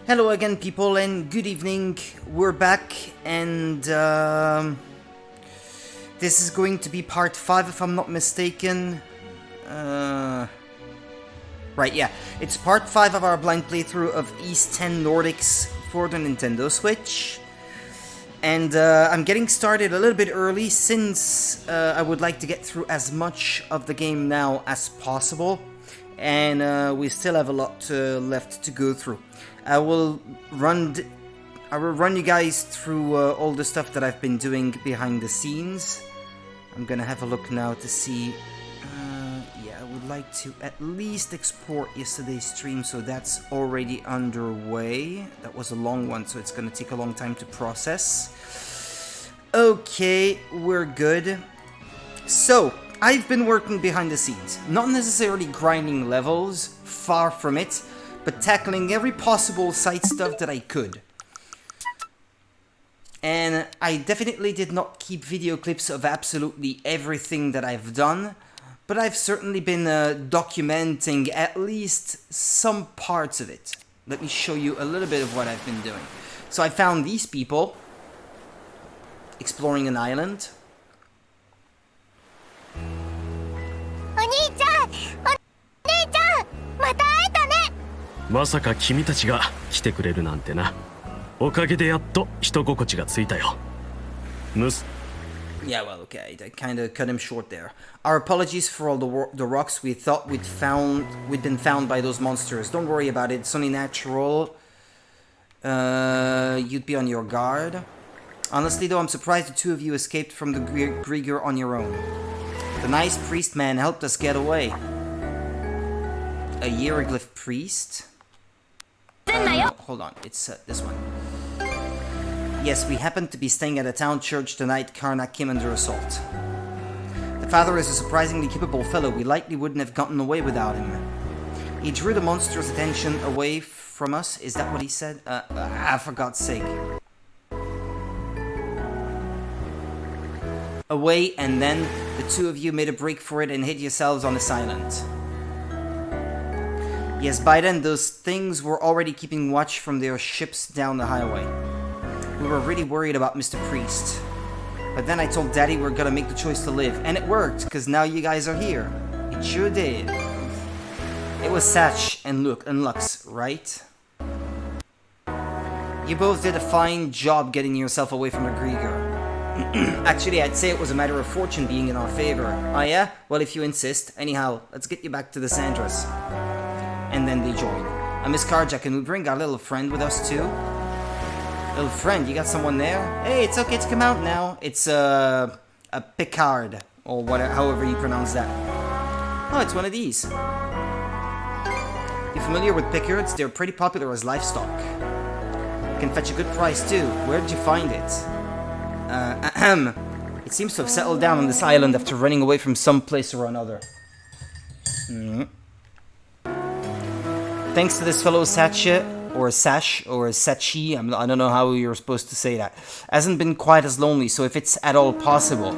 Hello again, people, and good evening. We're back, and this is going to be part 5, if I'm not mistaken. Right, yeah. It's part 5 of our blind playthrough of East 10 Nordics for the Nintendo Switch. And I'm getting started a little bit early since I would like to get through as much of the game now as possible. And we still have a lot left to go through. I will run you guys through all the stuff that I've been doing behind the scenes. I'm gonna have a look now to see. Yeah, I would like to at least export yesterday's stream, so that's already underway. That was a long one, so it's gonna take a long time to process. Okay, we're good. So, I've been working behind the scenes. Not necessarily grinding levels, far from it, but tackling every possible side stuff that I could. And I definitely did not keep video clips of absolutely everything that I've done, but I've certainly been documenting at least some parts of it. Let me show you a little bit of what I've been doing. So I found these people exploring an island. Yeah, well, okay, I kind of cut him short there. Our apologies for all the rocks we thought we'd been found by those monsters. Don't worry about it, it's only natural. You'd be on your guard. Honestly, though, I'm surprised the two of you escaped from the Grieger on your own. The nice priest man helped us get away. A hieroglyph priest? Hold on, it's this one. Yes, we happened to be staying at a town church the night Karnak came under assault. The father is a surprisingly capable fellow. We likely wouldn't have gotten away without him. He drew the monster's attention away from us. Is that what he said? For God's sake. Away, and then the two of you made a break for it and hid yourselves on this island. Yes, by then those things were already keeping watch from their ships down the highway. We were really worried about Mr. Priest. But then I told Daddy we're gonna make the choice to live, and it worked, because now you guys are here. It sure did. It was Satch and Lux, right? You both did a fine job getting yourself away from the Grieger. Actually, I'd say it was a matter of fortune being in our favor. Oh yeah? Well, if you insist. Anyhow, let's get you back to the Sandras. And then they join. Miss Karja, can we bring our little friend with us too? Little friend, you got someone there? Hey, it's okay to come out now. It's a Picard, or whatever, however you pronounce that. Oh, it's one of these. You familiar with Picards? They're pretty popular as livestock. Can fetch a good price too. Where did you find it? It seems to have settled down on this island after running away from some place or another. Thanks to this fellow Satcha, or Sash, or Sachi, I don't know how you're supposed to say that, hasn't been quite as lonely, so if it's at all possible,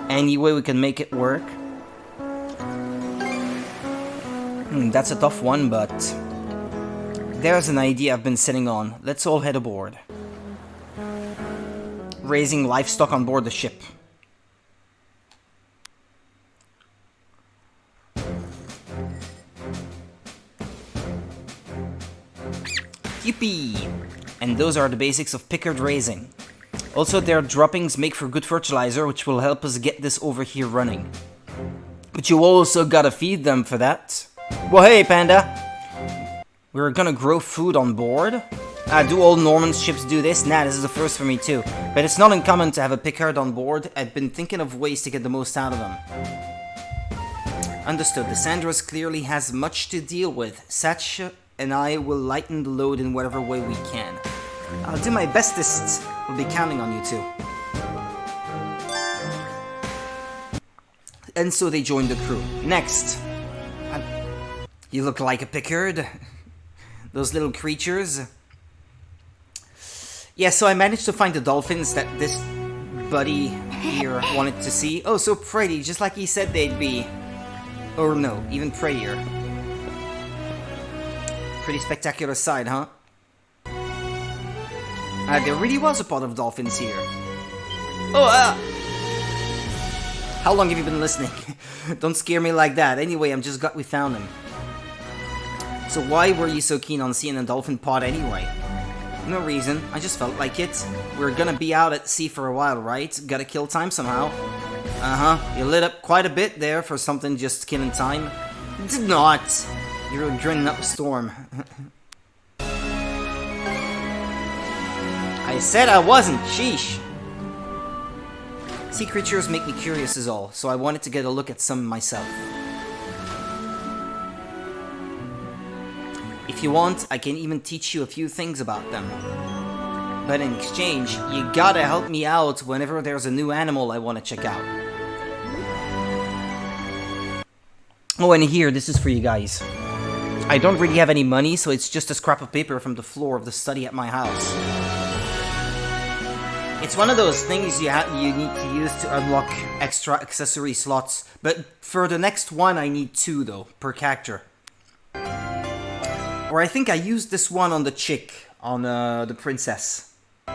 any way we can make it work. That's a tough one, but there's an idea I've been sitting on. Let's all head aboard. Raising livestock on board the ship. Yippee! And those are the basics of Picard raising. Also, their droppings make for good fertilizer, which will help us get this over here running. But you also gotta feed them for that. Well, hey, Panda! We're gonna grow food on board. Do all Norman ships do this? Nah, this is the first for me too. But it's not uncommon to have a Picard on board. I've been thinking of ways to get the most out of them. Understood. The Sandras clearly has much to deal with. Satch and I will lighten the load in whatever way we can. I'll do my bestest. We'll be counting on you too. And so they joined the crew. Next. You look like a Picard. Those little creatures. Yeah, so I managed to find the dolphins that this buddy here wanted to see. Oh, so pretty, just like he said they'd be. Or no, even prettier. Pretty spectacular sight, huh? There really was a pod of dolphins here. Oh, How long have you been listening? Don't scare me like that. Anyway, I'm just glad we found them. So why were you so keen on seeing a dolphin pod anyway? No reason, I just felt like it. We're gonna be out at sea for a while, right? Gotta kill time somehow. Uh-huh, you lit up quite a bit there for something just killing time. Did not! You're drinking up a storm. I said I wasn't, sheesh! Sea creatures make me curious is all, so I wanted to get a look at some myself. If you want, I can even teach you a few things about them. But in exchange, you gotta help me out whenever there's a new animal I want to check out. Oh, and here, this is for you guys. I don't really have any money, so it's just a scrap of paper from the floor of the study at my house. It's one of those things you need to use to unlock extra accessory slots, but for the next one I need 2 though, per character. Or I think I used this one on the chick, on the princess. So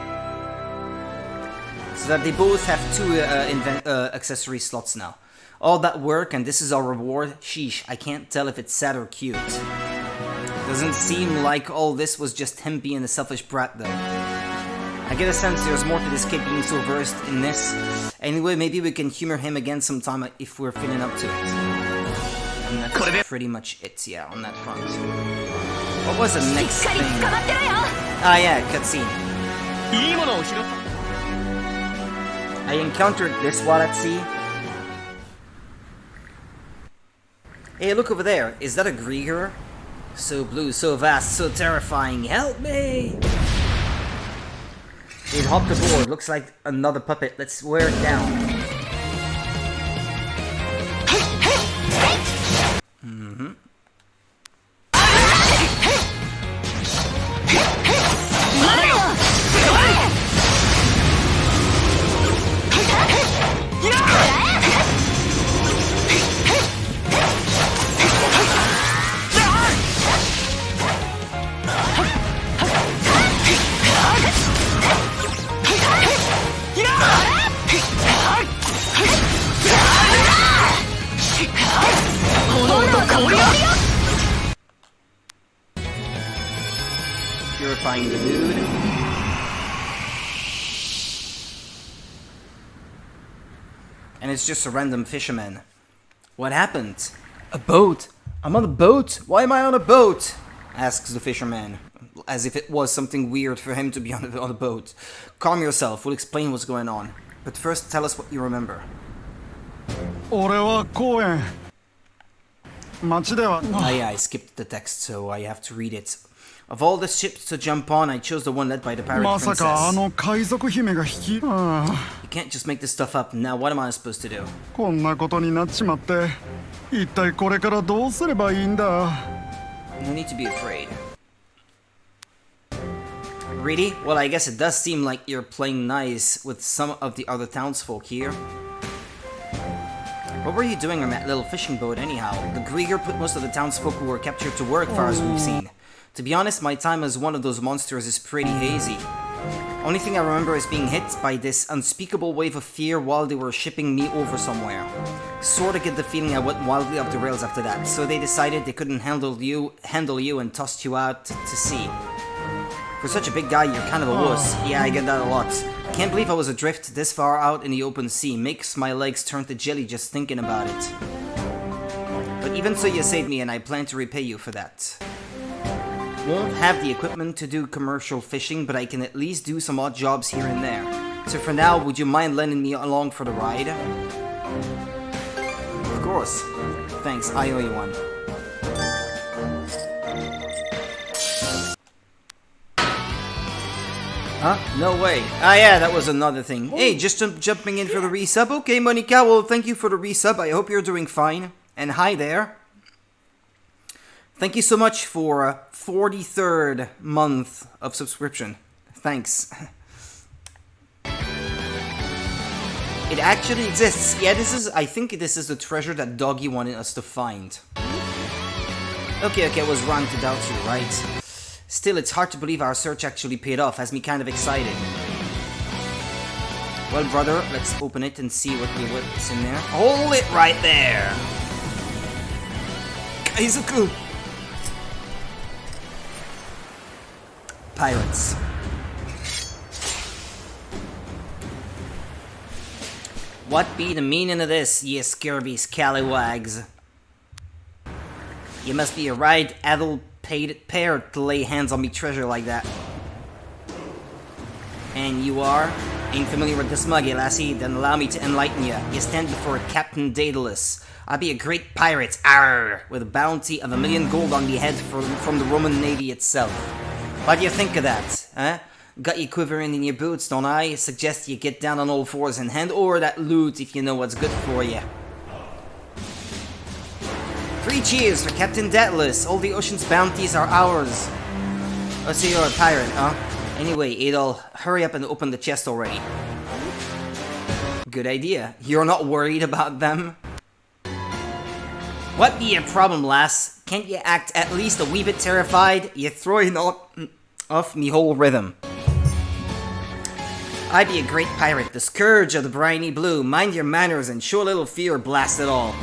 that they both have 2 accessory slots now. All that work and this is our reward? Sheesh, I can't tell if it's sad or cute. Doesn't seem like all this was just him being a selfish brat though. I get a sense there's more to this kid being so versed in this. Anyway, maybe we can humor him again sometime if we're feeling up to it. And that's pretty much it, yeah, on that front. What was the next thing? Ah yeah, cutscene. I encountered this while at sea. Hey, look over there. Is that a Grieger? So blue, so vast, so terrifying. Help me! It hopped aboard. Looks like another puppet. Let's wear it down. Mm-hmm. Purifying the mood. And it's just a random fisherman. What happened? A boat? I'm on a boat? Why am I on a boat? Asks the fisherman, as if it was something weird for him to be on a boat. Calm yourself, we'll explain what's going on. But first, tell us what you remember. Ah yeah, I skipped the text, so I have to read it. Of all the ships to jump on, I chose the one led by the pirate princess. You can't just make this stuff up. Now what am I supposed to do? No need to be afraid. Really? Well, I guess it does seem like you're playing nice with some of the other townsfolk here. What were you doing on that little fishing boat anyhow? The Grieger put most of the townsfolk who were captured to work, far as we've seen. To be honest, my time as one of those monsters is pretty hazy. Only thing I remember is being hit by this unspeakable wave of fear while they were shipping me over somewhere. Sorta get the feeling I went wildly off the rails after that, so they decided they couldn't handle you and tossed you out to sea. For such a big guy, you're kind of a wuss. Yeah, I get that a lot. Can't believe I was adrift this far out in the open sea. Makes my legs turn to jelly just thinking about it. But even so, you saved me and I plan to repay you for that. Won't have the equipment to do commercial fishing, but I can at least do some odd jobs here and there. So for now, would you mind lending me along for the ride? Of course. Thanks, I owe you one. Huh? No way. Ah yeah, that was another thing. Hey, just jumping in for the resub. Okay, Monica, well, thank you for the resub. I hope you're doing fine. And hi there. Thank you so much for 43rd month of subscription. Thanks. It actually exists. Yeah, I think this is the treasure that Doggy wanted us to find. Okay, I was wrong to doubt you, right? Still, it's hard to believe our search actually paid off, has me kind of excited. Well, brother, let's open it and see what's in there. Hold it right there! Kaizoku! Pirates. What be the meaning of this, ye scurvy scallywags? You must be a right addle-pated pair to lay hands on me treasure like that. And you are? Ain't familiar with this muggy, lassie? Then allow me to enlighten you. You stand before Captain Daedalus. I be a great pirate, arr, with a bounty of 1,000,000 gold on me head from the Roman Navy itself. What do you think of that, huh? Got you quivering in your boots, don't I? Suggest you get down on all fours and hand over that loot if you know what's good for you. 3 cheers for Captain Daedalus. All the ocean's bounties are ours. Oh, so you're a pirate, huh? Anyway, Adol, hurry up and open the chest already. Good idea. You're not worried about them? What be your problem, lass? Can't you act at least a wee bit terrified? You're throwing off me whole rhythm. I be a great pirate, the scourge of the briny blue. Mind your manners and show a little fear, blast it all.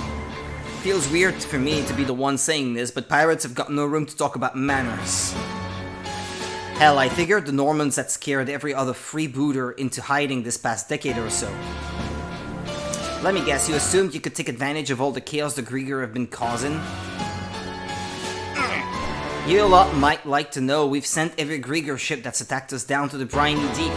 Feels weird for me to be the one saying this, but pirates have got no room to talk about manners. Hell, I figured the Normans had scared every other freebooter into hiding this past decade or so. Let me guess, you assumed you could take advantage of all the chaos the Grieger have been causing? You lot might like to know we've sent every Grieger ship that's attacked us down to the briny deep.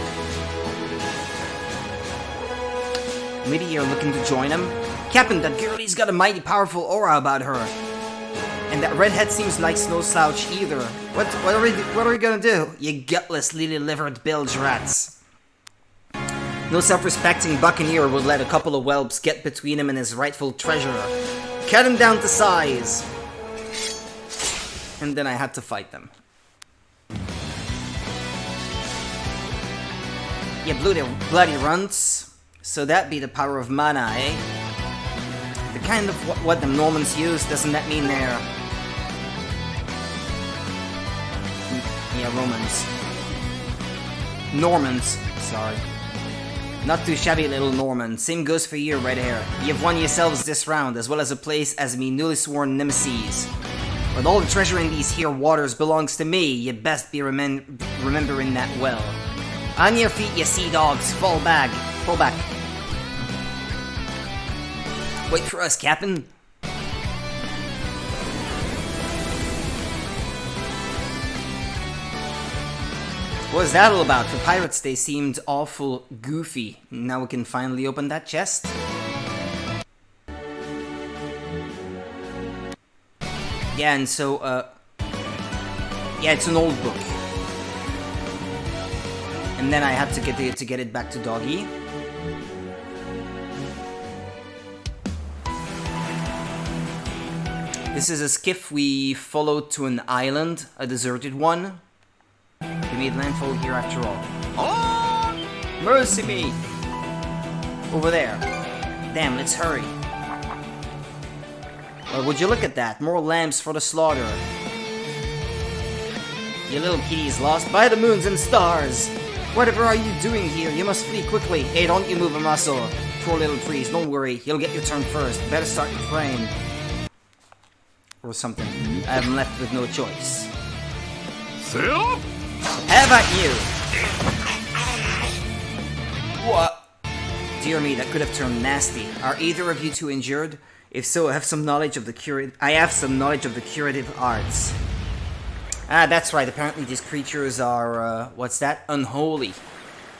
Maybe you're looking to join them? Captain, that girlie's got a mighty powerful aura about her. And that redhead seems like no slouch either. What are we gonna do, you gutless, lily-livered bilge rats? No self-respecting buccaneer would let a couple of whelps get between him and his rightful treasure. Cut him down to size. And then I had to fight them. You bloody runts. So that be the power of mana, eh? The kind of what the Normans use, doesn't that mean they're... Yeah, Romans. Normans, sorry. Not too shabby, little Norman. Same goes for you, red hair. You've won yourselves this round, as well as a place as me newly sworn nemesis. But all the treasure in these here waters belongs to me. You best be remembering that well. On your feet, you sea dogs. Fall back. Fall back. Wait for us, Captain. What was that all about? For pirates, they seemed awful goofy. Now we can finally open that chest. Yeah, and so, yeah, it's an old book. And then I had to get it back to Doggy. This is a skiff we followed to an island, a deserted one. We made landfall here after all. Oh! Mercy me! Over there. Damn, let's hurry. Well, would you look at that? More lambs for the slaughter. You little kitties lost by the moons and stars. Whatever are you doing here? You must flee quickly. Hey, don't you move a muscle. Poor little priest, don't worry. You'll get your turn first. Better start your praying. Or something. I am left with no choice. How about you? What? Dear me, that could have turned nasty. Are either of you two injured? If so, I have some knowledge of the curative arts. Ah, that's right. Apparently these creatures are, what's that? Unholy.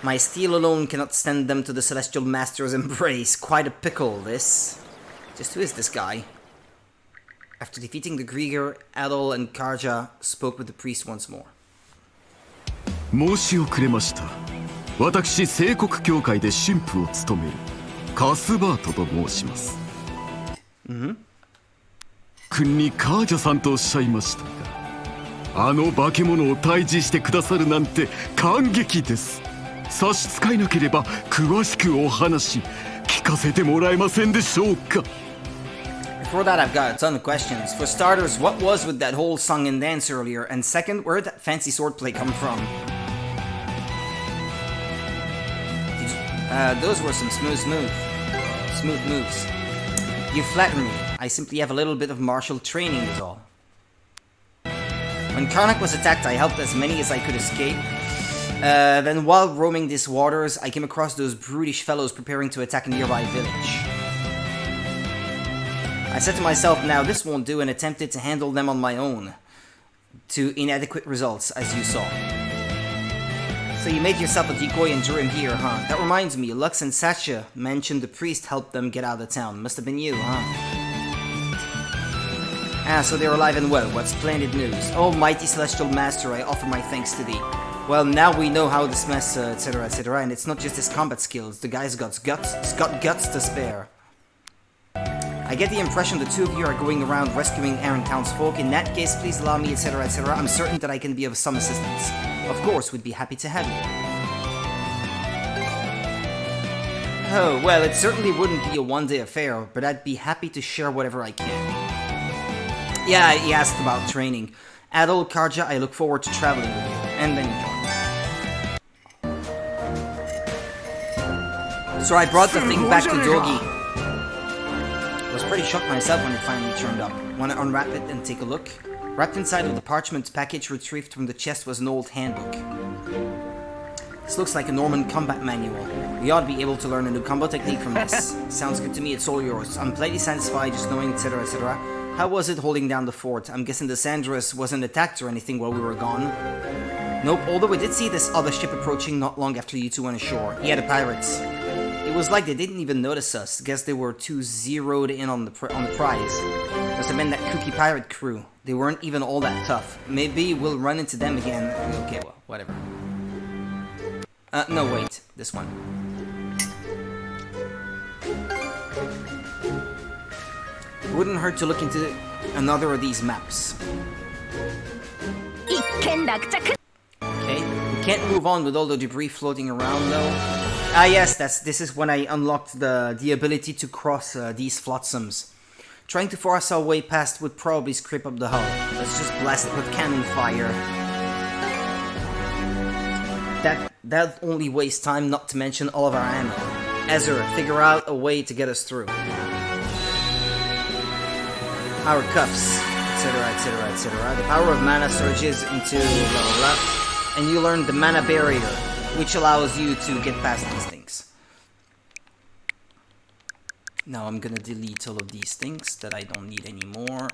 My steel alone cannot send them to the Celestial Master's embrace. Quite a pickle, this. Just who is this guy? After defeating the Grieger, Adol and Karja spoke with the priest once more. 申し遅れました。私、聖国教会で神父を務めるカスバートと申します。君にカージャさんとおっしゃいましたが、あの化け物を退治してくださるなんて感激です。差し支えなければ詳しくお話聞かせてもらえませんでしょうか。For that, I've got a ton of questions. For starters, what was with that whole song and dance earlier? And second, where did that fancy swordplay come from? Those were some smooth moves. You flatter me. I simply have a little bit of martial training is all. When Karnak was attacked, I helped as many as I could escape. Then while roaming these waters, I came across those brutish fellows preparing to attack a nearby village. I said to myself, now this won't do, and attempted to handle them on my own. To inadequate results, as you saw. So you made yourself a decoy and drew him here, huh? That reminds me, Lux and Satya mentioned the priest helped them get out of town. Must have been you, huh? Ah, so they're alive and well. What splendid news. Oh, mighty celestial master, I offer my thanks to thee. Well, now we know how this mess, etc., etc., and it's not just his combat skills. The guy's got guts to spare. I get the impression the two of you are going around rescuing errant townsfolk. In that case, please allow me, etc., etc. I'm certain that I can be of some assistance. Of course, we'd be happy to have you. Oh, well, it certainly wouldn't be a one-day affair, but I'd be happy to share whatever I can. Yeah, he asked about training. Adol, Karja, I look forward to traveling with you. And then you. So I brought the thing back to Dogi. I was pretty shocked myself when it finally turned up. Want to unwrap it and take a look? Wrapped inside of the parchment package retrieved from the chest was an old handbook. This looks like a Norman combat manual. We ought to be able to learn a new combo technique from this. Sounds good to me, it's all yours. I'm plenty satisfied just knowing, etc., etc. How was it holding down the fort? I'm guessing the Sandras wasn't attacked or anything while we were gone. Nope, although we did see this other ship approaching not long after you two went ashore. Yeah, the pirates. It was like they didn't even notice us. Guess they were too zeroed in on the prize. Must have been that kooky pirate crew. They weren't even all that tough. Maybe we'll run into them again. Okay, well, whatever. No, wait. This one. It wouldn't hurt to look into another of these maps. Okay, we can't move on with all the debris floating around though. Ah yes, this is when I unlocked the ability to cross these flotsams. Trying to force our way past would probably scrape up the hull. Let's just blast it with cannon fire. That only wastes time, not to mention all of our ammo. Ezra, figure out a way to get us through. Power cuffs, etc., etc., etc. The power of mana surges into blah blah blah, and you learn the mana barrier, which allows you to get past these things. Now I'm gonna delete all of these things that I don't need anymore.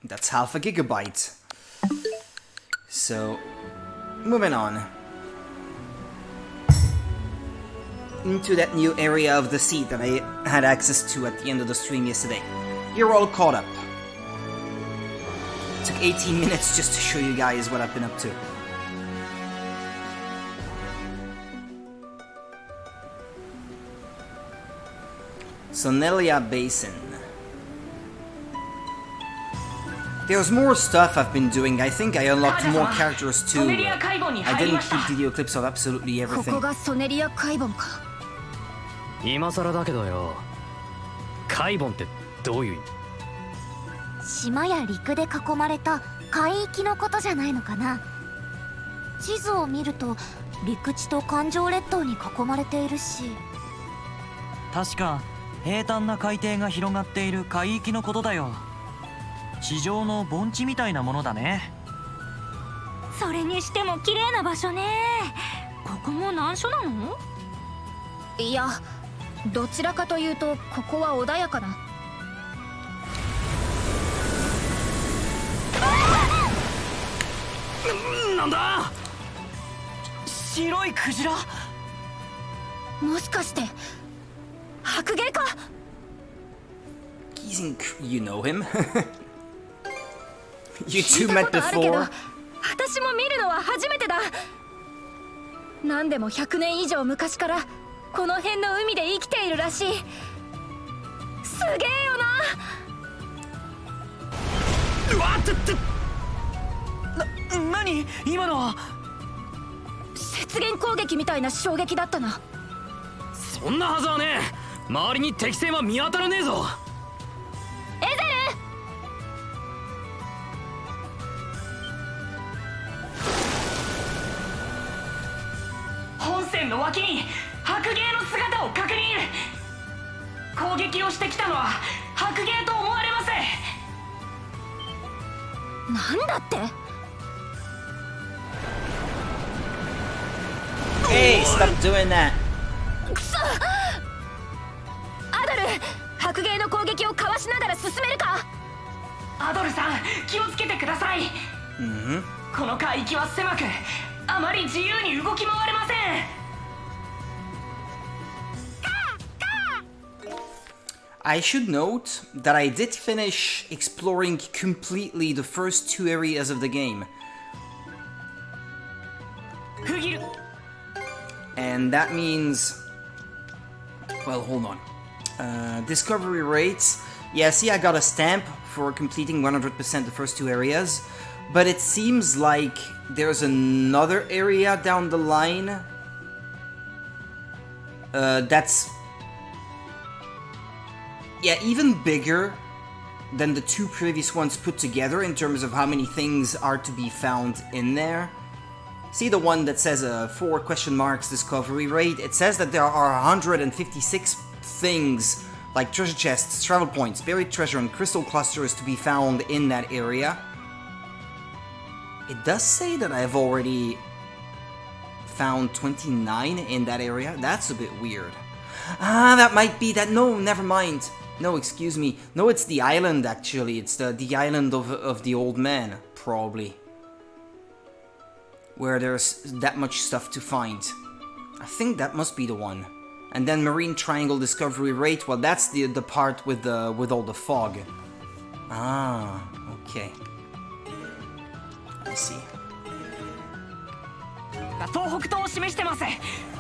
That's half a gigabyte. So, moving on. Into that new area of the sea that I had access to at the end of the stream yesterday. You're all caught up. It took 18 minutes just to show you guys what I've been up to. Sonelia Basin. There's more stuff I've been doing. I think I unlocked more characters too. I didn't keep video clips of absolutely everything. 今更だけどよ。海盆ってどういう意味？島や陸で囲まれた海域のことじゃないのかな。地図を見ると陸地と環状列島に囲まれているし。確か平坦な海底が広がっている海域のことだよ。地上の盆地みたいなものだね。それにしても綺麗な場所ね。ここも難所なの？いや、どちらかというとここは穏やかな。なんだ？白いクジラ？もしかして白芸か？ You know him? You two met before? 私も見るのは初めてだ。何でも100年以上昔からこの辺の海で生きているらしい。すげえよな。うわっ何今のは。熱源攻撃みたいな衝撃だったな。そんなはずはねえ。周りに敵戦は見当たらねえぞ。エゼ本線の脇に白芸の姿を確認。攻撃をしてきたのは白芸と思われます。なんだって。 Hey, stop doing that. くそ。アドル、白芸の攻撃をかわしながら進めるか。アドルさん、気をつけてください。この海域は狭く、あまり自由に動き回れません。I should note that I did finish exploring completely the first 2 areas of the game. フギル。 And that means... Well, hold on. Discovery rates. Yeah, see, I got a stamp for completing 100% the first 2 areas. But it seems like there's another area down the line that's... Yeah, even bigger than the 2 previous ones put together in terms of how many things are to be found in there. See the one that says 4 question marks discovery rate? It says that there are 156 things like treasure chests, travel points, buried treasure, and crystal clusters to be found in that area. It does say that I've already found 29 in that area. That's a bit weird. Ah, that might be that. No, never mind. No, excuse me. No, it's the island actually. It's the island of the old man, probably. Where there's that much stuff to find. I think that must be the one. And then Marine Triangle discovery rate, well that's the part with all the fog. Ah, okay. I see. 東北東を示してます。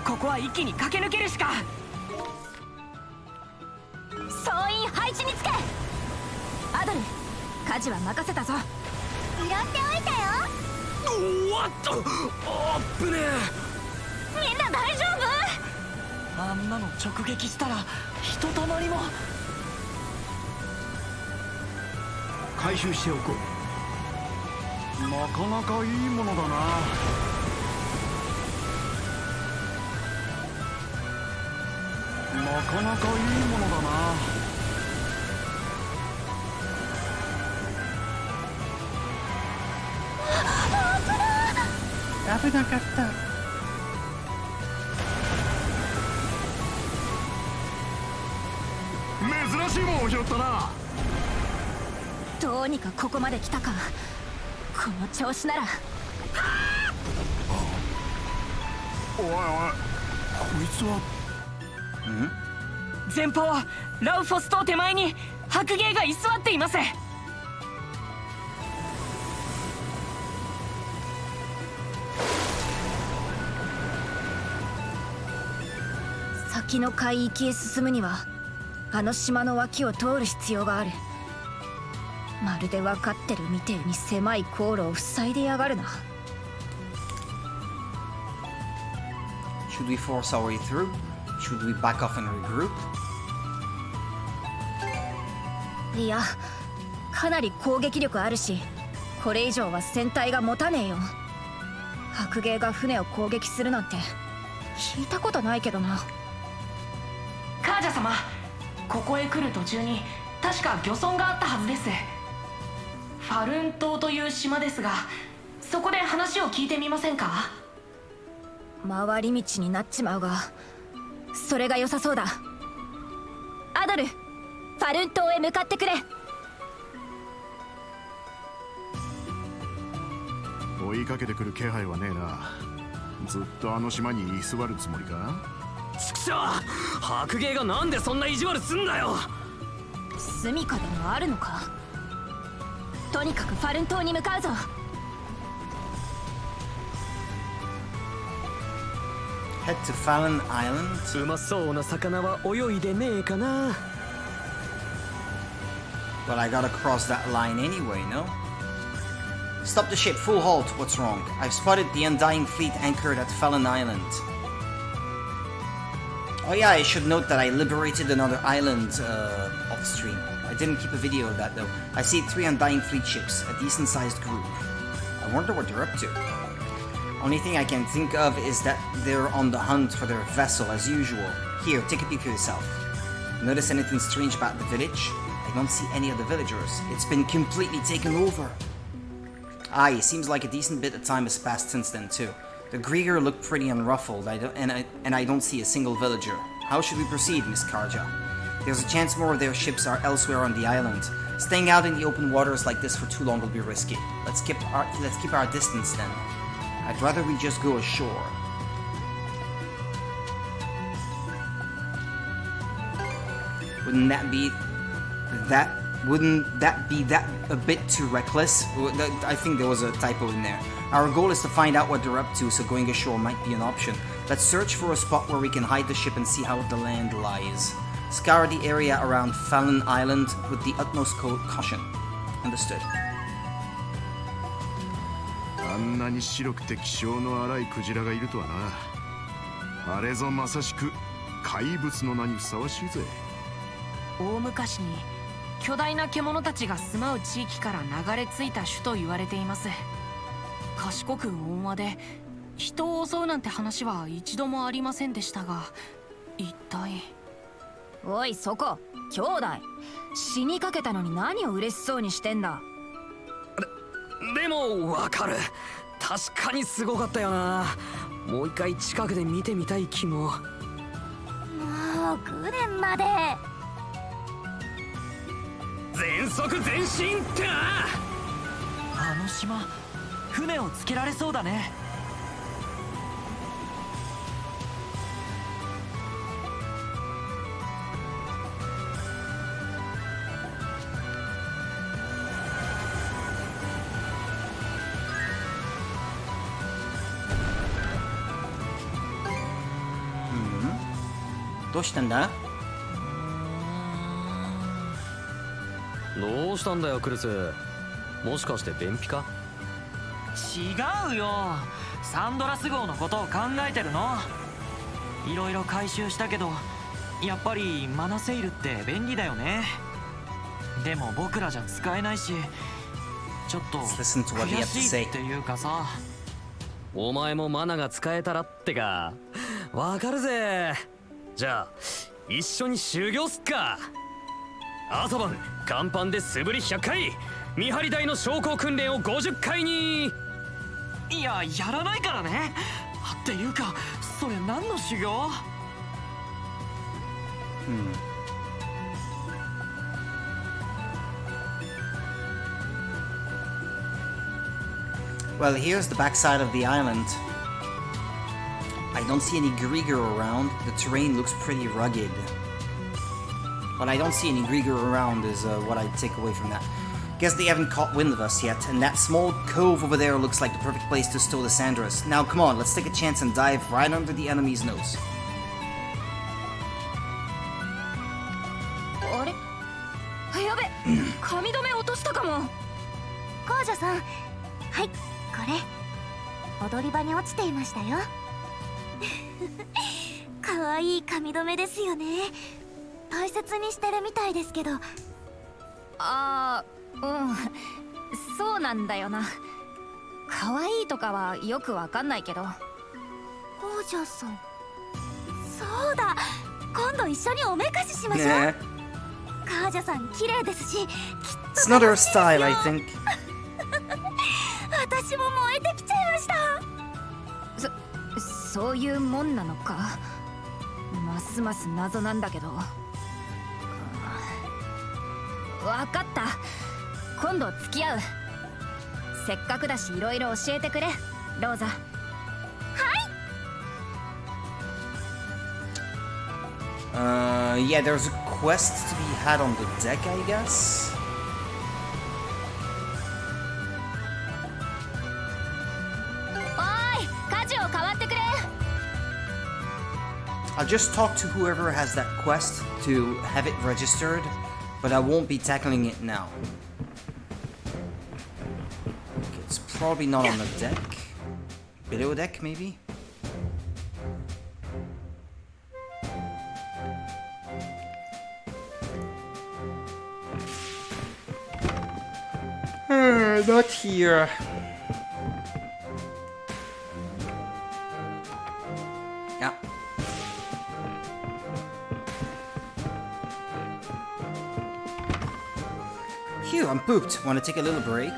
ここは一気に駆け抜けるしか。総員配置につけ。アドル、舵は任せたぞ。拾っておいたよ。おわっとあっぶねえ。みんな大丈夫？あんなの直撃したらひとたまりも。回収しておこう。なかなかいいものだな。なかなかいいものだな。危なかった。珍しいもんを拾ったな。どうにかここまで来たか。この調子なら。おいおい、こいつは。前方ラウフォス島手前に白芸が居座っています。先の海域へ進むにはあの島の脇を通る必要がある。まるで分かってるみてえに狭い航路を塞いでやがるな。 Should we force our way through? Should we back off and regroup? いや、かなり攻撃力あるし、これ以上は船体が持たねえよ。白芸が船を攻撃するなんて聞いたことないけどな。カージャ様、ここへ来る途中に確か漁村があったはずです。ファルン島という島ですが、そこで話を聞いてみませんか？回り道になっちまうが、それが良さそうだ。アドル、ファルン島へ向かってくれ。追いかけてくる気配はねえな。ずっとあの島に居座るつもりか。ちくしょう、白芸がなんでそんな意地悪すんだよ。住みかでもあるのか。とにかくファルン島に向かうぞ。Head to Fallon Island. うまそうな魚は泳いでねえかな。But I gotta cross that line anyway, no? Stop the ship, full halt. What's wrong? I've spotted the Undying Fleet anchored at Fallen Island. Oh yeah, I should note that I liberated another island off stream. I didn't keep a video of that though. I see 3 Undying Fleet ships, a decent sized group. I wonder what they're up to. Only thing I can think of is that they're on the hunt for their vessel as usual. Here, take a peek for yourself. Notice anything strange about the village? I don't see any of the villagers. It's been completely taken over. Aye, it seems like a decent bit of time has passed since then too. The Grieger look pretty unruffled, and I don't see a single villager. How should we proceed, Miss Karja? There's a chance more of their ships are elsewhere on the island. Staying out in the open waters like this for too long will be risky. Let's keep our distance then. I'd rather we just go ashore. Wouldn't that be a bit too reckless? I think there was a typo in there. Our goal is to find out what they're up to, so going ashore might be an option. Let's search for a spot where we can hide the ship and see how the land lies. Scour the area around Fallen Island with the utmost caution. Understood. あんなに白くて気性の荒いクジラがいるとはな。あれぞまさしく怪物の名にふさわしいぜ。大昔に巨大な獣たちが住まう地域から流れ着いた種と言われています。賢く温和で人を襲うなんて話は一度もありませんでしたが、一体。おいそこ兄弟、死にかけたのに何を嬉しそうにしてんだ。でもわかる。確かにすごかったよな。もう一回近くで見てみたい気も。もうグレンまで。全速前進ってな。あの島船をつけられそうだね。どうしたんだ？どうしたんだよクルス。もしかして便秘か？違うよ、サンドラス号のことを考えてるの。いろいろ回収したけどやっぱりマナセイルって便利だよね。でも僕らじゃ使えないし、ちょっと悔しいっていうかさ。お前もマナが使えたらってか。わかるぜ。じゃあ一緒に修行すっか。朝晩甲板で素振り100回、見張り台の昇降訓練を50回に。いや、やらないからね。っていうかそれ何の修行？Well, here's the backside of the island. I don't see any Grieger around. The terrain looks pretty rugged. But I don't see any Grieger around is what I take away from that. Guess they haven't caught wind of us yet, and that small cove over there looks like the perfect place to stow the Sandras. Now come on, let's take a chance and dive right under the enemy's nose. あれ、やべ、髪留め落としたかも。コージョさん、はい、これ踊り場に落ちていましたよ。かわいい髪留めですよね。大切にしてるみたいですけど。あー、うん、そうなんだよな。可愛いとかはよくわかんないけど。コージョさん、そうだ、今度一緒におめかししましょう。Yeah. カージャさん綺麗ですし、きっ It's と not her 楽しいですよ。 style, I think. 私も燃えてきちゃいました。そういうもんなのか。ますます謎なんだけど。わかった、今度付き合う。せっかくだしいろいろ教えてくれ、ローザ。Yeah, there's a quest to be had on the deck, I guess. I'll just talk to whoever has that quest to have it registered, but I won't be tackling it now. Okay, it's Probably not on the deck. Below deck, maybe? Not here. Yeah. Phew, I'm pooped. Want to take a little break?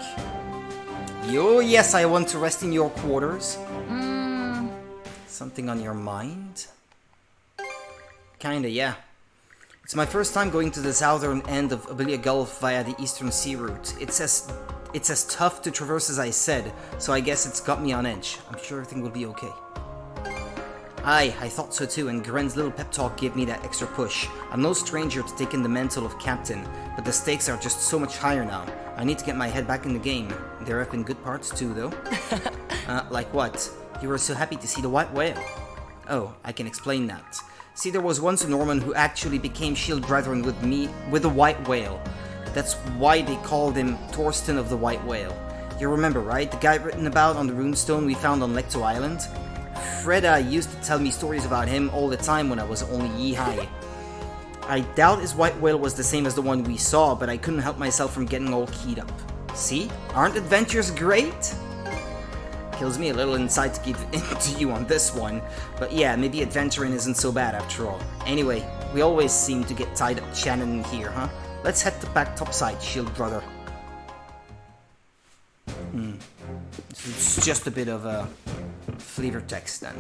Yo, yes, I want to rest in your quarters. Something on your mind? Kinda, yeah. It's my first time going to the southern end of Abylia Gulf via the eastern sea route. It's as tough to traverse as I said, so I guess it's got me on edge. I'm sure everything will be okay. Aye, I thought so too, and Gren's little pep talk gave me that extra push. I'm no stranger to taking the mantle of captain, but the stakes are just so much higher now. I need to get my head back in the game. There have been good parts too, though. Like what? You were so happy to see the white whale. Oh, I can explain that. See, there was once a Norman who actually became shield brethren with me, with a white whale. That's why they called him Thorsten of the White Whale. You remember, right? The guy written about on the runestone we found on Lecto Island? Freda used to tell me stories about him all the time when I was only yee-high. I doubt his white whale was the same as the one we saw, but I couldn't help myself from getting all keyed up. See? Aren't adventures great? Kills me a little inside to give into you on this one, but yeah, maybe adventuring isn't so bad after all. Anyway, we always seem to get tied up Shannon here, huh? Let's head back topside, shield brother. It's just a bit of a flavor text then.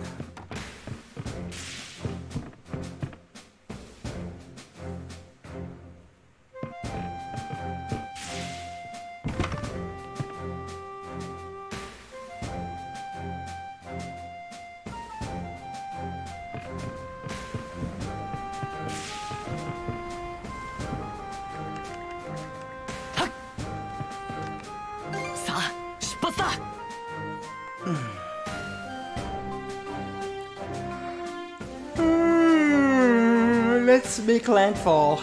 Let's make landfall.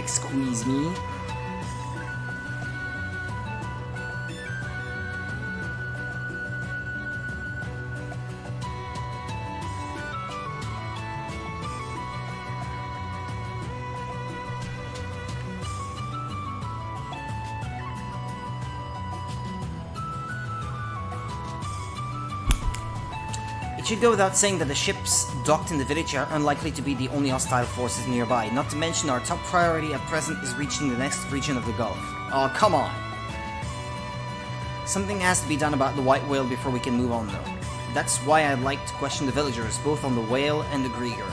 Squeeze me. It should go without saying that the ships docked in the village are unlikely to be the only hostile forces nearby, not to mention our top priority at present is reaching the next region of the Gulf. Oh, come on! Something has to be done about the white whale before we can move on, though. That's why I'd like to question the villagers, both on the whale and the Grieger.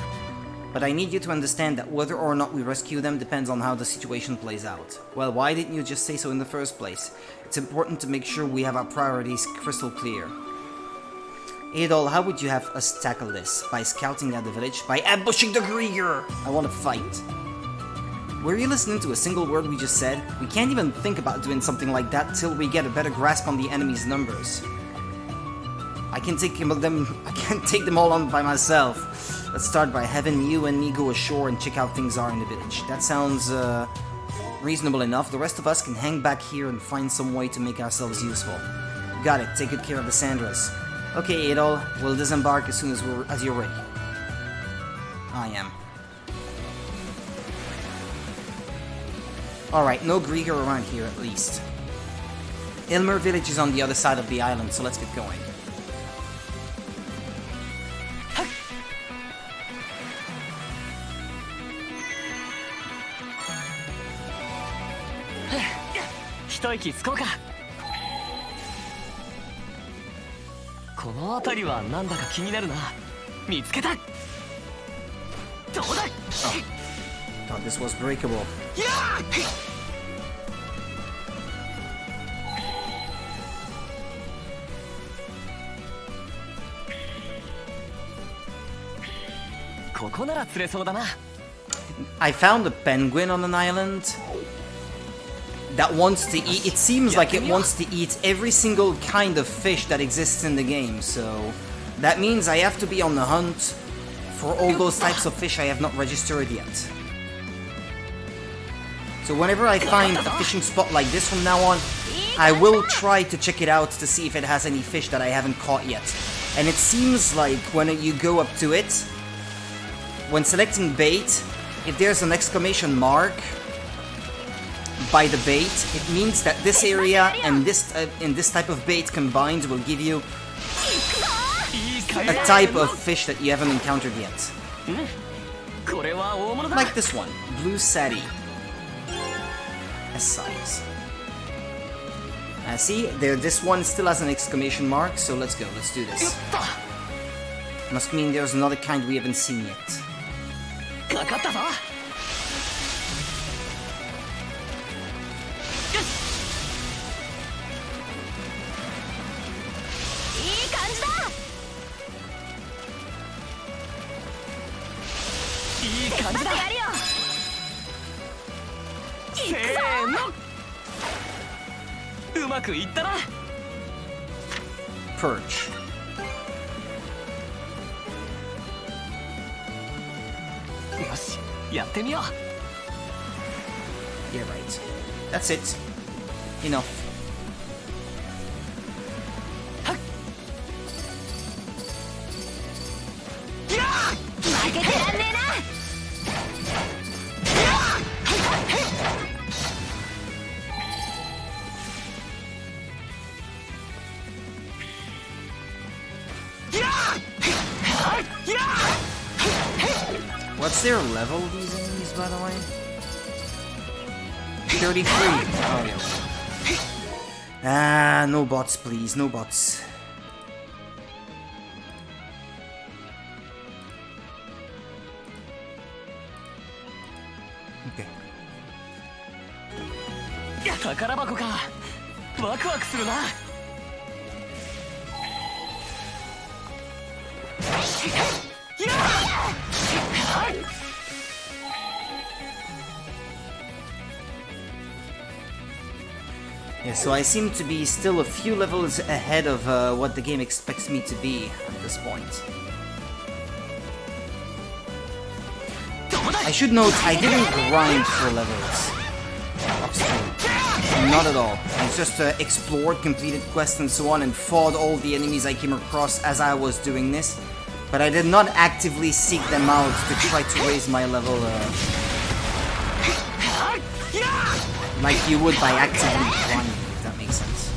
But I need you to understand that whether or not we rescue them depends on how the situation plays out. Well, why didn't you just say so in the first place? It's important to make sure we have our priorities crystal clear. Adol, how would you have us tackle this? By scouting out the village? By ambushing the Grieger? I want to fight. Were you listening to a single word we just said? We can't even think about doing something like that till we get a better grasp on the enemy's numbers. I can't take them all on by myself. Let's start by having you and me go ashore and check how things are in the village. That sounds reasonable enough. The rest of us can hang back here and find some way to make ourselves useful. Got it. Take good care of the Sandras. Okay, Adol, we'll disembark as soon as you're ready. I am. Alright, no Grieger around here at least. Ilmer village is on the other side of the island, so let's get going. Hitoi この辺りはなんだか気になるな。見つけた。どうだ。Thought this was breakable. こなら釣れそうだな。 I found a penguin on an island that wants to eat. It seems like it wants to eat every single kind of fish that exists in the game, so that means I have to be on the hunt for all those types of fish I have not registered yet. So whenever I find a fishing spot like this from now on, I will try to check it out to see if it has any fish that I haven't caught yet. And it seems like when you go up to it, when selecting bait, if there's an exclamation mark by the bait, it means that this area and this type of bait combined will give you a type of fish that you haven't encountered yet. Like this one, blue satty. S size. See, there. This one still has an exclamation mark, so let's go. Let's do this. Must mean there's another kind we haven't seen yet. かかったぞ。 いい感じだ。 いい感じだ。やるよ。 せーの。うまくいったな。 Perch. Yoshi, やってみよう。 Yeah, right. That's it. Enough. 負けてらんねえな。 What's their level, these enemies, by the way? 33. Oh, yeah. Ah, no bots, please. No bots. Okay. 宝箱か。ワクワクするな。 Yeah, so I seem to be still a few levels ahead of what the game expects me to be at this point. I should note, I didn't grind for levels. Not at all. I just explored, completed quests and so on, and fought all the enemies I came across as I was doing this. But I did not actively seek them out to try to raise my level like you would by actively grinding, if that makes sense.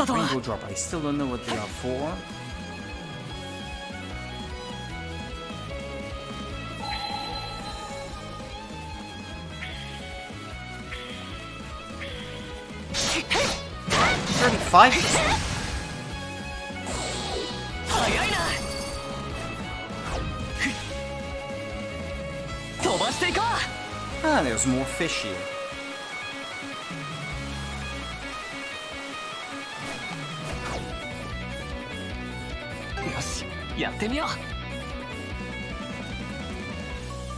Rainbow drop. I still don't know what they are for. Ah, there's more fish here.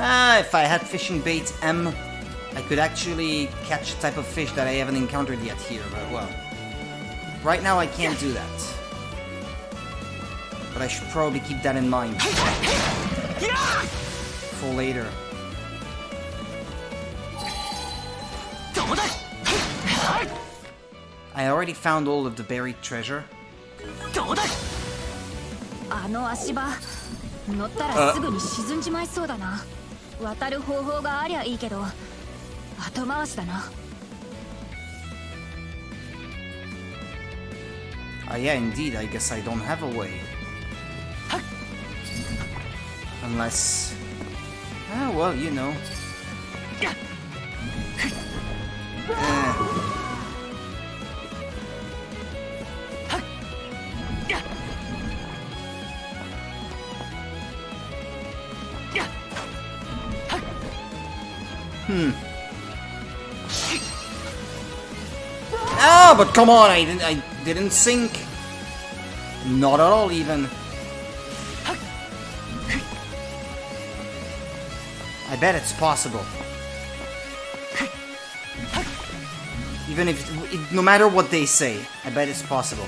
Ah, if I had fishing bait M, I could actually catch a type of fish that I haven't encountered yet here, but well. Right now I can't do that. But I should probably keep that in mind. For later. I already found all of the buried treasure. あの足場乗ったらすぐに沈んじまいそうだな。渡る方法がありゃいいけど後回しだな。 Yeah, indeed, I guess I don't have a way. Unless... Ah, well, you know. Ah, but come on, I didn't sink. Not at all, even. I bet it's possible. Even if, no matter what they say, I bet it's possible.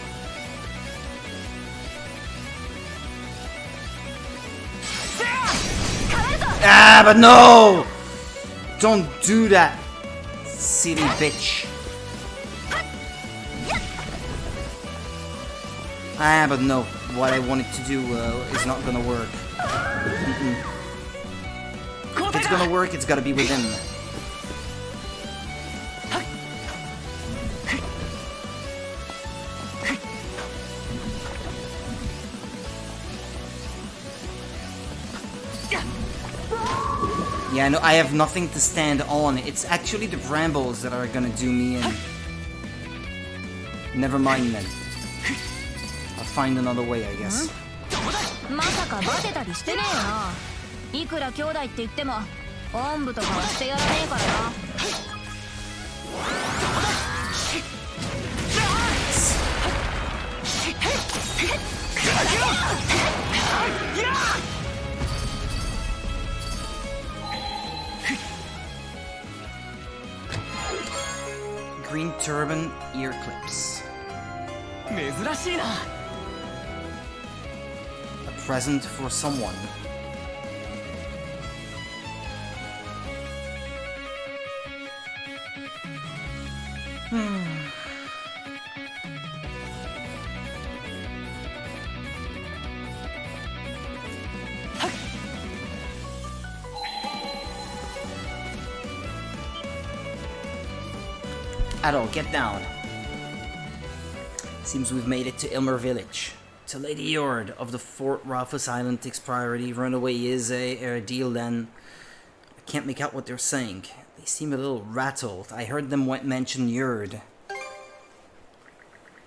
Ah, but no! Don't do that, silly bitch. Ah, but no. What I wanted to do is not gonna work. If it's gonna work, it's gotta be with him. Yeah, no, I have nothing to stand on. It's actually the brambles that are gonna do me in. Never mind then. I'll find another way, I guess. まさかバテたりしてねえよな。いくら兄弟って言ってもおんぶとかはしてやらねえからな。Green turban ear clips. 珍しいな。 A present for someone. Adol, get down. Seems we've made it to Ilmer village. To Lady Yord of the Fort Ralphus Island takes priority. Runaway is a deal then. I can't make out what they're saying. They seem a little rattled. I heard them mention Yord.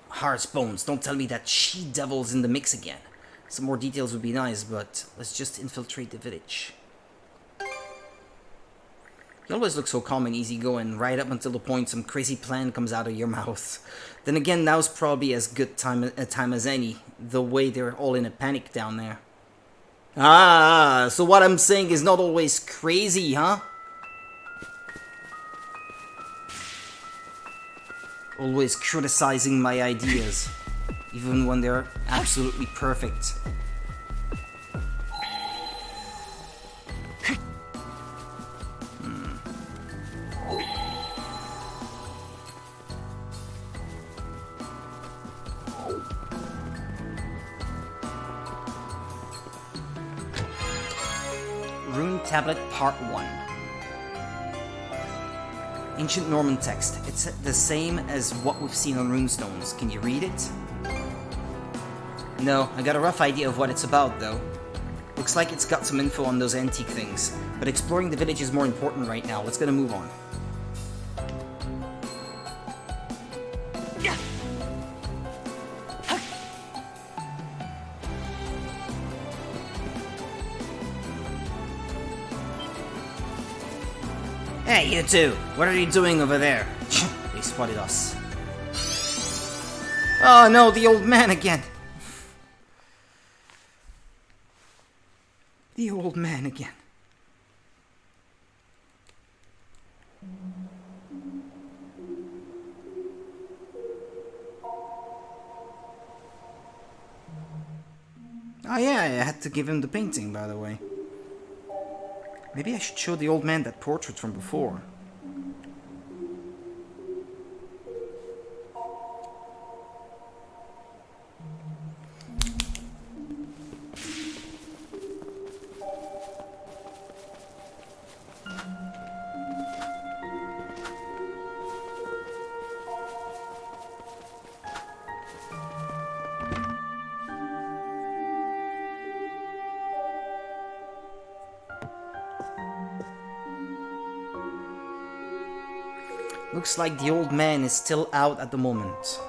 Hearts bones, don't tell me that she-devil's in the mix again. Some more details would be nice, but let's just infiltrate the village. You always look so calm and easygoing, right up until the point some crazy plan comes out of your mouth. Then again, now's probably as good a time as any, the way they're all in a panic down there. Ah, so what I'm saying is not always crazy, huh? Always criticizing my ideas, even when they're absolutely perfect. Rune Tablet Part 1. Ancient Norman text. It's the same as what we've seen on runestones. Can you read it? No, I got a rough idea of what it's about, though. Looks like it's got some info on those antique things, but exploring the village is more important right now. Let's get a move on. Hey, you two! What are you doing over there? They spotted us. Oh no, the old man again! The old man again. Oh yeah, I had to give him the painting, by the way. Maybe I should show the old man that portrait from before. Looks like the old man is still out at the moment.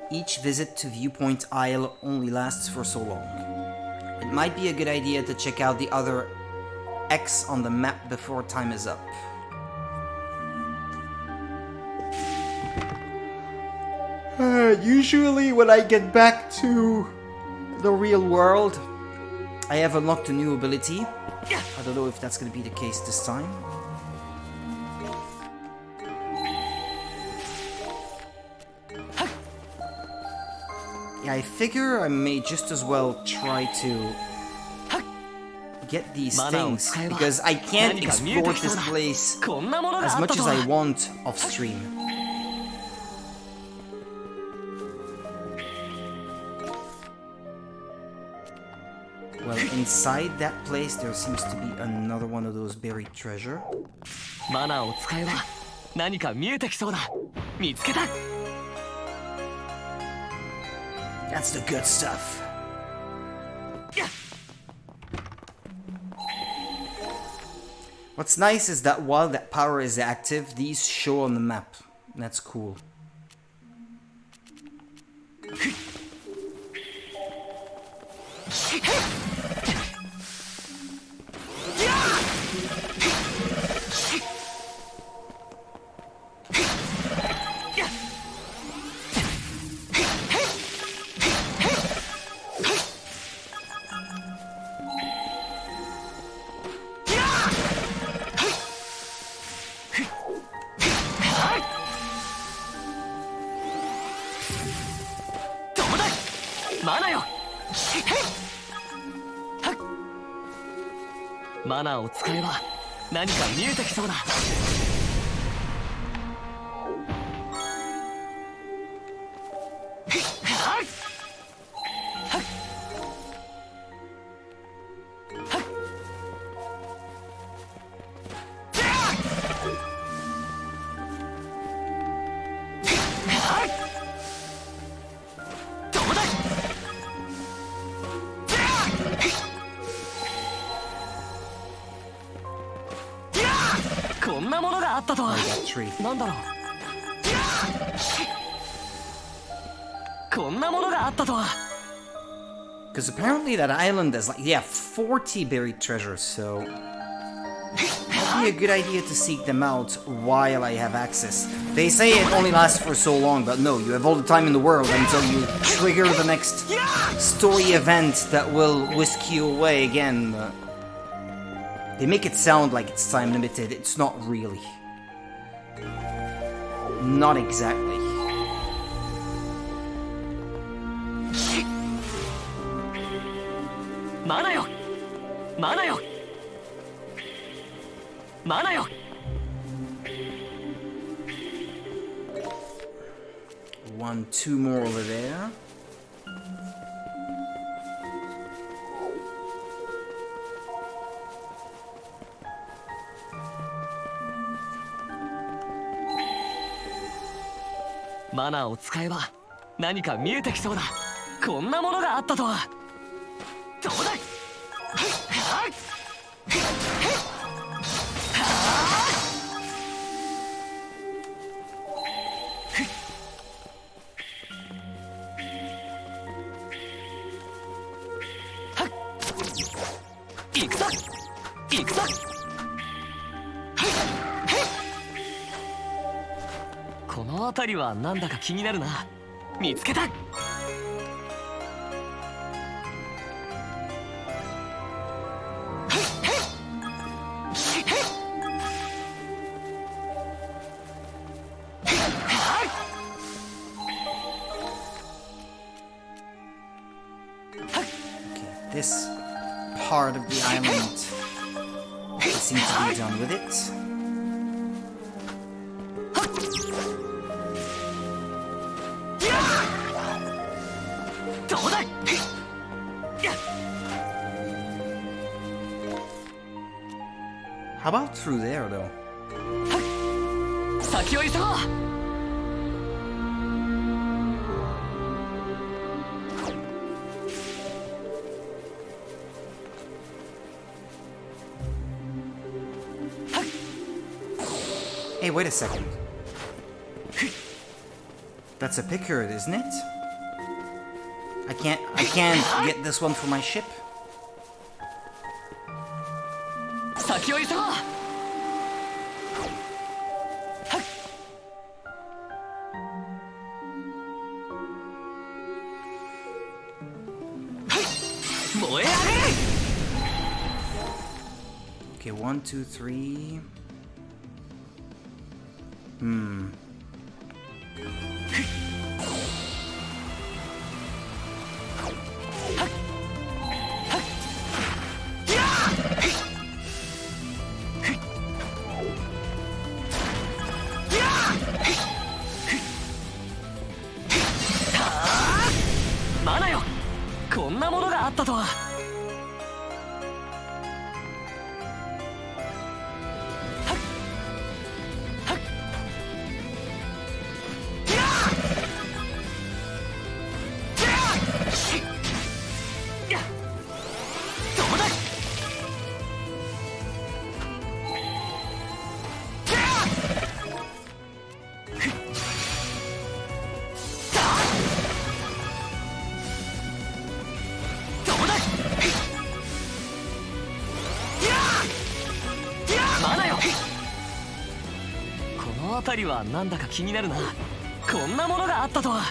Each visit to Viewpoint Isle only lasts for so long. It it might be a good idea to check out the other X on the map before time is up. Usually when I get back to the real world, I have unlocked a new ability. I don't know if that's going to be the case this time. Yeah, I figure I may just as well try to get these things, because I can't explore this place as much as I want off stream. Well, inside that place there seems to be another one of those buried treasure. That's the good stuff. What's nice is that while that power is active, these show on the map. That's cool. Because apparently that island has like, yeah, 40 buried treasures, so it'd be a good idea to seek them out while I have access. They say it only lasts for so long, but no, you have all the time in the world until you trigger the next story event that will whisk you away again. They make it sound like it's time limited, it's not really. Not exactly. One, two more over there. Manaを使えば何か見えてきそうだ。こんなものがあったとは。どうだい。行くぞ行くぞ。この辺りはなんだか気になるな。見つけた。This part of the island seems to be done with it. How about through there, though? Hey, wait a second. That's a picker, isn't it? I can't get this one for my ship. 先を急ごう。燃え上がれ。 Okay, 1, 2, 3.マナよ、こんなものがあったとは。辺りはなんだか気になるな。こんなものがあったとは。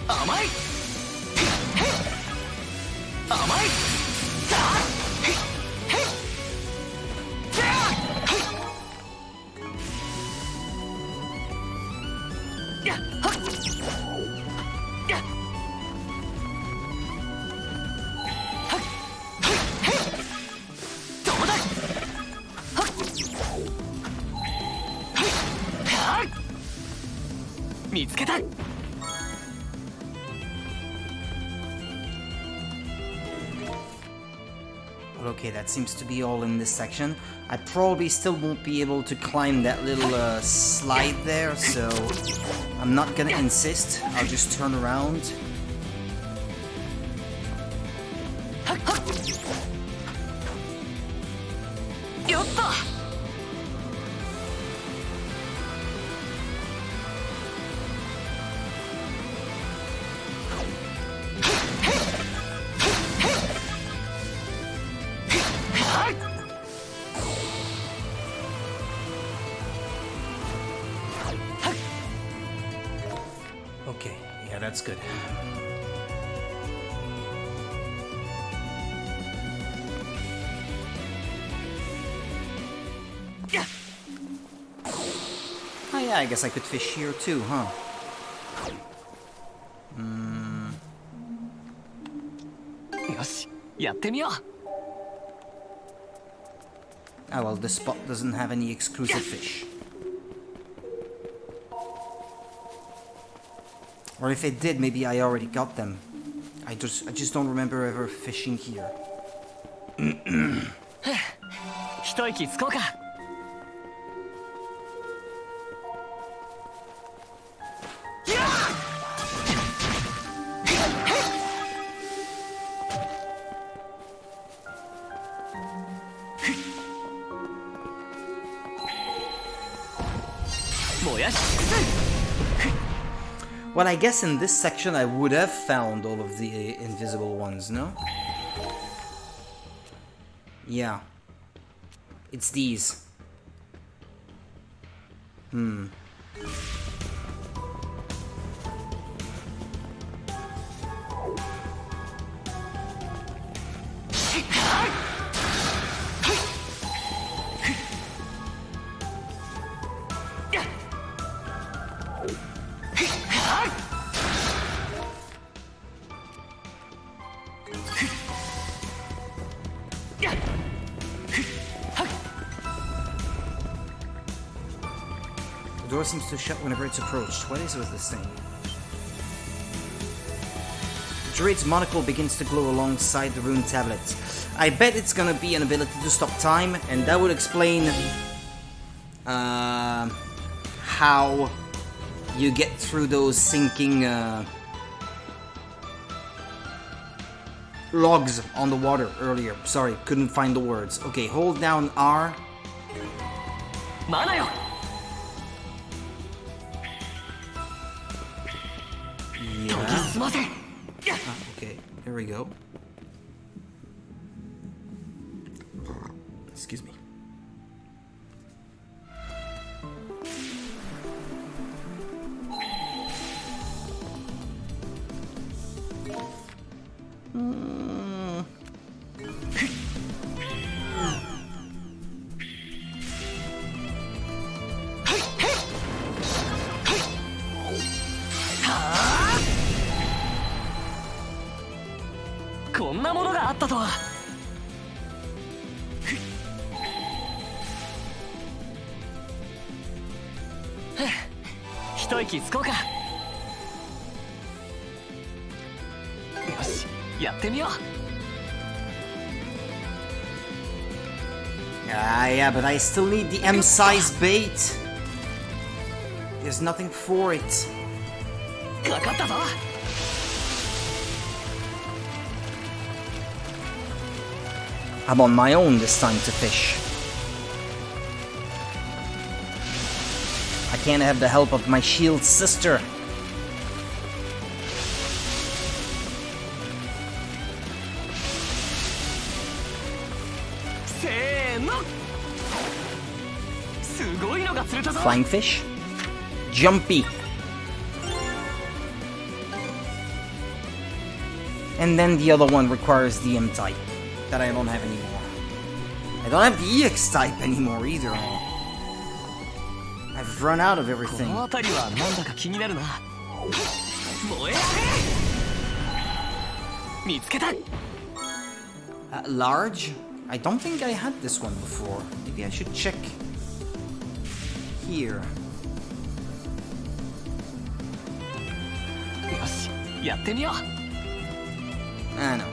甘い甘い。見つけた。 Okay, that seems to be all in this section. I probably still won't be able to climb that little slide there, so I'm not gonna insist. I'll just turn around. Okay, yeah, that's good. Oh yeah, I guess I could fish here too, huh? Oh well, this spot doesn't have any exclusive fish. Or if it did, maybe I already got them. I just don't remember ever fishing here. 一息つこうか。燃やし尽くせ。 Well, I guess in this section I would have found all of the invisible ones, no? Yeah. It's these. The door seems to shut whenever it's approached. What is it with this thing? The Druid's monocle begins to glow alongside the rune tablet. I bet it's gonna be an ability to stop time, and that would explain how you get through those sinking logs on the water earlier. Sorry, couldn't find the words. Okay, hold down R. Mana yo. Yeah. Okay. There we go. Excuse me.こんなものがあったとは。一息つこうか。よし、やってみよう。Yeah, but I still need the M-size bait. There's nothing for it. かかったぞ。I'm on my own this time to fish. I can't have the help of my shield sister. せーの。すごいのが釣れたぞ。 Flying fish. Jumpy. And then the other one requires the M type that I don't have anymore. I don't have the EX type anymore either. I've run out of こ everything. の辺りはなんだか気になるな。燃え上げ。見つけた。 Large? I don't think I had this one before. Maybe I should check here. よし、やってみよう。I know.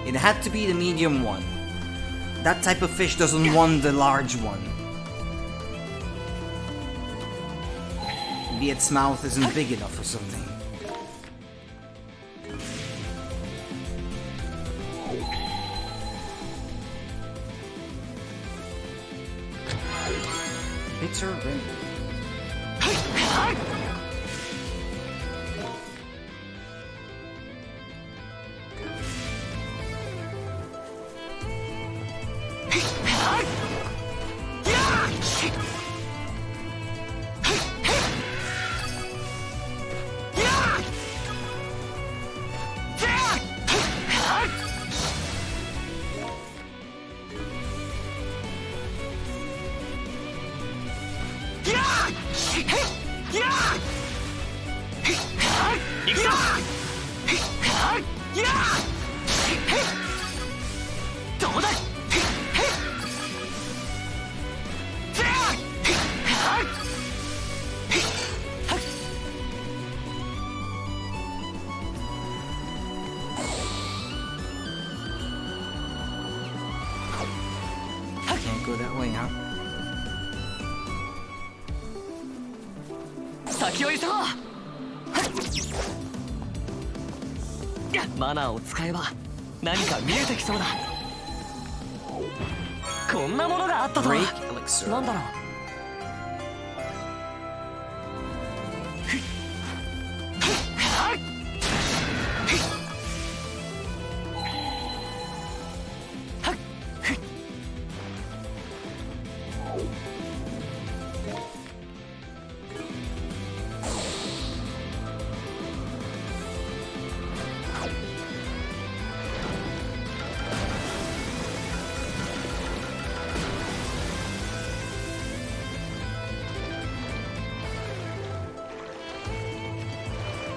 It had to be the medium one. That type of fish doesn't want the large one. Maybe its mouth isn't big enough or something. Bitter remedy. Can't go that way, huh? 先を急ごう。マナーを使えば何か見えてきそうだ。こんなものがあったとは。 Break elixir. なんだろう。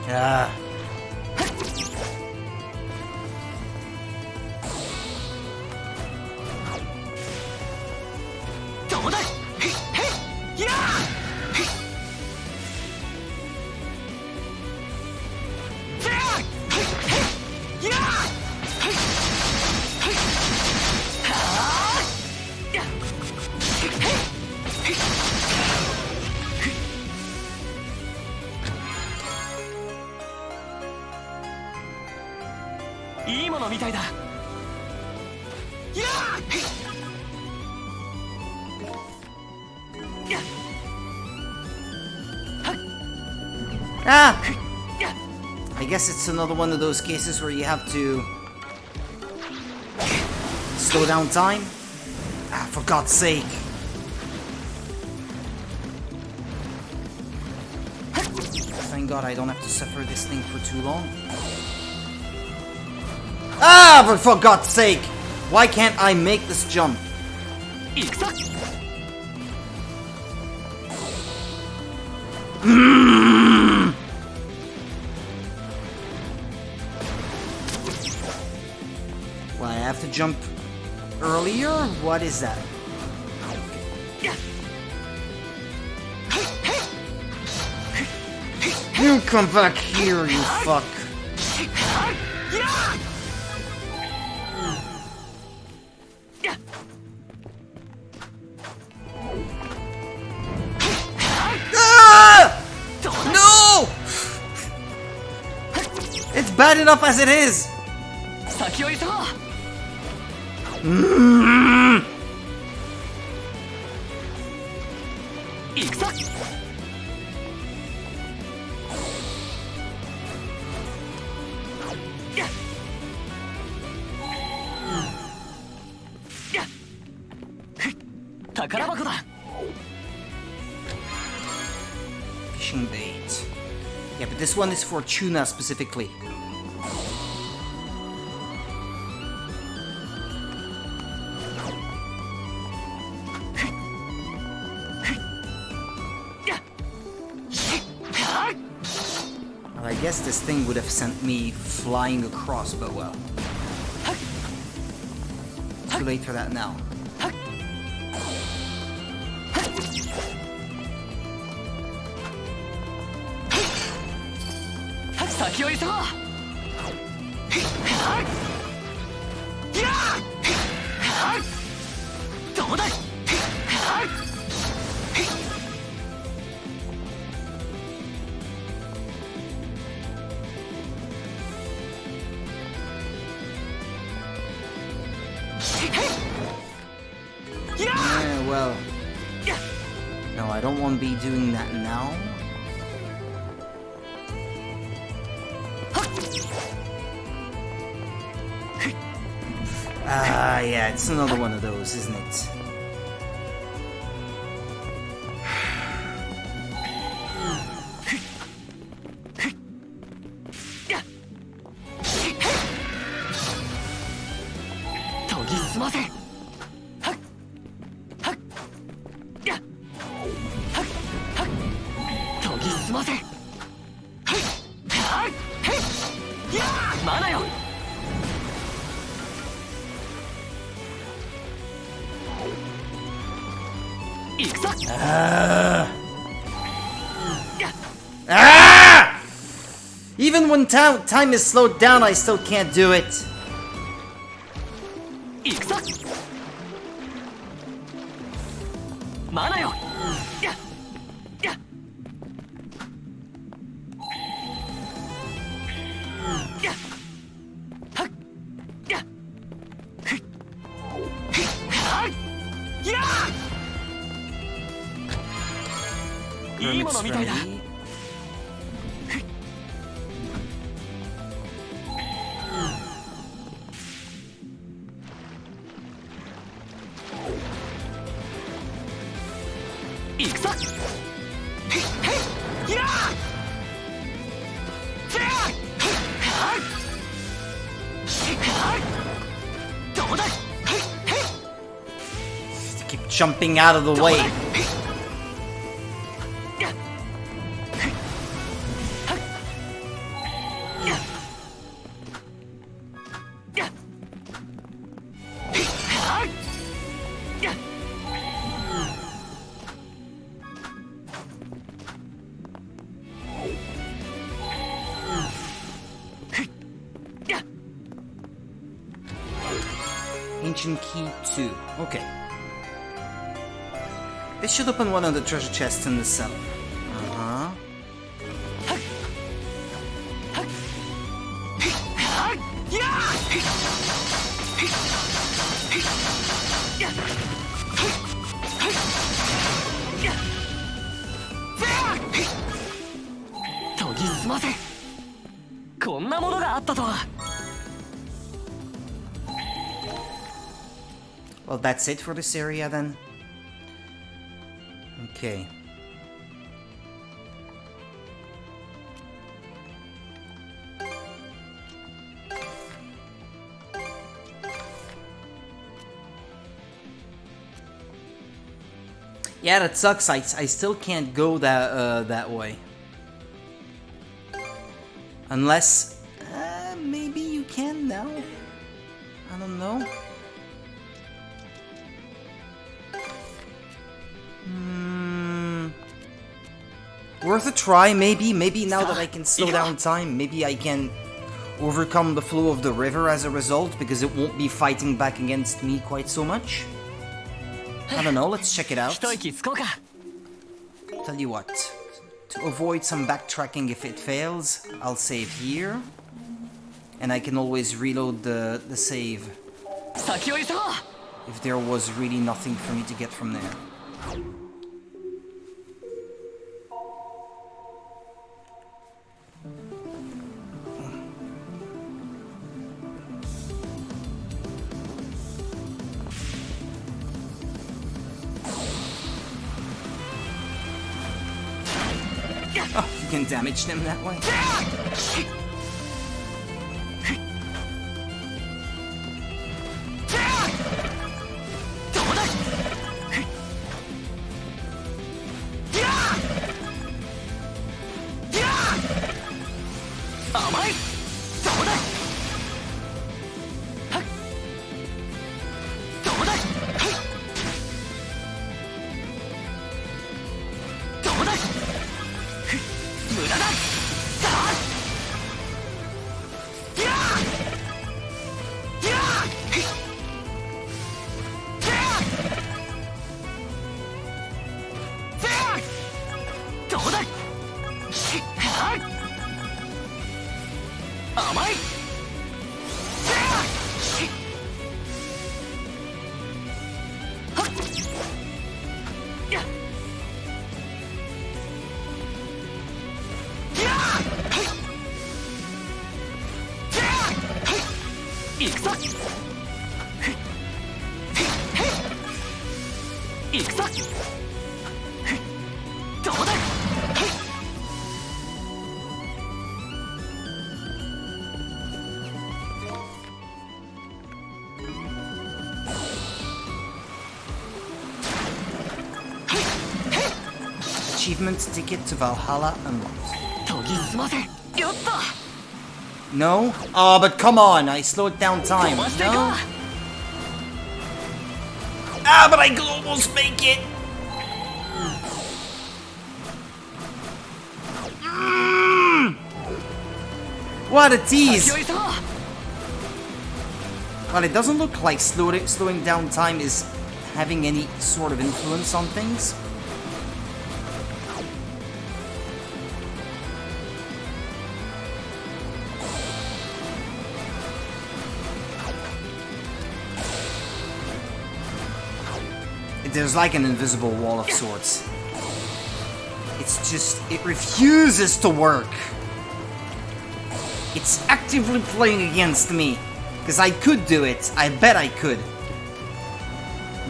Ah.いいものみたいだ。Ah! I guess it's another one of those cases where you have to slow down time. Ah, for God's sake. Thank God I don't have to suffer this thing for too long. Ah, but for God's sake! Why can't I make this jump? Well, I have to jump earlier? What is that? You come back here, you fuck. Ah! No! It's bad enough as it is. Fishing bait. Yeah, but this one is for tuna specifically. Well, I guess this thing would have sent me flying across, but well. Too late for that now. Yeah, well. No, I don't want to be doing that now. Ah, yeah, it's another one of those, isn't it? Ah! Even when time is slowed down, I still can't do it. Hermit's ready. Keep jumping out of the way. Ancient key 2. Okay. This should open one of the treasure chests in the cellar. Uh-huh. あったとは。 Well, that's it for this area then. Okay. Yeah, that sucks. I still can't go that way. Unless maybe you can now. I don't know. Worth a try, maybe. Maybe now that I can slow down time, maybe I can overcome the flow of the river as a result, because it won't be fighting back against me quite so much. I don't know, let's check it out. 一息つこうか。 Tell you what, to avoid some backtracking if it fails, I'll save here. And I can always reload the save 先を急ごう。 if there was really nothing for me to get from there. Oh, you can damage them that way. どうだ。甘い。どうだ。はっ。どうだ。はい。どうだ。無駄だ。さあ。やあ。やあ。どうだ。はい。甘い。はっ。や。行くぞ。行くぞ。どうだ。 Achievement ticket to Valhalla unlocked. 研ぎ澄ませ。やった。 No? Oh, but come on, I slowed down time. 飛ばしていこ No? う。 Ah, but I could almost make it! What a 先 tease! を急ごう。 Well, it doesn't look like slowing down time is having any sort of influence on things. There's like an invisible wall of sorts. It's just, it refuses to work. It's actively playing against me. Because I could do it. I bet I could.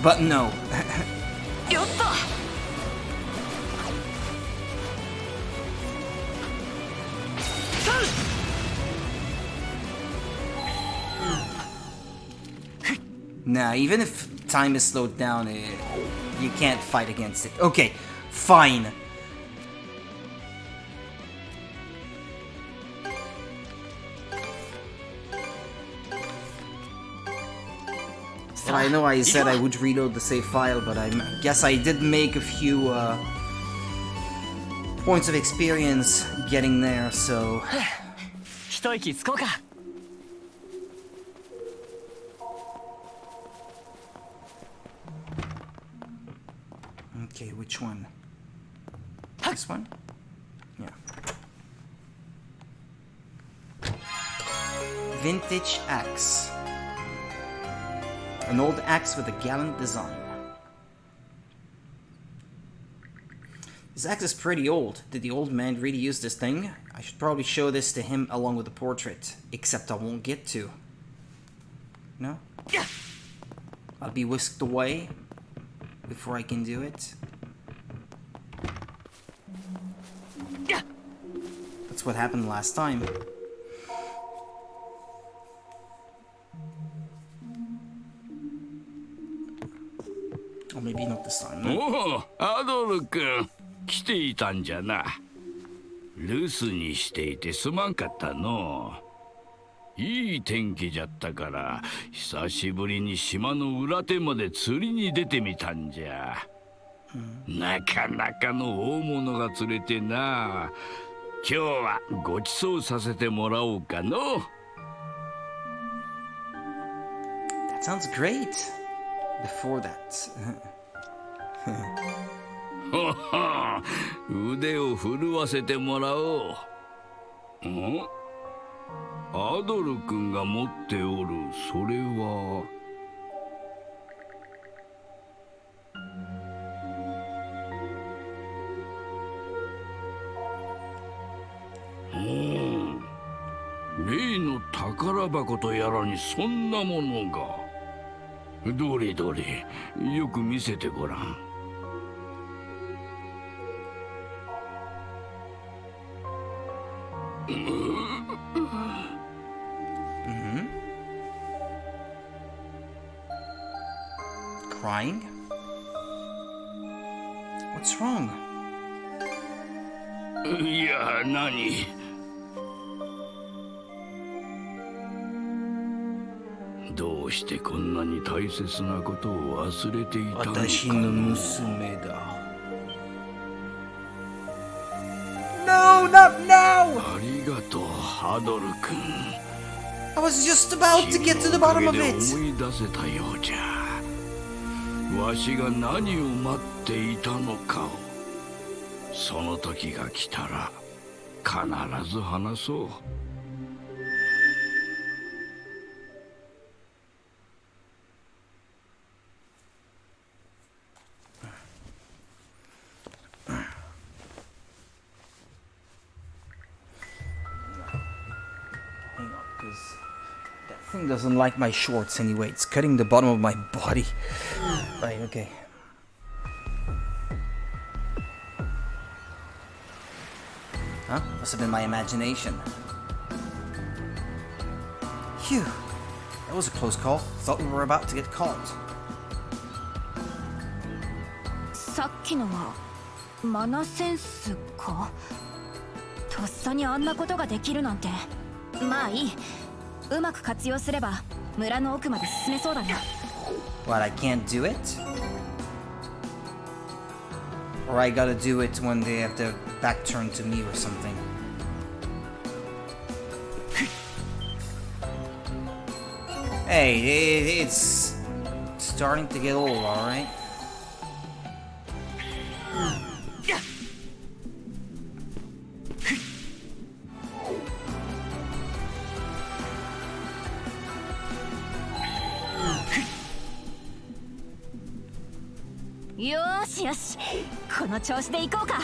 But no. やった。 Nah, even if time is slowed down, you can't fight against it. Okay, fine. Well, I know I said I would reload the save file, but I guess I did make a few points of experience getting there, so... 一息つこうか。 Okay, which one? This one? Yeah. Vintage axe. An old axe with a gallant design. This axe is pretty old. Did the old man really use this thing? I should probably show this to him along with the portrait. Except I won't get to. No? I'll be whisked away before I can do it. That's what happened last time. Or maybe not this time. No? おお、アドル君、来ていたんじゃな。留守にしていてすまんかったの。いい天気じゃったから、久しぶりに島の裏手まで釣りに出てみたんじゃ。なかなかの大物が釣れてな。今日はごちそうさせてもらおうかの。That sounds great. Before that. 腕を震わせてもらおう。ん？アドル君が持っておるそれは。例の宝箱とやらにそんなものが。どれどれ、よく見せてごらん。Crying? What's wrong? いや、何？どうしてこんなに大切なことを忘れていたのか。私の娘だ。No, not now! ありがとう、ハドル君。I was just about to get to the bottom of it. 思い出せたようじゃ。わしが何を待っていたのかを。その時が来たら必ず話そう。That thing doesn't like my shorts anyway. It's cutting the bottom of my body. Right, okay. Huh? Must have been my imagination. Phew. That was a close call. Thought we were about to get caught. さっきのはマナセンスか。とっさにあんなことができるなんて。まあいい。うまく活用すれば村の奥まで進めそうだな。What, I can't do it? Or I gotta do it when they have their back turned to me or something. Hey, it's starting to get old, alright?よーしよし、この調子で行こうか。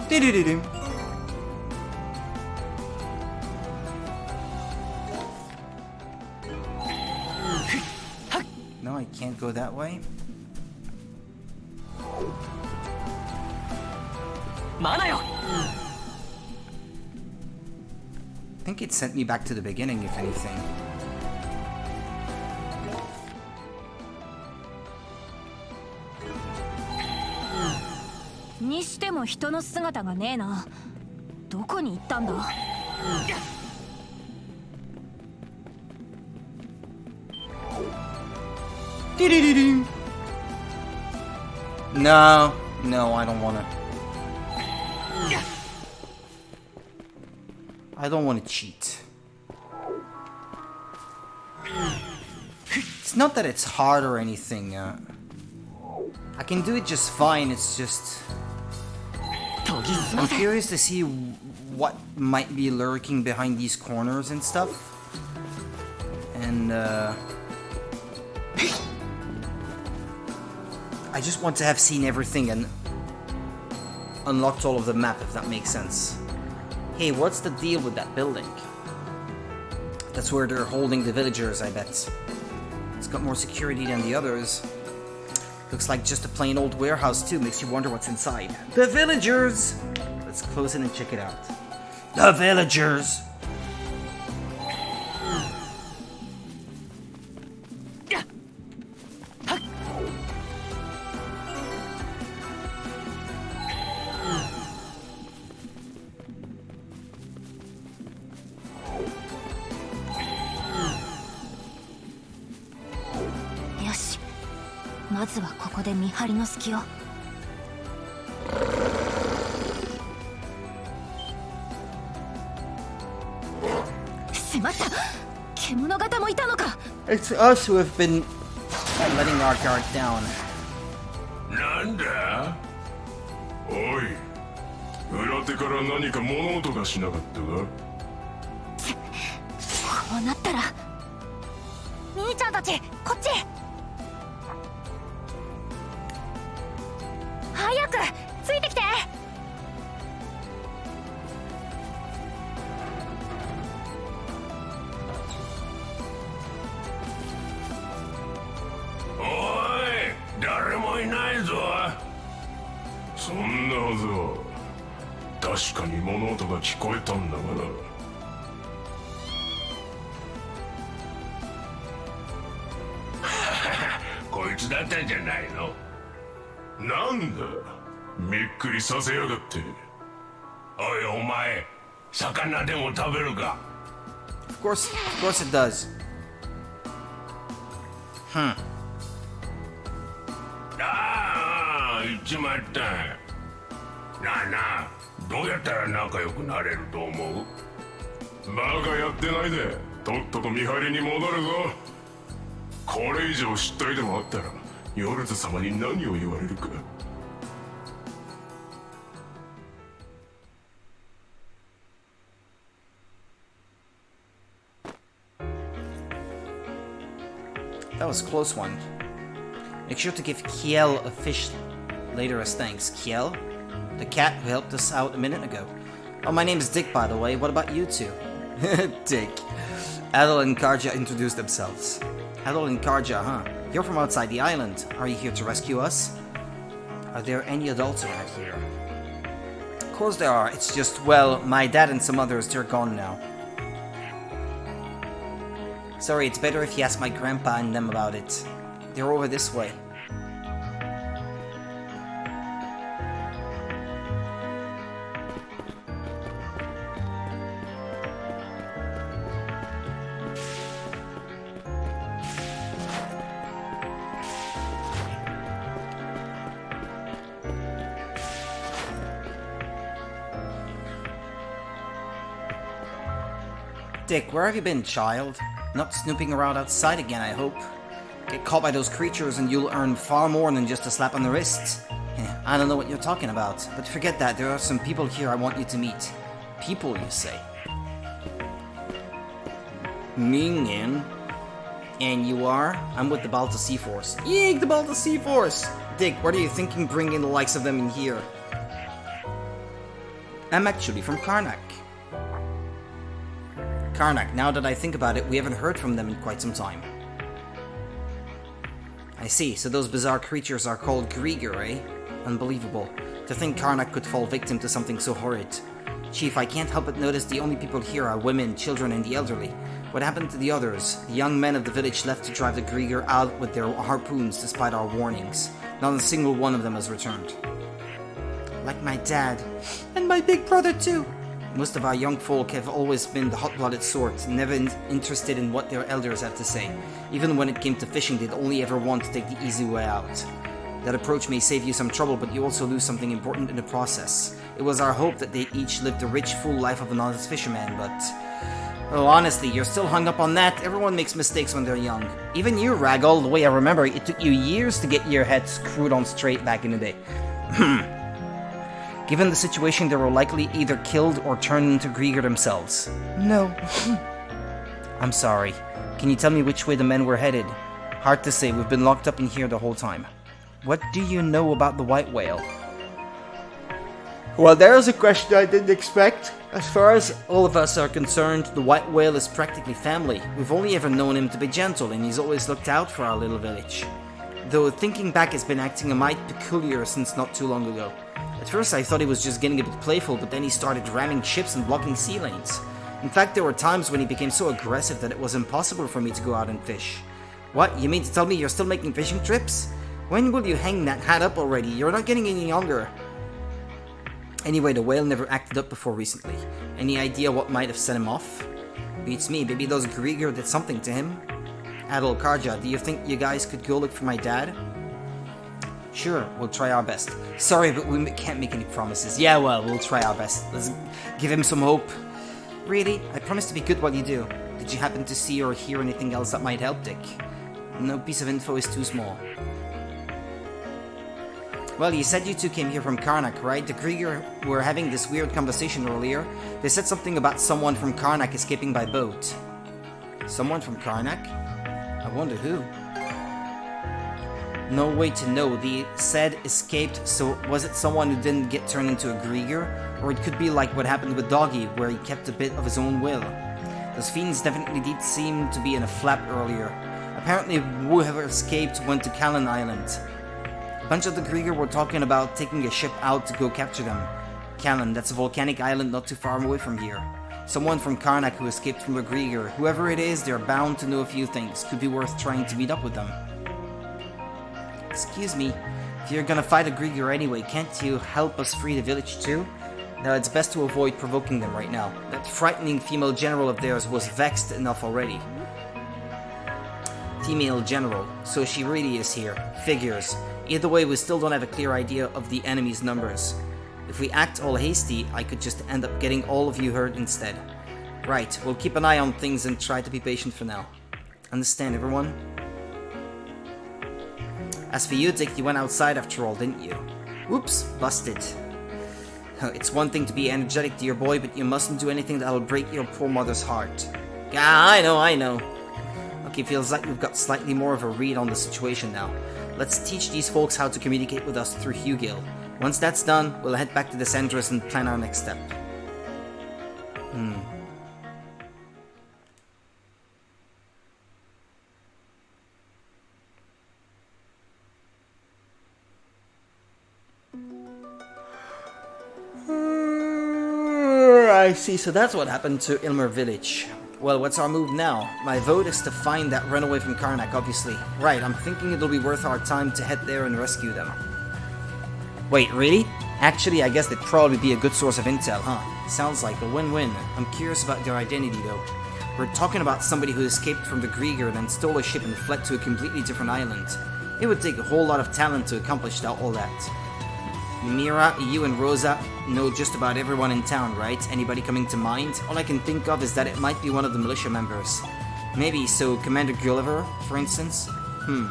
Do-do-do-do. No, I can't go that way. マナよ。 I think it sent me back to the beginning, if anything. にしても人の姿がねえな。どこに行ったんだ。No, no, I don't wanna. I don't wanna cheat. It's It's not that it's hard or anything. I can do it just fine, it's just... I'm curious to see what might be lurking behind these corners and stuff. And, I just want to have seen everything and unlocked all of the map, if that makes sense. Hey, what's the deal with that building? That's where they're holding the villagers, I bet. It's got more security than the others. Looks like just a plain old warehouse too, makes you wonder what's inside. The villagers! Let's close in and check it out. The villagers! Yoshi. まずはここで見張りの隙を。しまった。獣型もいたのか。 It's us who have been letting our guard down. なんだおい、裏手から何か物音がしなかったか。こうなったら兄ちゃんたちこっち。早くついてきて。おい、誰もいないぞ。そんなはずは確かに物音が聞こえたんだがな。こいつだったんじゃないの。なんだ、びっくりさせやがって。おいお前、魚でも食べるか。 Of course it does. ああ、言っちまった。なあなあ、どうやったら仲良くなれると思う？バカやってないで、とっとと見張りに戻るぞ。これ以上失態でもあったらヨルズ様に何を言われるか。That was a close one. Make sure to give Kiel a fish later as thanks. Kiel? The cat who helped us out a minute ago. Oh, my name is Dick, by the way. What about you two? Dick. Adel and Karja introduced themselves. Adel and Karja, huh? You're from outside the island. Are you here to rescue us? Are there any adults around here? Of course there are. It's just, well, my dad and some others, they're gone now. Sorry, it's better if you ask my grandpa and them about it. They're over this way. Dick, where have you been, child? Not snooping around outside again, I hope. Get caught by those creatures and you'll earn far more than just a slap on the wrist. I don't know what you're talking about, but forget that, there are some people here I want you to meet. People, you say? Mingen. And you are? I'm with the Balta Sea Force. Yeek, the Balta Sea Force! Dick, what are you thinking bringing the likes of them in here? I'm actually from Karnak. Karnak, now that I think about it, we haven't heard from them in quite some time. I see, so those bizarre creatures are called Grieger, eh? Unbelievable. To think Karnak could fall victim to something so horrid. Chief, I can't help but notice the only people here are women, children, and the elderly. What happened to the others? The young men of the village left to drive the Grieger out with their harpoons despite our warnings. Not a single one of them has returned. Like my dad. And my big brother too! Most of our young folk have always been the hot-blooded sort, never interested in what their elders have to say. Even when it came to fishing, they'd only ever want to take the easy way out. That approach may save you some trouble, but you also lose something important in the process. It was our hope that they each lived a rich, full life of an honest fisherman, but... Oh, honestly, you're still hung up on that? Everyone makes mistakes when they're young. Even you, Ragol, the way I remember, it took you years to get your head screwed on straight back in the day. Given the situation, they were likely either killed or turned into Grieger themselves. No. I'm sorry. Can you tell me which way the men were headed? Hard to say, we've been locked up in here the whole time. What do you know about the White Whale? Well, there's a question I didn't expect. As far as all of us are concerned, the White Whale is practically family. We've only ever known him to be gentle, and he's always looked out for our little village. Though thinking back, he's been acting a mite peculiar since not too long ago. At first I thought he was just getting a bit playful, but then he started ramming ships and blocking sea lanes. In fact, there were times when he became so aggressive that it was impossible for me to go out and fish. What, you mean to tell me you're still making fishing trips? When will you hang that hat up already? You're not getting any younger. Anyway, the whale never acted up before recently. Any idea what might have set him off? Beats me, maybe those Grieger did something to him. Adol, Karja, do you think you guys could go look for my dad? Sure, we'll try our best. Sorry, but we can't make any promises. Yeah, well, we'll try our best. Let's give him some hope. Really? I promise to be good while you do. Did you happen to see or hear anything else that might help, Dick? No piece of info is too small. Well, you said you two came here from Karnak, right? The Grieger were having this weird conversation earlier. They said something about someone from Karnak escaping by boat. Someone from Karnak? I wonder who. No way to know. They said escaped, so was it someone who didn't get turned into a Grieger? Or it could be like what happened with Doggy, where he kept a bit of his own will. Those fiends definitely did seem to be in a flap earlier. Apparently whoever escaped went to Callan Island. A bunch of the Grieger were talking about taking a ship out to go capture them. Callan, that's a volcanic island not too far away from here. Someone from Karnak who escaped from the Grieger. Whoever it is, they're bound to know a few things. Could be worth trying to meet up with them. Excuse me, if you're gonna fight a Grieger anyway, can't you help us free the village too? Now it's best to avoid provoking them right now. That frightening female general of theirs was vexed enough already. Female general, so she really is here. Figures. Either way, we still don't have a clear idea of the enemy's numbers. If we act all hasty, I could just end up getting all of you hurt instead. Right, we'll keep an eye on things and try to be patient for now. Understand, everyone? As for you, Dick, you went outside after all, didn't you? Whoops, busted. It's one thing to be energetic to your boy, but you mustn't do anything that'll break your poor mother's heart. Yeah, I know. Okay, feels like we've got slightly more of a read on the situation now. Let's teach these folks how to communicate with us through Hugil. Once that's done, we'll head back to the Sendras and plan our next step. I see, so that's what happened to Ilmer Village. Well, what's our move now? My vote is to find that runaway from Karnak, obviously. Right, I'm thinking it'll be worth our time to head there and rescue them. Wait, really? Actually, I guess they'd probably be a good source of intel, huh? Sounds like a win-win. I'm curious about their identity, though. We're talking about somebody who escaped from the Grieger and then stole a ship and fled to a completely different island. It would take a whole lot of talent to accomplish all that. Mira, you and Rosa know just about everyone in town, right? Anybody coming to mind? All I can think of is that it might be one of the militia members. Maybe, so Commander Gulliver, for instance? I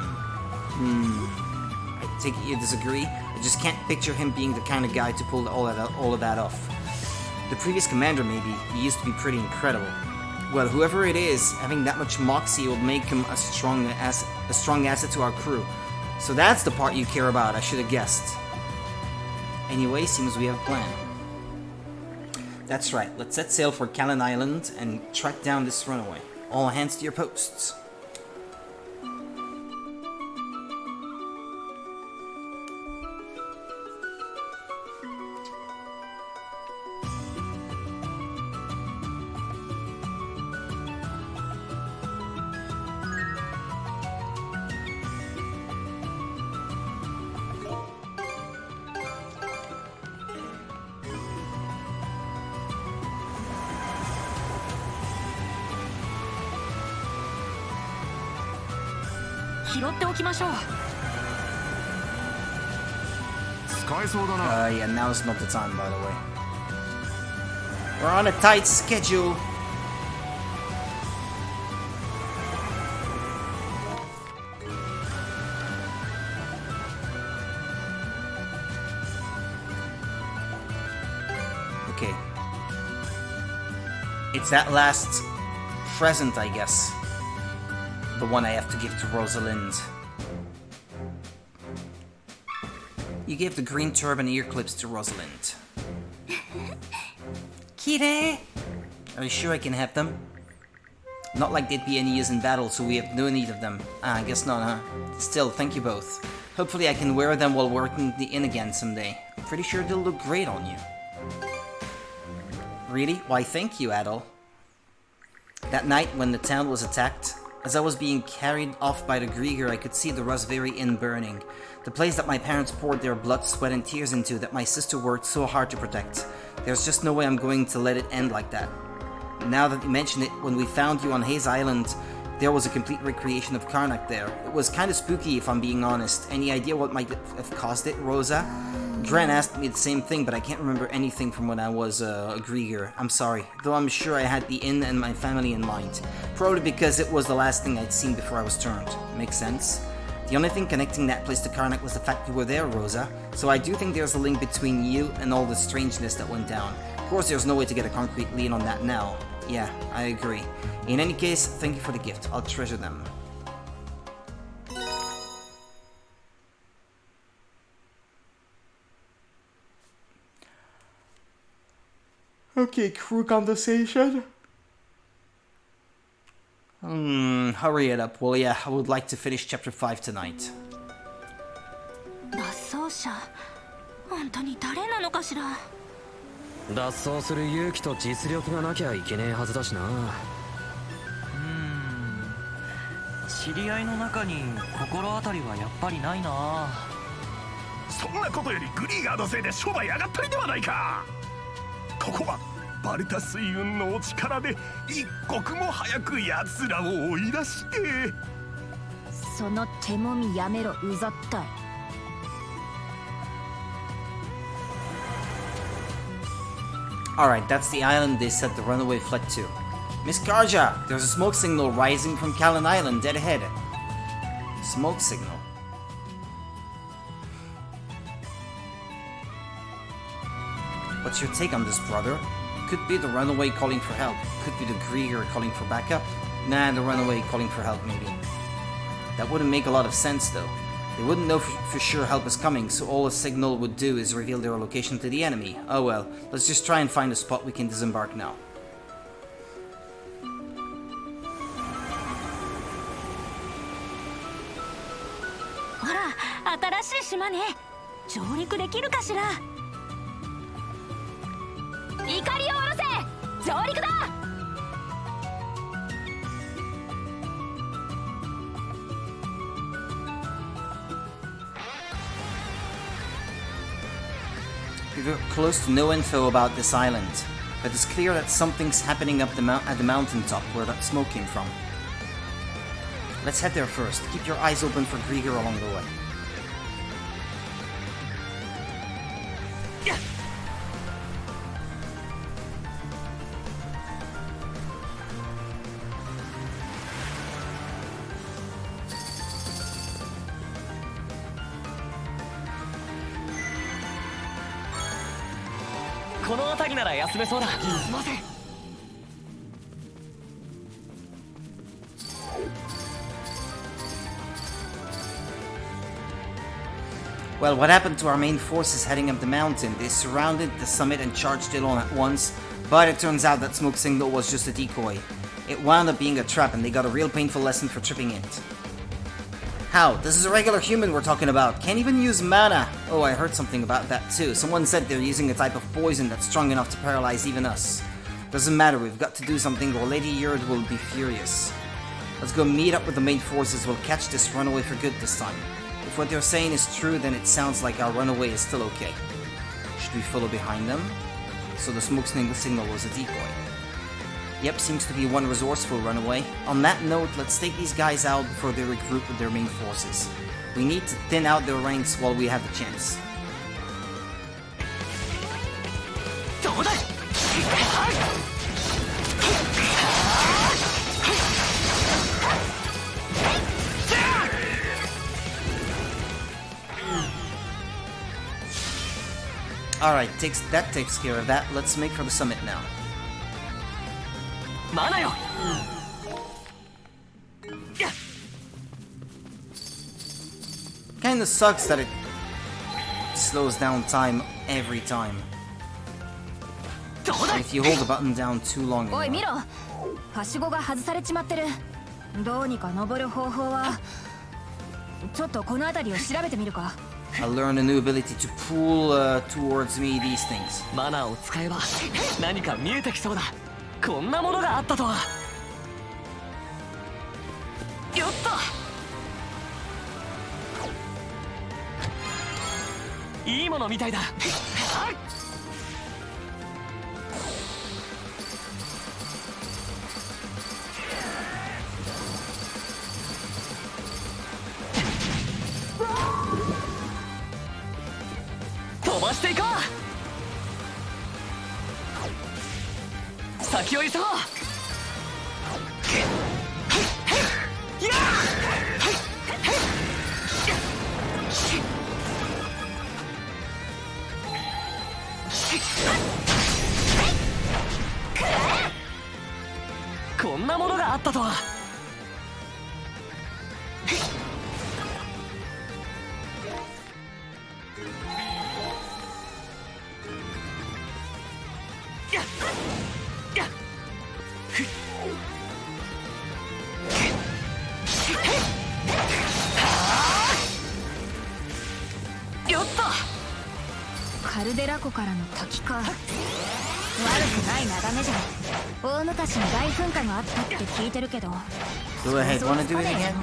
take it you disagree? I just can't picture him being the kind of guy to pull all of that off. The previous commander, maybe. He used to be pretty incredible. Well, whoever it is, having that much moxie will make him a strong asset to our crew. So that's the part you care about, I should have guessed. Anyway, seems we have a plan. That's right, let's set sail for Callan Island and track down this runaway. All hands to your posts. Yeah, now's not the time, by the way. We're on a tight schedule. It's that last present, I guess. The one I have to give to Rosalind. You gave the green turban ear clips to Rosalind. Kire! Are you sure I can have them? Not like they'd be any use in battle, so we have no need of them. Ah, I guess not, huh? Still, thank you both. Hopefully I can wear them while working the inn again someday. I'm pretty sure they'll look great on you. Really? Why, thank you, Adol. That night, when the town was attacked, as I was being carried off by the Grieger, I could see the Rosveri Inn burning. The place that my parents poured their blood, sweat, and tears into, that my sister worked so hard to protect. There's just no way I'm going to let it end like that. Now that you mention it, when we found you on Hayes Island, there was a complete recreation of Karnak there. It was kinda spooky, if I'm being honest. Any idea what might have caused it, Rosa? Dren asked me the same thing, but I can't remember anything from when I was a Grieger. I'm sorry, though I'm sure I had the inn and my family in mind. Probably because it was the last thing I'd seen before I was turned. Makes sense? The only thing connecting that place to Karnak was the fact you were there, Rosa. So I do think there's a link between you and all the strangeness that went down. Of course, there's no way to get a concrete lead on that now. Yeah, I agree. In any case, thank you for the gift. I'll treasure them. Okay, crew conversation. Hurry it up. Well, yeah, I would like to finish chapter 5 tonight. 脱走者本当に誰なのかしら。脱走する勇気と実力がなきゃいけねえはずだしな。知り合いの中に心当たりはやっぱりないな。そんなことよりグリーガーのせいで商売上がったりではないか。ここはバルタ水運のお力で一刻も早く奴らを追い出して。その手もみやめろ、うざったい。Alright, that's the island they said the runaway fled to. Miss Karja, there's a smoke signal rising from Callan Island, dead ahead. Smoke signal. What's your take on this, brother? Could be the runaway calling for help. Could be the Grieger calling for backup. Nah, the runaway calling for help, maybe. That wouldn't make a lot of sense, though. They wouldn't know for sure help is coming, so all a signal would do is reveal their location to the enemy. Oh well, let's just try and find a spot we can disembark now. Hora, 新しい島ね。上陸できるかしら。怒りを下ろせ。上陸だ。We've close to no info about this island, but it's clear that something's happening up at the mountaintop where that smoke came from. Let's head there first. Keep your eyes open for Grieger along the way. Well, what happened to our main forces heading up the mountain? They surrounded the summit and charged it on at once, but it turns out that smoke signal was just a decoy. It wound up being a trap and they got a real painful lesson for tripping it. How? This is a regular human we're talking about. Can't even use mana. Oh, I heard something about that too. Someone said they're using a type of poison that's strong enough to paralyze even us. Doesn't matter, we've got to do something or Lady Yurd will be furious. Let's go meet up with the main forces. We'll catch this runaway for good this time. If what they're saying is true, then it sounds like our runaway is still okay. Should we follow behind them? So the smoke signal was a decoy. Yep, seems to be one resourceful runaway. On that note, let's take these guys out before they regroup with their main forces. We need to thin out their ranks while we have the chance. Alright, that takes care of that. Let's make for the summit now. マナよ。 Kinda sucks that it slows down time every time. If you hold the button down too long. おい見ろ、はしごが外されちまってる。どうにか登る方法は。ちょっとこの辺りを調べてみるか。 I'll learn a new ability to pull towards me these things. マナーを使えば何か見えてきそうだ。こんなものがあったとは。よっと、いいものみたいだ。飛ばしていこう。先を急ごう。こんなものがあったとは。よっと。カルデラ湖からの滝か。悪くない眺めじゃん。大昔に大噴火があったって聞いてるけど。 Go ahead, wanna do it again?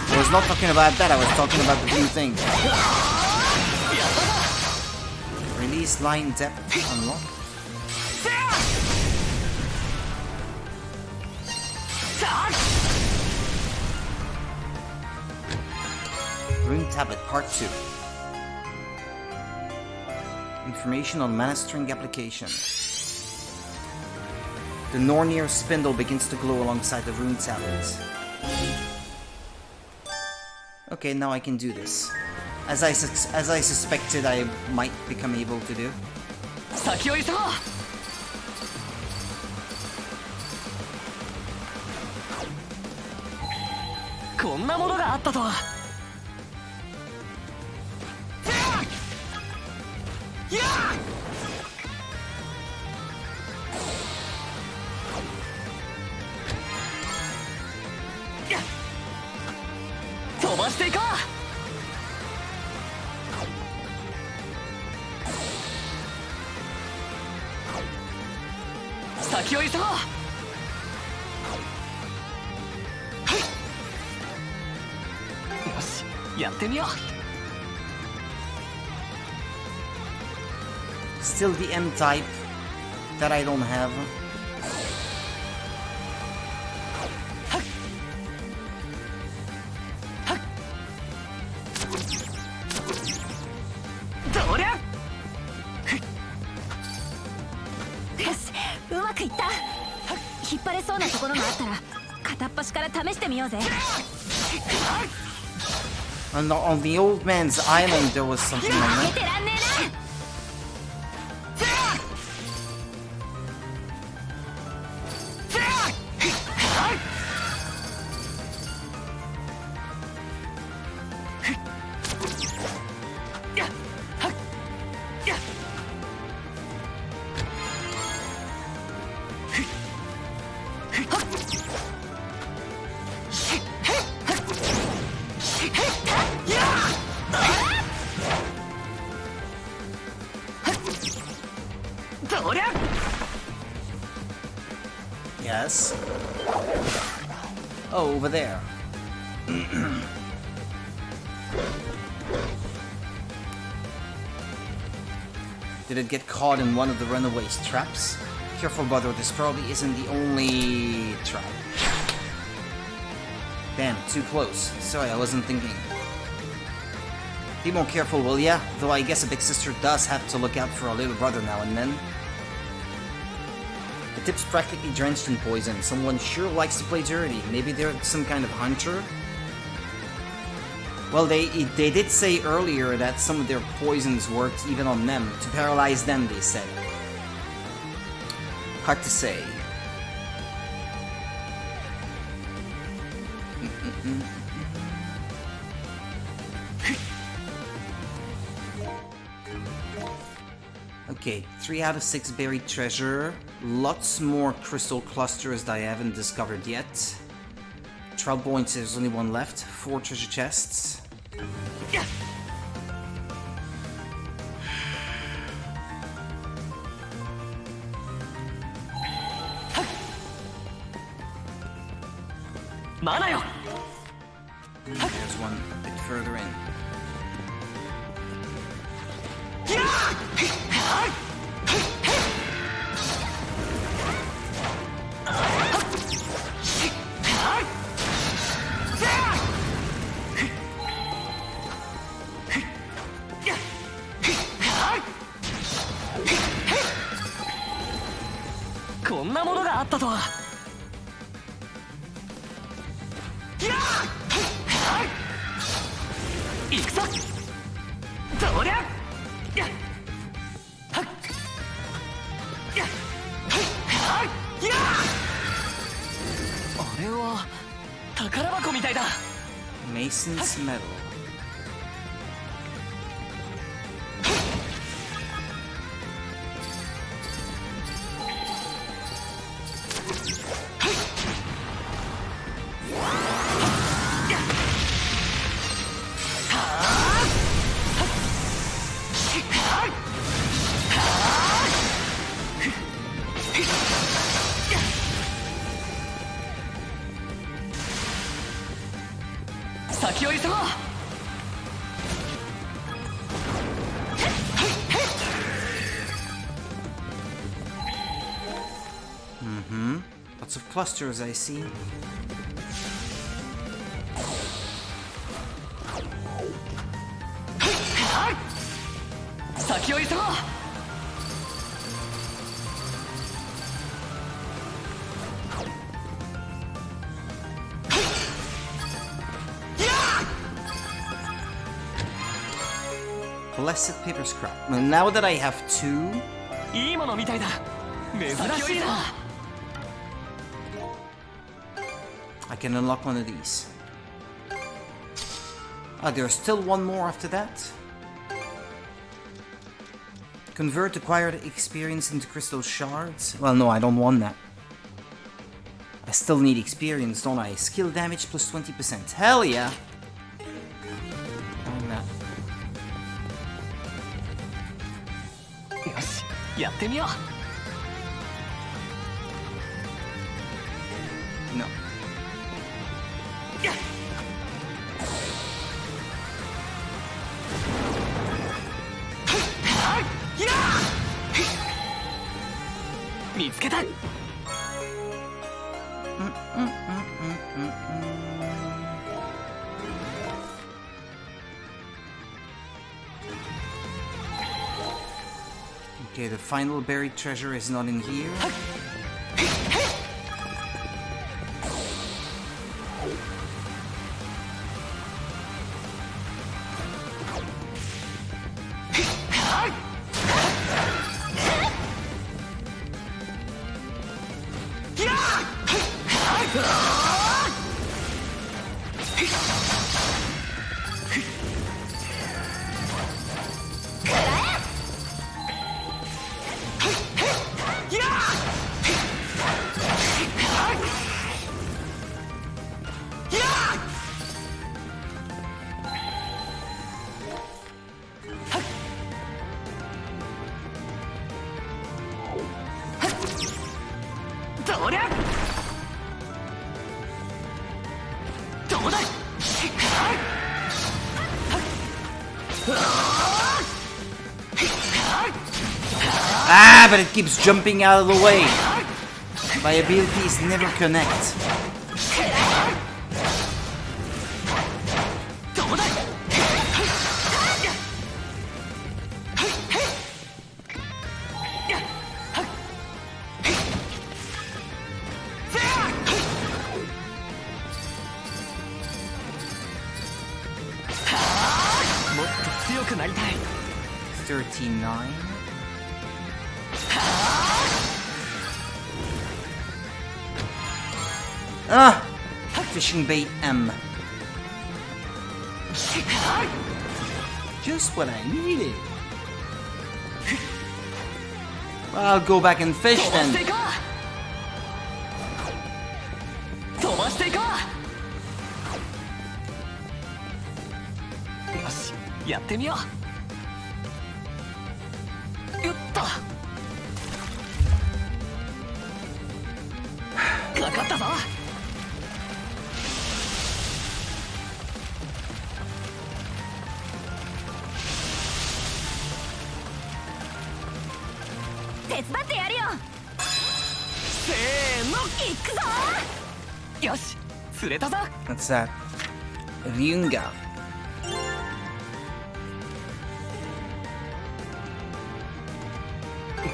I was not talking about that, I was talking about the blue thing. Release line depth unlocked. Rune Tablet Part 2. Information on mana string application. The Nornir spindle begins to glow alongside the rune tablet. Okay, now I can do this. As I suspected I might become able to do. 先を急ごう。こんなものがあったとは。飛ばしていこう。先を急ごう。よし、やってみよう。 Still the M type that I don't have. どりゃ。よし、うまくいった。引っ張れそうなところがあったら片っ端から試してみようぜ。 On the old man's island there was something on 負 that. けてらんねえな。 どりゃ。 Yes. Oh, over there. Did it get caught in one of the runaways' traps? Careful, brother, this probably isn't the only trap. Damn, too close. Sorry, I wasn't thinking. Be more careful, will ya? Though I guess a big sister does have to look out for a little brother now and then. The tip's practically drenched in poison. Someone sure likes to play dirty. Maybe they're some kind of hunter? Well, they did say earlier that some of their poisons worked even on them. To paralyze them, they said. Hard to say. Okay, 3 out of 6 buried treasure. Lots more crystal clusters that I haven't discovered yet. Trial points, there's only 1 left. 4 treasure chests. There's one a bit further in.こんなものがあったとは。行くぞ。どりゃ。あれは宝箱みたいだ。 Mason's Metal. Lots of clusters, I see. Blessed paper scrap. Well, now that I have 2, いいものみたいだ。珍しいな。 I can unlock one of these. Ah, there's still 1 more after that. Convert acquired experience into crystal shards. Well, no, I don't want that. I still need experience, don't I? Skill damage plus 20%. Hell yeah! On that. よし、やってみよう。 No. Okay, the final buried treasure is not in here. Ah, but it keeps jumping out of the way. My abilities never connect. More 強くなりたい。 39. Ah! Fishing bait M. Just what I needed. Well, I'll go back and fish then. 飛ばしていこう。よし、やってみよう。よっと。かかったぞ。手伝ってやるよ。せーの、いくぞ。よし、釣れたぞ。 What's that? Ryunga. よ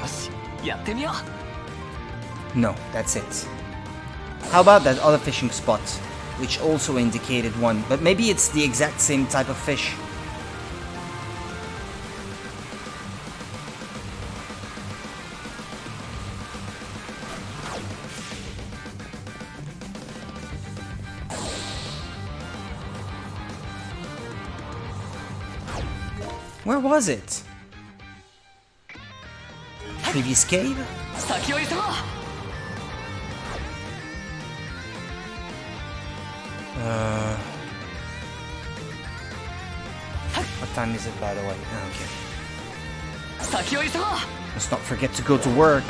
し、やってみよう。 No, that's it. How about that other fishing spot, which also indicated one, but maybe it's the exact same type of fish. Where was it? Previous cave? 先を急ごう。What time is it, by the way? Oh, okay. 先を急ごう。 Let's not forget to go to work.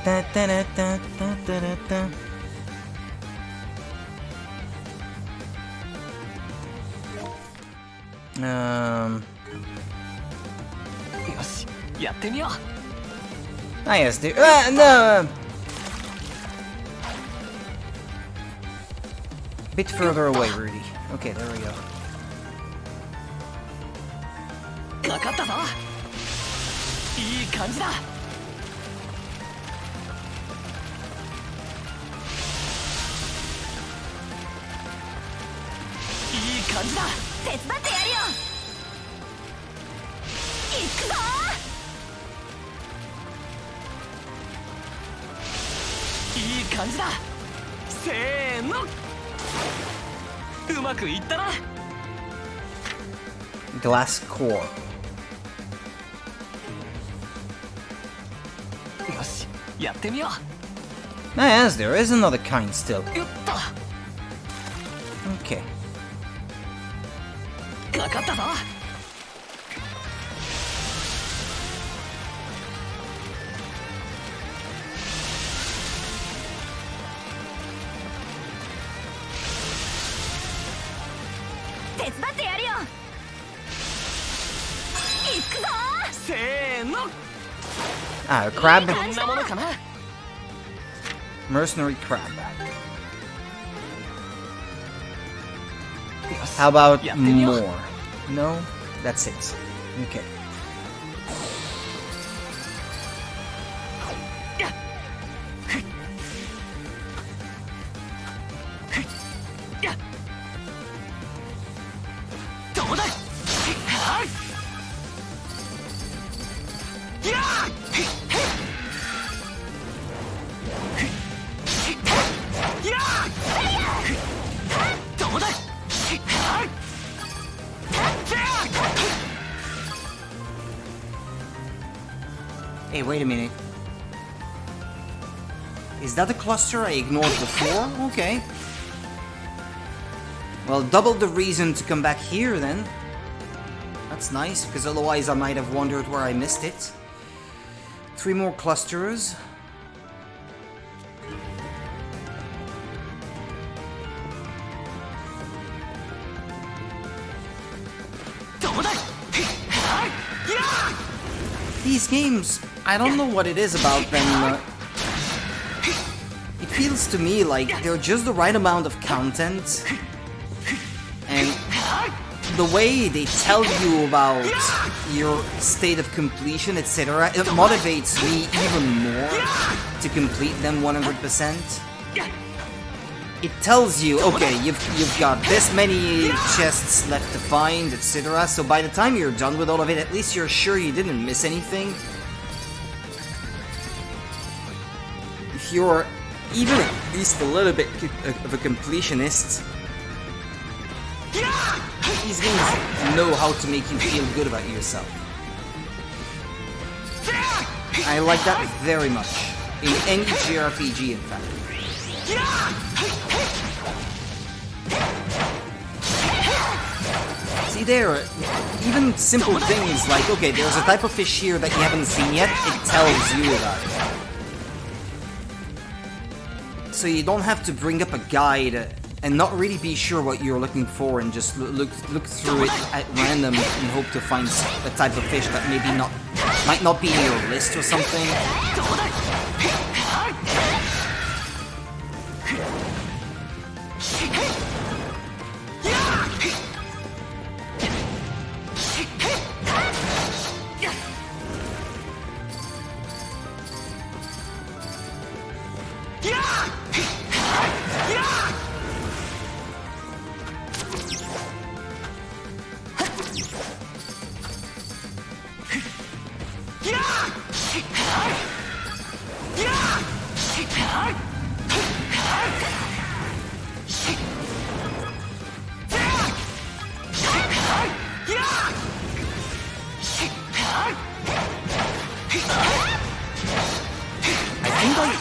Da, da, da, da, da, da, da, da. Um. よし、やってみよう。 Ah, yes, dude. No! Bit further away, Rudy. Okay, there we go. かかったぞ。いい感じだ。いい感じだ。手伝ってやるよ。行くぞ。いい感じだ。せーの。うまくいったな。 Glass core. よし、やってみよ Ah, yes, there is another kind still. う。よっと。 Okay. かかったぞ。手伝ってやるよ。行くぞ。せーの。 Ah, a crab? こんなものかな。 Mercenary crab. よし How about やってみよう。 more? No? That's it. Okay. やっふっふっやっどうだ。はっやっふっふっやっどうだ。はっ Hey, wait a minute. Is that the cluster I ignored before? Okay. Well, double the reason to come back here then. That's nice, because otherwise I might have wondered where I missed it. 3 more clusters. These games, I don't know what it is about them. It feels to me like they're just the right amount of content. And the way they tell you about your state of completion, etc., it motivates me even more to to complete them 100%. It tells you, okay, you've got this many chests left to find, etc. So by the time you're done with all of it, at least you're sure you didn't miss anything. If you're even at least a little bit of a completionist, these games know how to make you feel good about yourself. I like that very much. In any JRPG, in fact. See there, even simple things like, okay, there's a type of fish here that you haven't seen yet, it tells you about it. So you don't have to bring up a guide and not really be sure what you're looking for and just look through it at random and hope to find a type of fish that maybe might not be in your list or something.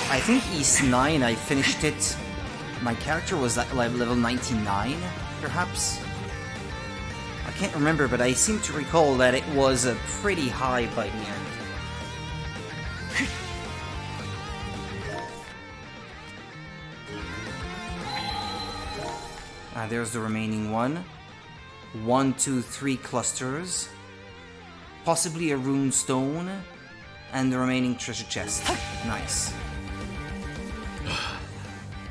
I think East 9, I finished it. My character was at level 99, perhaps? I can't remember, but I seem to recall that it was pretty high by the end. There's the remaining one. 1, 2, 3 clusters. Possibly a rune stone. And the remaining treasure chest. Nice.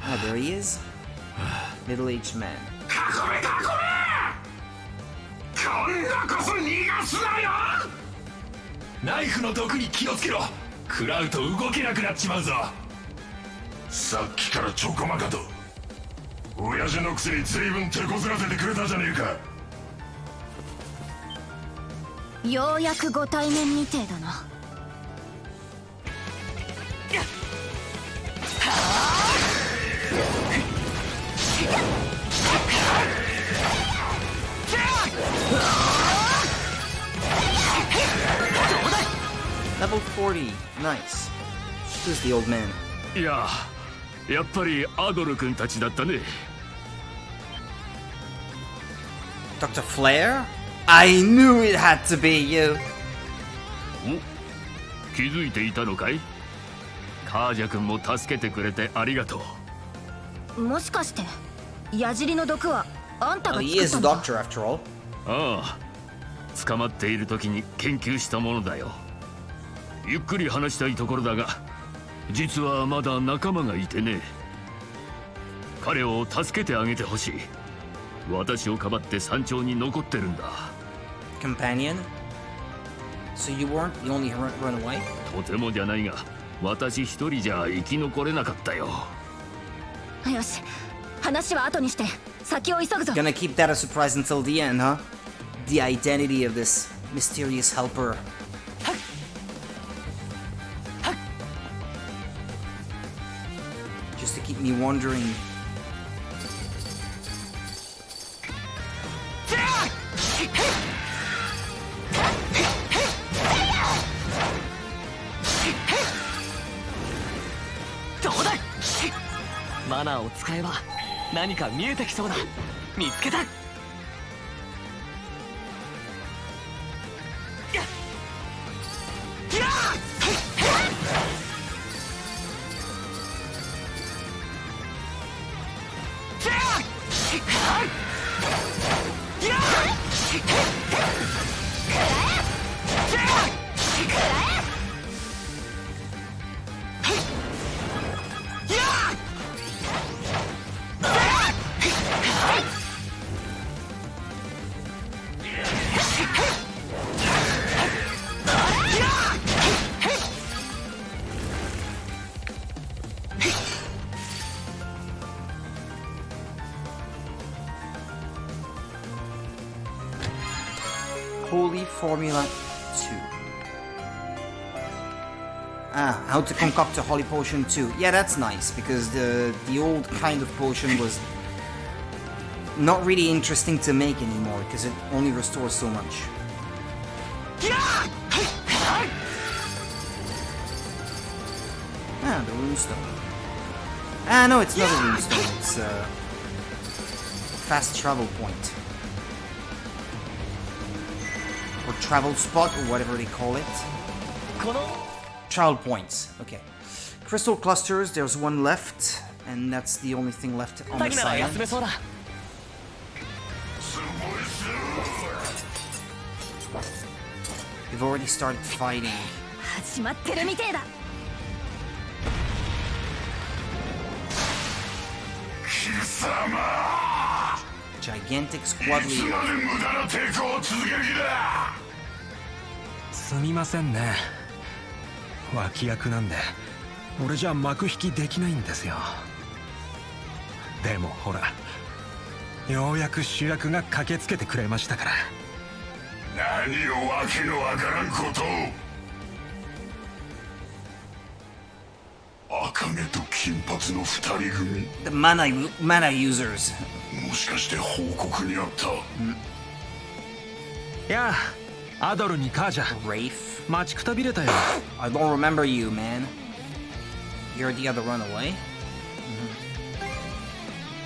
Ah, there he is. Middle-aged man. ナイフの毒に気をつけろ。食らうと動けなくなっちまうぞ。さっきからちょこまかと親父のくせに随分手こずらせてくれたじゃねえか。ようやくご対面みてえだな。Level 40. Nice. Who's the old man? いや、やっぱりアドル君たちだったね。Dr. Flare? I knew it had to be you! お、気づいていたのかい？カージャ君も助けてくれてありがとう。もしかして矢尻の毒はあんたが He 作 is っ a たんだ。 doctor after all. ああ、捕まっている時に研究したものだよ。ゆっくり話したいところだが、実はまだ仲間がいてね。彼を助けてあげてほしい。私をかばって山頂に残ってるんだ。Companion? So you weren't the only run away? とてもじゃないが、私一人じゃ生き残れなかったよ。よし、話は後にして先を急ぐぞ。 Gonna keep that a surprise until the end, huh? The identity of this mysterious helper. Just to keep me wondering. What? マナーを使えば何か見えてきそうだ。見つけた。Holy Formula 2. Ah, how to concoct a holy potion 2. Yeah, that's nice, because the old kind of potion was not really interesting to make anymore, because it only restores so much. Ah, the runestone. Ah, no, it's not a runestone, it's a fast travel point. Or travel spot, or whatever they call it. Travel points, okay. Crystal clusters, there's one left, and that's the only thing left on the side. We've already started fighting. 始まってるみてえだ。貴様 Gigantic squad いつ leader. まで無駄な抵抗を続ける気だ。すみませんね。脇役なんで俺じゃ幕引きできないんですよ。でもほら、ようやく主役が駆けつけてくれましたから。何をわけのわからんことを。茜と金髪の二人組。 The mana users. もしかして報告にあった。やあ、アドルにカージャ Rafe. 待ちくたびれたよ。 I don't remember you, man. You're the other runaway.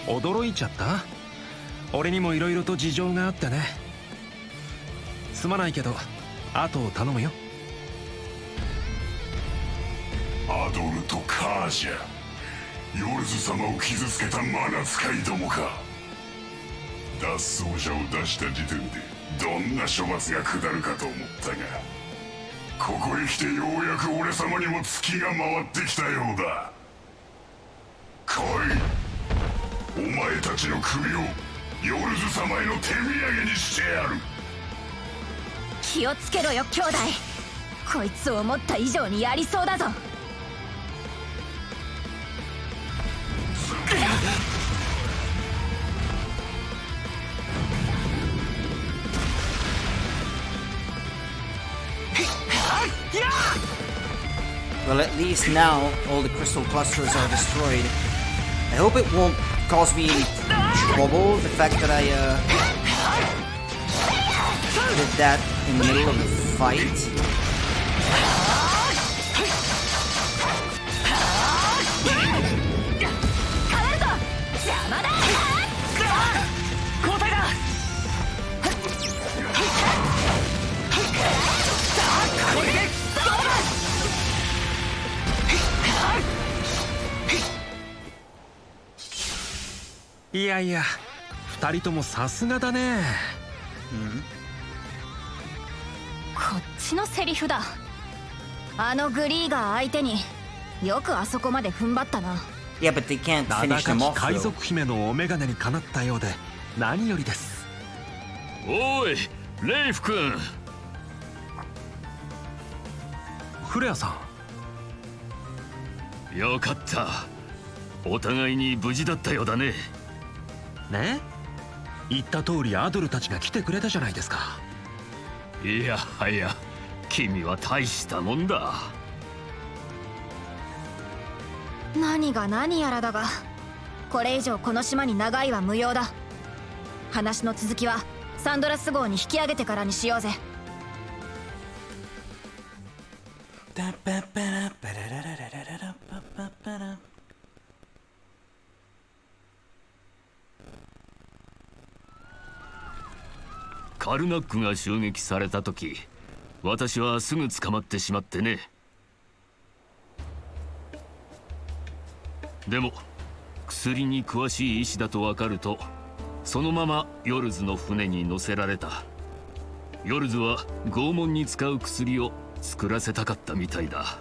驚いちゃった？俺にもいろいろと事情があってね。すまないけど、後を頼むよ。アドルとカージャ、ヨルズ様を傷つけたマナ使いどもか。脱走者を出した時点でどんな処罰が下るかと思ったが、ここへ来てようやく俺様にも月が回ってきたようだ。来い、お前たちの首をヨルズ様への手土産にしてやる。気をつけろよ兄弟。こいつを思った以上にやりそうだぞ。Well, at least now all the crystal clusters are destroyed. I hope it won't cause me any trouble, the fact that I did that in the middle of the fight. Yeah. いやいや、二人ともさすがだね。こっちのセリフだ。あのグリーガー相手によくあそこまで踏ん張ったな。Yeah, but they can't 名 finish 高 them き off 海 though. 賊姫のお眼鏡にかなったようで何よりです。おいレイフ君。フレアさん。よかった。お互いに無事だったようだね。ね、言った通りアドルたちが来てくれたじゃないですか。いやはや、君は大したもんだ。何が何やらだが、これ以上この島に長いは無用だ。話の続きはサンドラス号に引き上げてからにしようぜ。カルナックが襲撃された時、私はすぐ捕まってしまってね。でも薬に詳しい医師だと分かると、そのままヨルズの船に乗せられた。ヨルズは拷問に使う薬を作らせたかったみたいだ。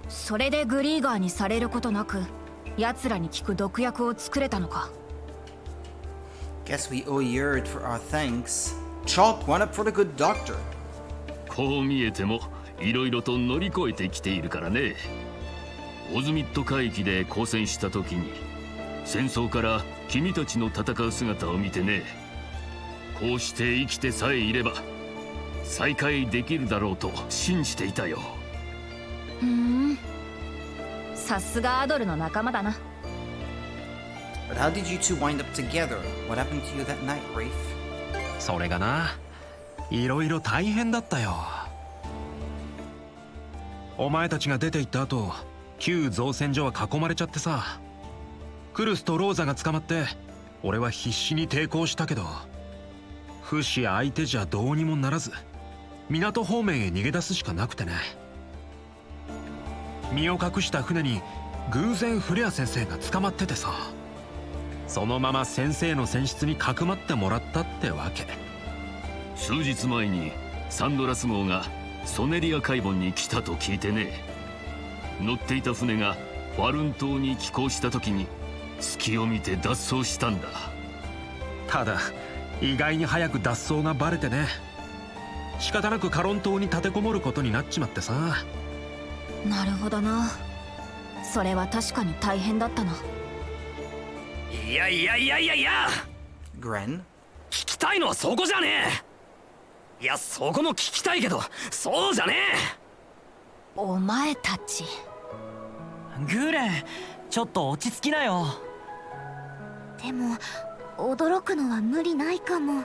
それでグリーガーにされることなく奴らに効く毒薬を作れたのか。Guess we owe Yerd for our thanks. Chalk one up for the good doctor. こう見えてもいろいろと乗り越えてきているからね。オズミット海域で交戦した時に戦争から君たちの戦う姿を見てね、こうして生きてさえいれば再会できるだろうと信じていたよ。さすがアドルの仲間だな。 But how did you two wind up together? What happened to you that night, Rafe? それがな、いろいろ大変だったよ。お前たちが出て行った後、旧造船所は囲まれちゃってさ、クルスとローザが捕まって俺は必死に抵抗したけど、フシ相手じゃどうにもならず、港方面へ逃げ出すしかなくてね。身を隠した船に偶然フレア先生が捕まっててさ、そのまま先生の船室にかくまってもらったってわけ。数日前にサンドラス号がソネリア海岸に来たと聞いてね、乗っていた船がファルン島に寄港した時に隙を見て脱走したんだ。ただ意外に早く脱走がバレてね、仕方なくカロン島に立てこもることになっちまってさ。なるほどな。それは確かに大変だったな。いやいやいやいやいや、 Gren? 聞きたいのはそこじゃねえ。いや、そこも聞きたいけどそうじゃねえ。お前たち。グレン、ちょっと落ち着きなよ。でも驚くのは無理ないかも。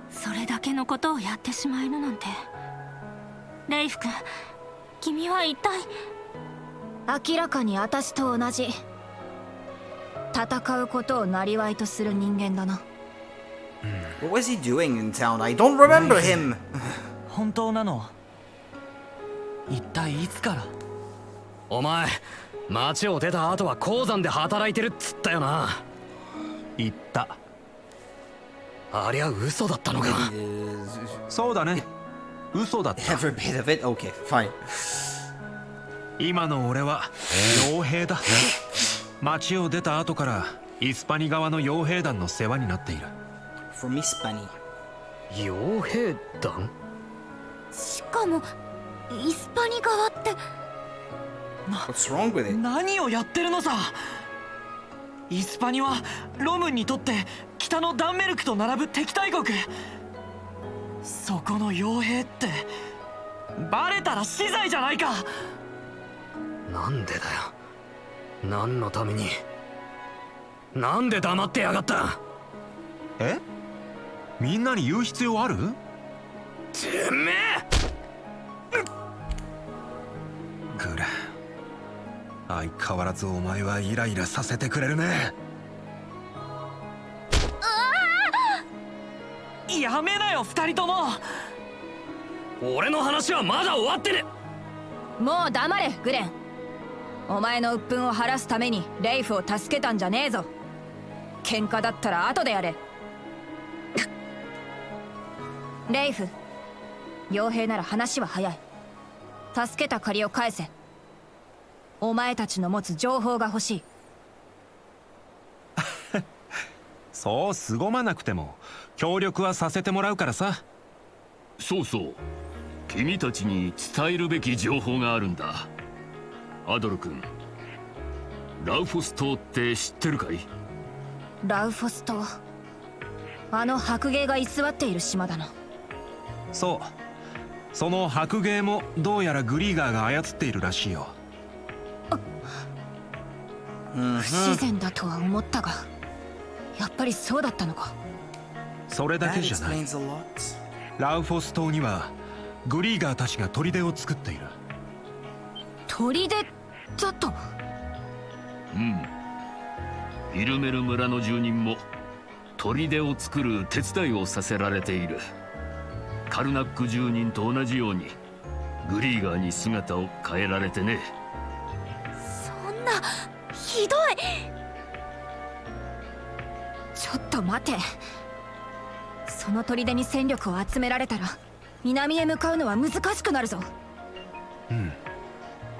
それだけのことをやってしまえるなんて。レイフ君、君は一体。明らかに私と同じ戦うことを生業とする人間だな。What was he doing in town? I don't remember him. 本当なの？一体いつから？お前、町を出た後は鉱山で働いてるっつったよな。言った。ありゃ嘘だったのか。そうだね、嘘だった。 Every bit of it? Okay, fine. 今の俺は傭兵だ。町を出た後からイスパニ側の傭兵団の世話になっている。 From Hispani. 傭兵団？しかもイスパニ側って。 What's wrong with it? 何をやってるのさ。イスパニはロムンにとって北のダンメルクと並ぶ敵対国。そこの傭兵ってバレたら死罪じゃないか。なんでだよ。何のために。なんで黙ってやがった。え？みんなに言う必要ある？てめえ！グレン、相変わらずお前はイライラさせてくれるね。やめなよ二人とも。俺の話はまだ終わってね。もう黙れグレン。お前の鬱憤を晴らすためにレイフを助けたんじゃねえぞ。喧嘩だったら後でやれ。レイフ、傭兵なら話は早い。助けた借りを返せ。お前たちの持つ情報が欲しい。そう凄まなくても協力はさせてもらうからさ。そうそう、君たちに伝えるべき情報があるんだ。アドル君、ラウフォス島って知ってるかい？ラウフォス島、あの白芸が居座っている島だな。そう、その白芸もどうやらグリーガーが操っているらしいよ。不自然だとは思ったが、やっぱりそうだったのか。それだけじゃない。ラウフォス島にはグリーガーたちが砦を作っている。砦だと？うん。イルメル村の住人も砦を作る手伝いをさせられている。カルナック住人と同じようにグリーガーに姿を変えられてね。そんなひどい。ちょっと待て。その砦に戦力を集められたら南へ向かうのは難しくなるぞ。うん、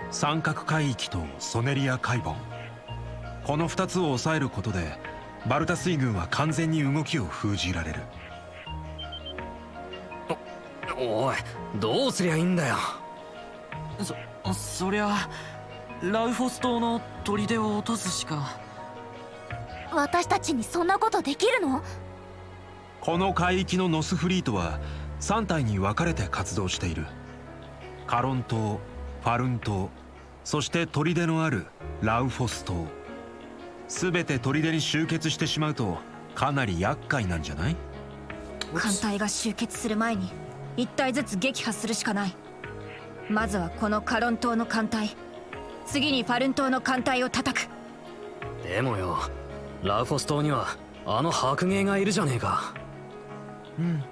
三角海域とソネリア海岸、この2つを抑えることでバルタ水軍は完全に動きを封じられる。おい、どうすりゃいいんだよ。そりゃラウフォス島の砦を落とすしか。私たちにそんなことできるの？この海域のノスフリートは3体に分かれて活動している。カロン島、ファルン島、そして砦のあるラウフォス島。全て砦に集結してしまうとかなり厄介なんじゃない？艦隊が集結する前に1体ずつ撃破するしかない。まずはこのカロン島の艦隊、次にファルン島の艦隊を叩く。でもよ、ラウフォス島にはあの白芸がいるじゃねえか。うん。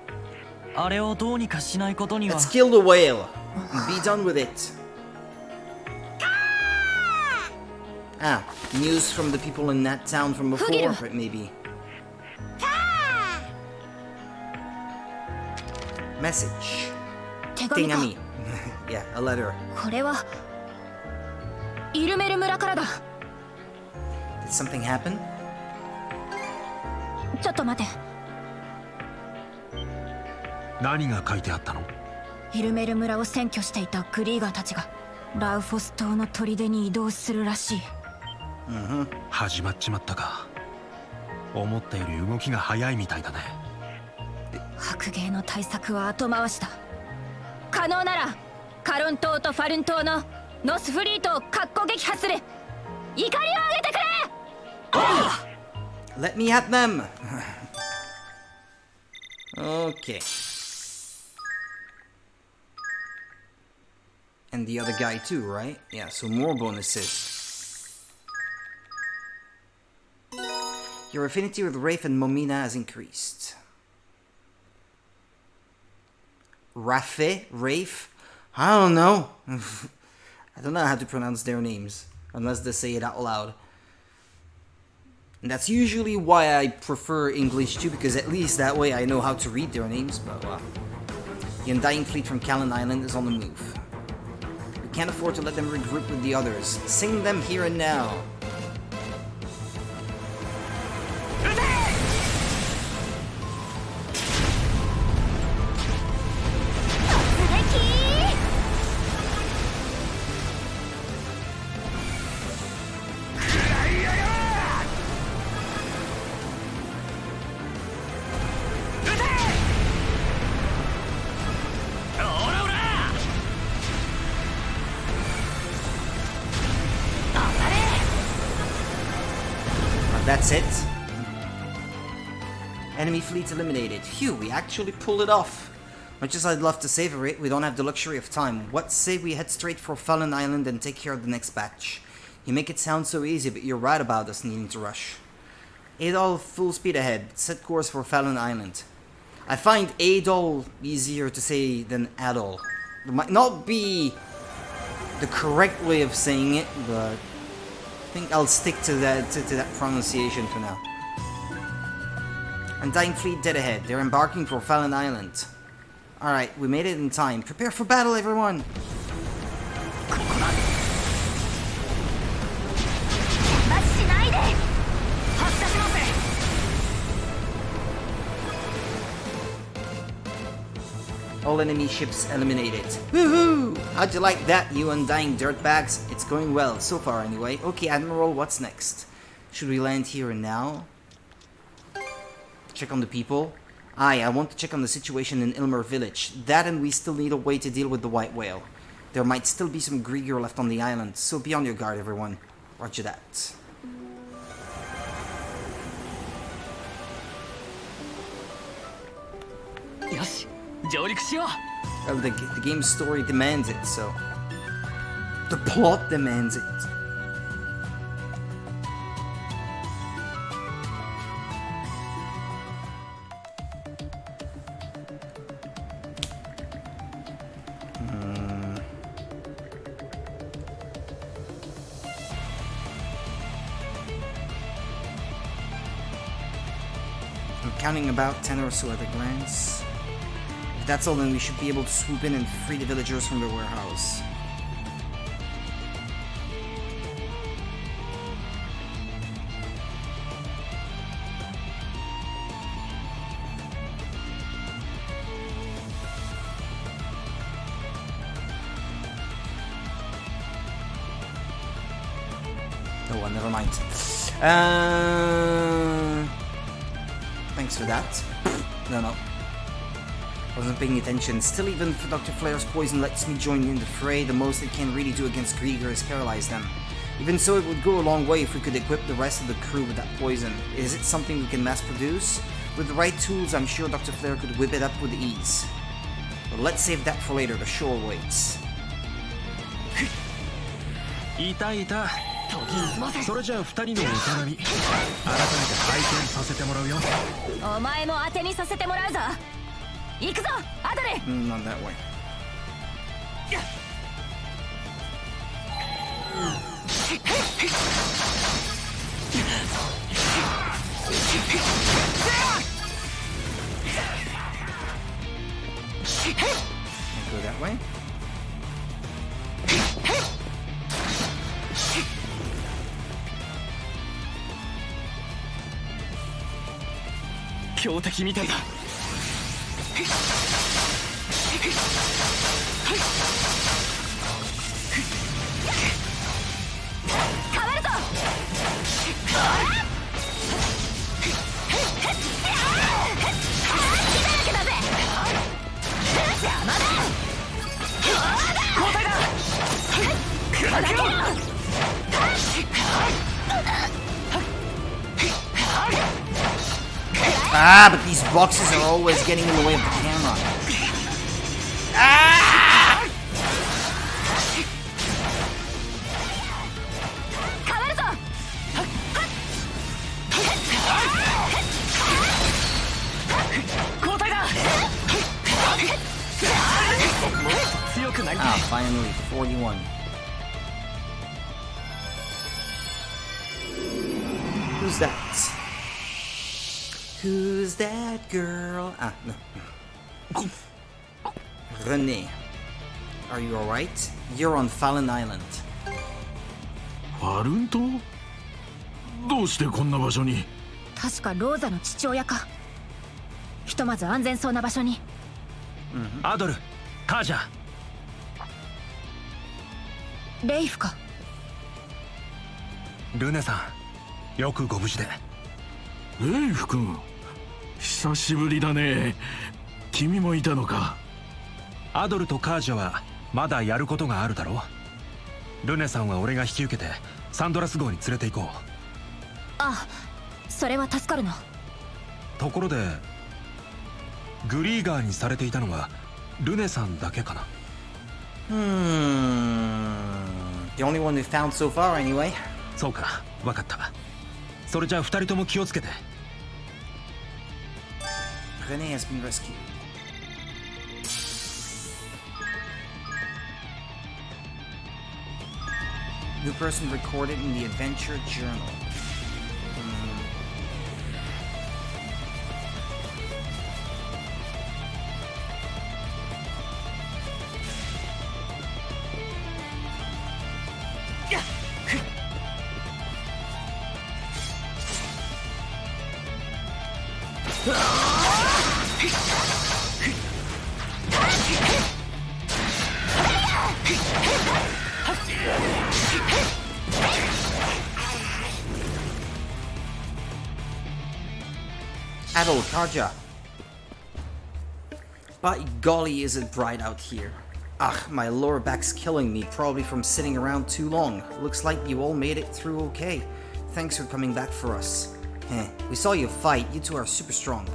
あれをどうにかしないことには。 Let's kill the whale and be done with it. Ah, news from the people in that town from before, but maybe. Message. 手紙か。 Tingami. Yeah, a letter. これはイルメル村からだ。 Did something happen? ちょっと待て。何が書いてあったの？イルメル村を占拠していたクリーガーたちがラウフォス島の砦に移動するらしい。始まっちまったか。思ったより動きが早いみたいだね。白芸の対策は後回しだ。可能ならカロン島とファルン島のノスフリートをかっこ撃破する。怒りを上げてくれ。 Let me at them! Okay. And the other guy too, right? Yeah, so more bonuses. Your affinity with Rafe and Momina has increased. Rafe? I don't know. I don't know how to pronounce their names, unless they say it out loud. And that's usually why I prefer English too, because at least that way I know how to read their names, but the Undying Fleet from Callan Island is on the move. We can't afford to let them regroup with the others. Sing them here and now. That's it. Enemy fleet eliminated. Phew, we actually pulled it off. Much as I'd love to savor it, we don't have the luxury of time. What say we head straight for Fallen Island and take care of the next batch? You make it sound so easy, but you're right about us needing to rush. Adol, full speed ahead. Set course for Fallen Island. I find Adol easier to say than Adol. It might not be the correct way of saying it, but I think I'll stick to that pronunciation for now. Undying Fleet dead ahead. They're embarking for Fallen Island. Alright, we made it in time. Prepare for battle, everyone! All enemy ships eliminated. Woohoo! How'd you like that, you undying dirtbags? It's going well, so far anyway. Okay, Admiral, what's next? Should we land here and now? Check on the people. Aye, I want to check on the situation in Ilmer village. That, and we still need a way to deal with the white whale. There might still be some Grieger left on the island, so be on your guard, everyone. Roger that. Well, the game's story demands it, so... The plot demands it. I'm counting about 10 or so at a glance. If that's all, then we should be able to swoop in and free the villagers from their warehouse. Oh well, never mind. Thanks for that. No. Wasn't paying attention. Still, even if Dr. Flair's poison lets me join in the fray, the most it can really do against Grieger is paralyze them. Even so, it would go a long way if we could equip the rest of the crew with that poison. Is it something we can mass produce? With the right tools, I'm sure Dr. Flair could whip it up with ease. But let's save that for later, the shore waits. いたいた。それじゃあ2人のお手並み改めて拝見させてもらうよ。お前も当てにさせてもらうぞ。行くぞ、アドル。Not that way. Go that way.強敵みたいだ。変わるぞ。Ah, but these boxes are always getting in the way of the camera. Ah! Ah, finally, 41. Who's that? Who's that girl? Ah, no. Renee. Are you alright? You're on Fallen Island. ファルン島？どうしてこんな場所に？確かローザの父親か。ひとまず安全そうな場所に。アドル、カージャ。レイフか。ルネさん、よくご無事で。レイフ君、久しぶりだね。君もいたのか。アドルとカージャはまだやることがあるだろう。ルネさんは俺が引き受けてサンドラス号に連れて行こう。あ、それは助かるな。ところでグリーガーにされていたのはルネさんだけかな。The only one we found so far, anyway. そうか、わかった。それじゃあ2人とも気をつけて。Renee has been rescued. New person recorded in the Adventure Journal. Adol Karja. By golly, is it bright out here. Ah, my lower back's killing me, probably from sitting around too long. Looks like you all made it through okay. Thanks for coming back for us. We saw you fight, you two are super strong.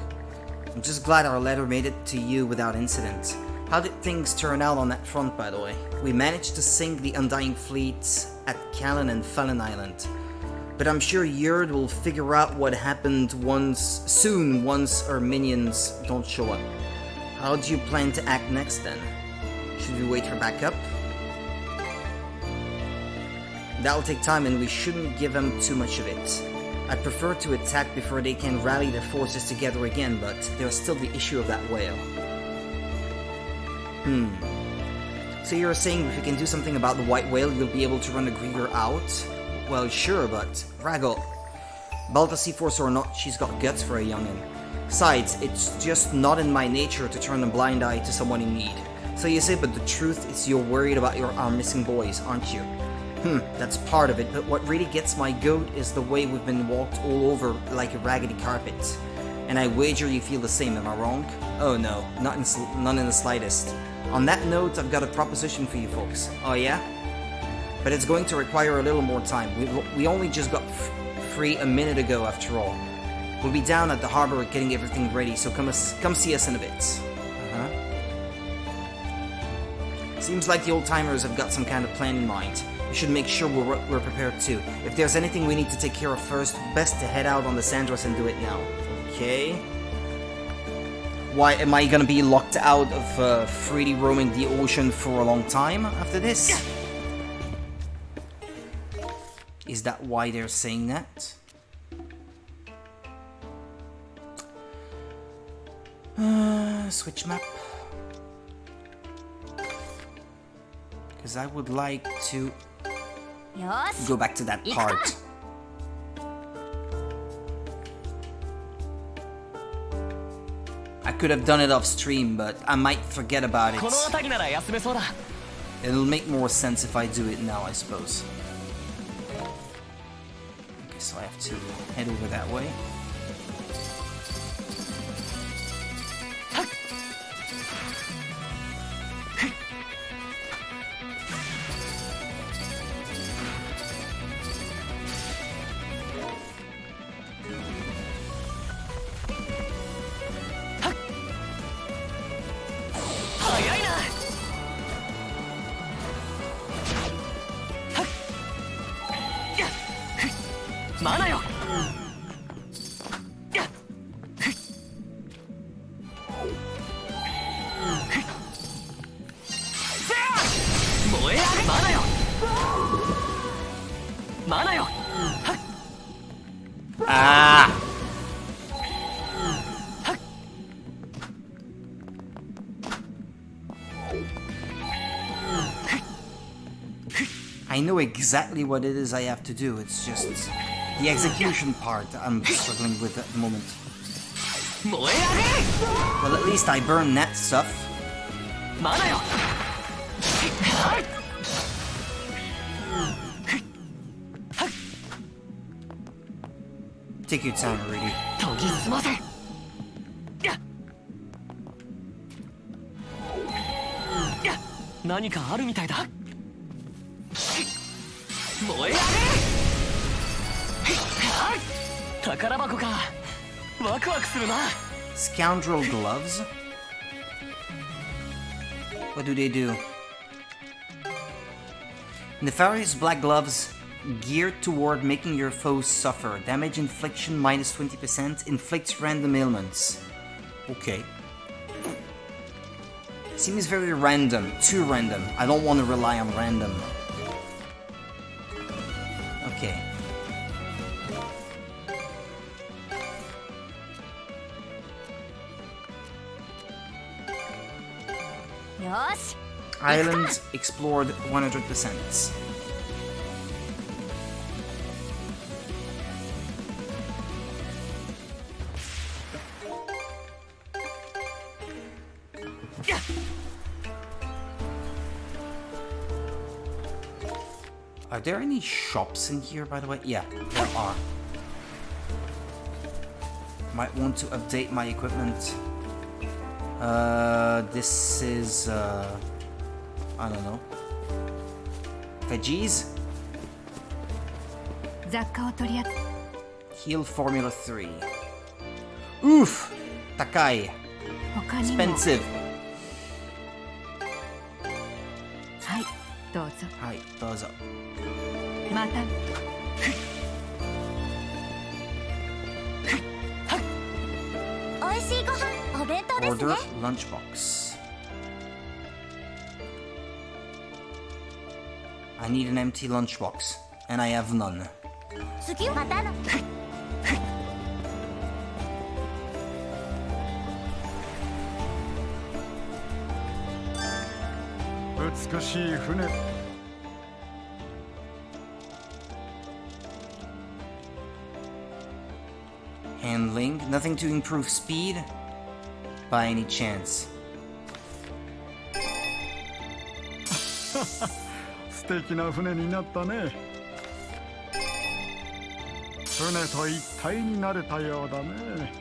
I'm just glad our letter made it to you without incident. How did things turn out on that front, by the way? We managed to sink the Undying Fleet at Callan and Fallen Island. But I'm sure Yurd will figure out what happened soon once our minions don't show up. How do you plan to act next then? Should we wait for backup? That'll take time and we shouldn't give them too much of it. I'd prefer to attack before they can rally their forces together again, but there's still the issue of that whale. So you're saying if you can do something about the white whale, you'll be able to run the Grieger out? Well, sure, but Raggle, Balta Force or not, she's got guts for a youngin'. Besides, it's just not in my nature to turn a blind eye to someone in need. So you say, but the truth is you're worried about our missing boys, aren't you? That's part of it, but what really gets my goat is the way we've been walked all over like a raggedy carpet. And I wager you feel the same, am I wrong? Oh no, none in the slightest. On that note, I've got a proposition for you folks. Oh yeah? But it's going to require a little more time. We only just got free a minute ago after all. We'll be down at the harbor getting everything ready, so come see us in a bit. Seems like the old-timers have got some kind of plan in mind. We should make sure we're prepared too. If there's anything we need to take care of first, best to head out on the Sandras and do it now. Okay. Why am I gonna be locked out of freely roaming the ocean for a long time after this? Is that why they're saying that? Switch map. Because I would like to go back to that part. I could have done it off stream, but I might forget about it. It'll make more sense if I do it now, I suppose. Okay, so I have to head over that way. I know exactly what it is I have to do, it's just the execution part I'm struggling with at the moment. Well, at least I burned that stuff. Take your time, Rudy. 何かあるみたいだ。燃え上げ！宝箱か。ワクワクするな。Scoundrel gloves? What do they do? Nefarious black gloves geared toward making your foes suffer. Damage infliction minus 20%. Inflicts random ailments. Okay. Seems very random. Too random. I don't want to rely on random. Okay. Island explored 100%. Are there any shops in here, by the way? Yeah, there are. Might want to update my equipment. This is, I don't know. Veggies? Heal Formula 3. Oof! Takai. Expensive. Hi, dozo. Order lunchbox. I need an empty lunchbox, and I have none. Handling, nothing to improve speed by any chance. 素敵な船になったね。船と一体になれたようだね。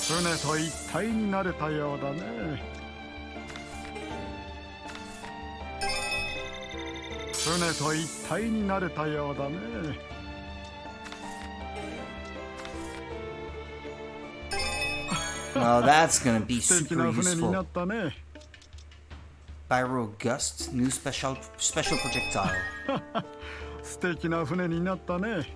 船と一体になれたようだね。船と一体になれたようだね。Well, that's gonna be 素敵 super な船にな useful. ったね。Pyro Gust, new special projectile. 素敵な船になったね。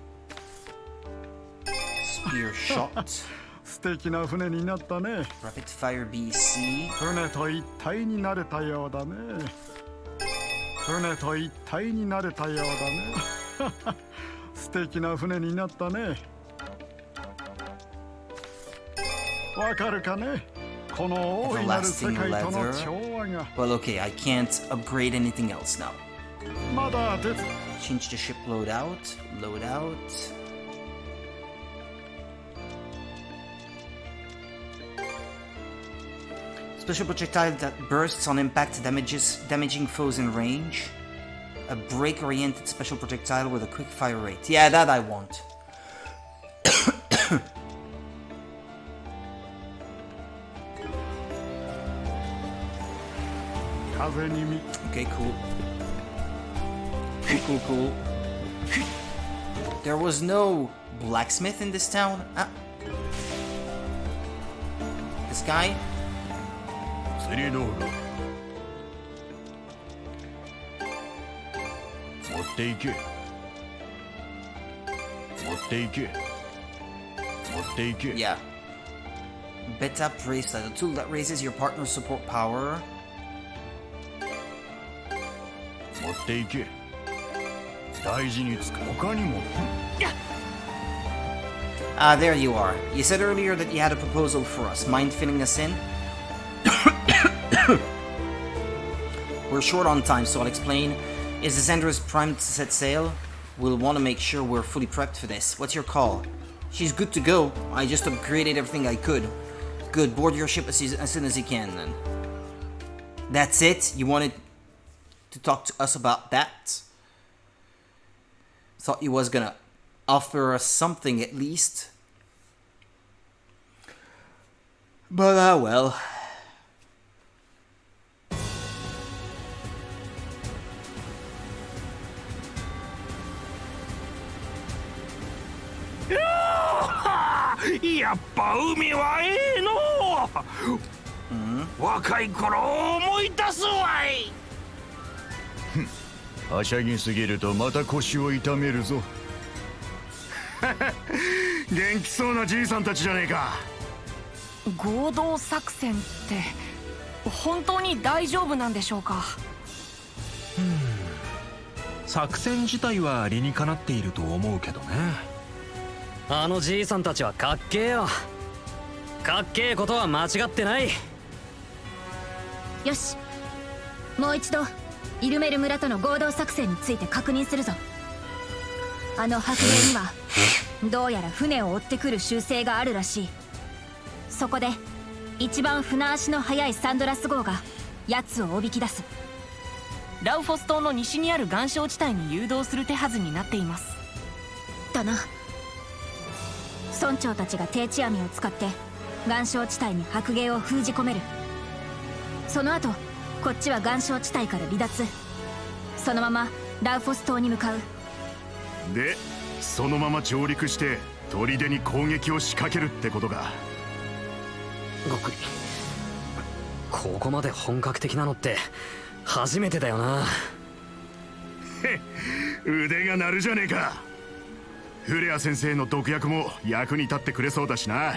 Spear shot. 素敵な船になったね。 Rapid fire BC. 船と一体になれたようだね。船と一体になれたようだね。素敵な船になったね。わかるかね、この大いなる世界との調和が。 Well, okay, I can't upgrade anything else now. まだ出 Change the ship loadout. Loadout. Special projectile that bursts on impact damaging foes in range. A break-oriented special projectile with a quick fire rate. Yeah, that I want. Okay, cool. Cool. There was no blacksmith in this town. This guy? スリロール持っていけ持っていけ持っていけ Yeah. Beta bracelet, a tool that raises your partner's support power. 持っていけ大事につく他にも Ah, there you are. You said earlier that you had a proposal for us. Mind filling us in? We're short on time, so I'll explain. Is the Xandra's primed to set sail? We'll want to make sure we're fully prepped for this. What's your call? She's good to go. I just upgraded everything I could. Good, board your ship as soon as you can, then. That's it? You wanted to talk to us about that? Thought you was gonna offer us something at least. But, well.やっぱ海はええの若い頃を思い出すわいはしゃぎすぎるとまた腰を痛めるぞ元気そうなじいさんたちじゃねえか合同作戦って本当に大丈夫なんでしょうか。作戦自体は理にかなっていると思うけどね。あのじいさんたちはかっけえよ。かっけえことは間違ってない。よし、もう一度イルメル村との合同作戦について確認するぞ。あの白兵にはどうやら船を追ってくる習性があるらしい。そこで一番船足の速いサンドラス号が奴をおびき出す。ラウフォス島の西にある岩礁地帯に誘導する手はずになっています。だな。村長たちが定置網を使って岩礁地帯に白鯨を封じ込める。その後こっちは岩礁地帯から離脱、そのままラウフォス島に向かう。でそのまま上陸して砦に攻撃を仕掛けるってことか。極意、ここまで本格的なのって初めてだよな。腕が鳴るじゃねえか。フレア先生の毒薬も役に立ってくれそうだしな。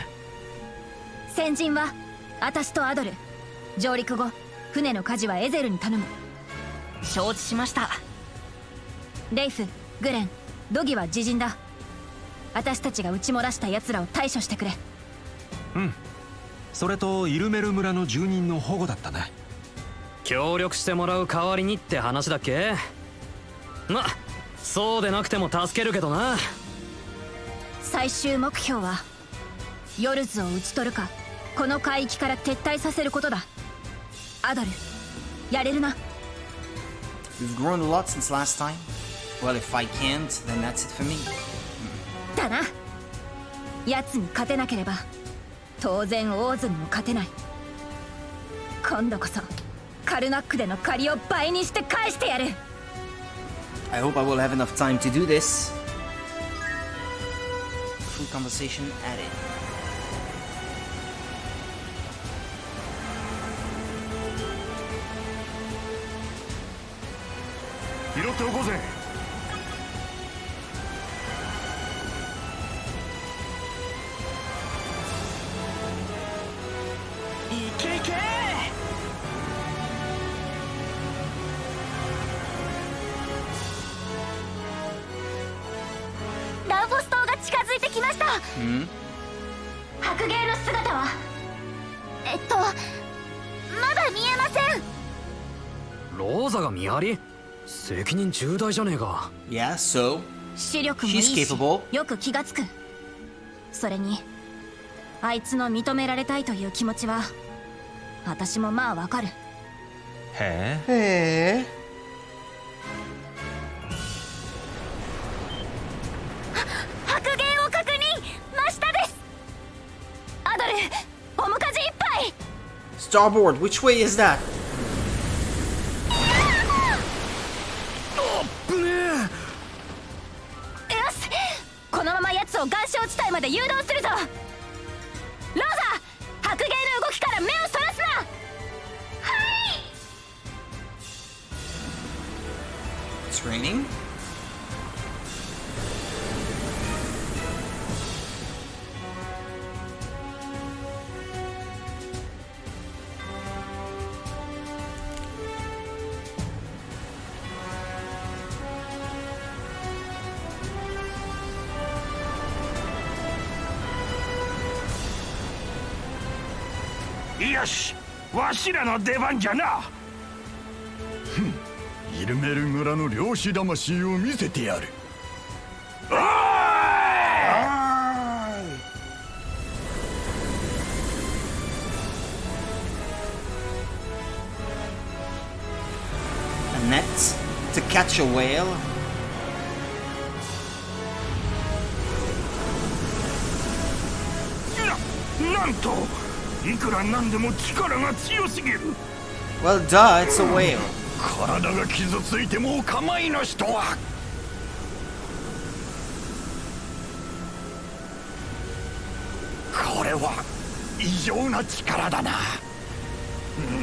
先陣は私とアドル。上陸後船の舵はエゼルに頼む。承知しました。レイフ、グレン、ドギは自陣だ。私たちが撃ち漏らした奴らを対処してくれ。うん、それとイルメル村の住人の保護だったね。協力してもらう代わりにって話だっけ。ま、そうでなくても助けるけどな。最終目標はヨルズを討ち取るかこの海域から撤退させることだ。アドル、やれるな。 We've grown a lot since last time. Well, if I can't, then that's it for me. だな。奴に勝てなければ当然オーズにも勝てない。今度こそカルナックでの借りを倍にして返してやる。 I hope I will have enough time to do this. Full conversation added. 拾っておこうぜ。いけいけ。ランボス島が近づいてきました。白芸の姿はまだ見えません。ローザが見張り？責任重大じゃねえか。 Yeah, so 視力もいい she's し capable. よく気がつく。それにあいつの認められたいという気持ちは私もまあわかる。へえ。Hey. 白芸を確認。真下です。アドル、面かじいっぱい。 Starboard, which way is that? よし、このまま奴を岩礁地帯まで誘導するぞ。ローザ、白芸の動きから目をそらすな。It's raining. Hey. よし、わしらの出番じゃな。イルメル村の漁師魂を見せてやる。おーい。 A net to catch a whale. なんといくらなんでも力が強すぎる。 Well, duh, it's a whale. 体が傷ついてもお構いなしとは。これは異常な力だな。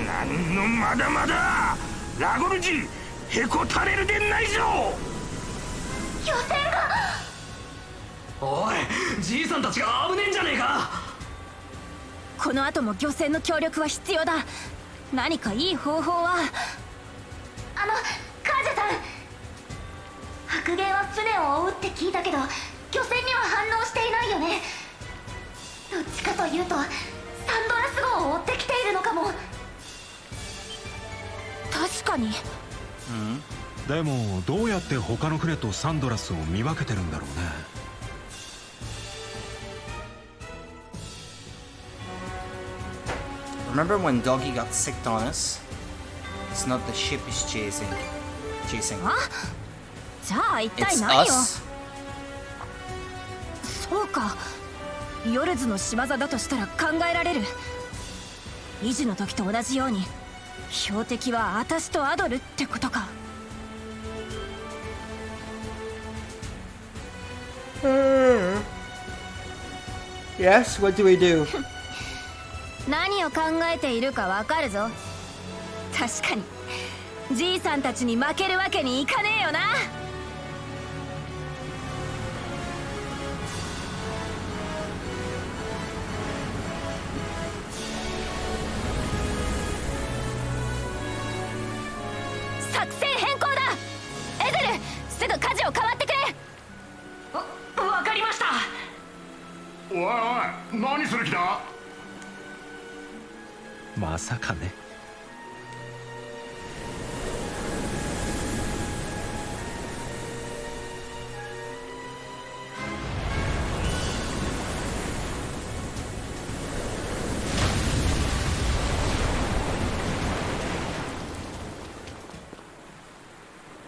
なんのまだまだラゴルジへこたれるでないぞ。漁船が。おい、じいさんたちが危ねえんじゃねえか。この後も漁船の協力は必要だ。何かいい方法は。カージャさん、白芸は船を追うって聞いたけど漁船には反応していないよね。どっちかというとサンドラス号を追ってきているのかも。確かに。でもどうやって他の船とサンドラスを見分けてるんだろうね。Remember when Doggy got sicked on us? It's not the ship he's chasing. あ、じゃあ一体 It's 何よ。 us. そうか、ヨルズの仕業だとしたら考えられる。維持の時と同じように標的は私とアドルってことか。Yes, what do we do? 何を考えているかわかるぞ。確かにじいさんたちに負けるわけにいかねえよな。作戦変更だ。エゼル、すぐ舵を変わってくれ。わかりました。おいおい、何する気だ。まさかね。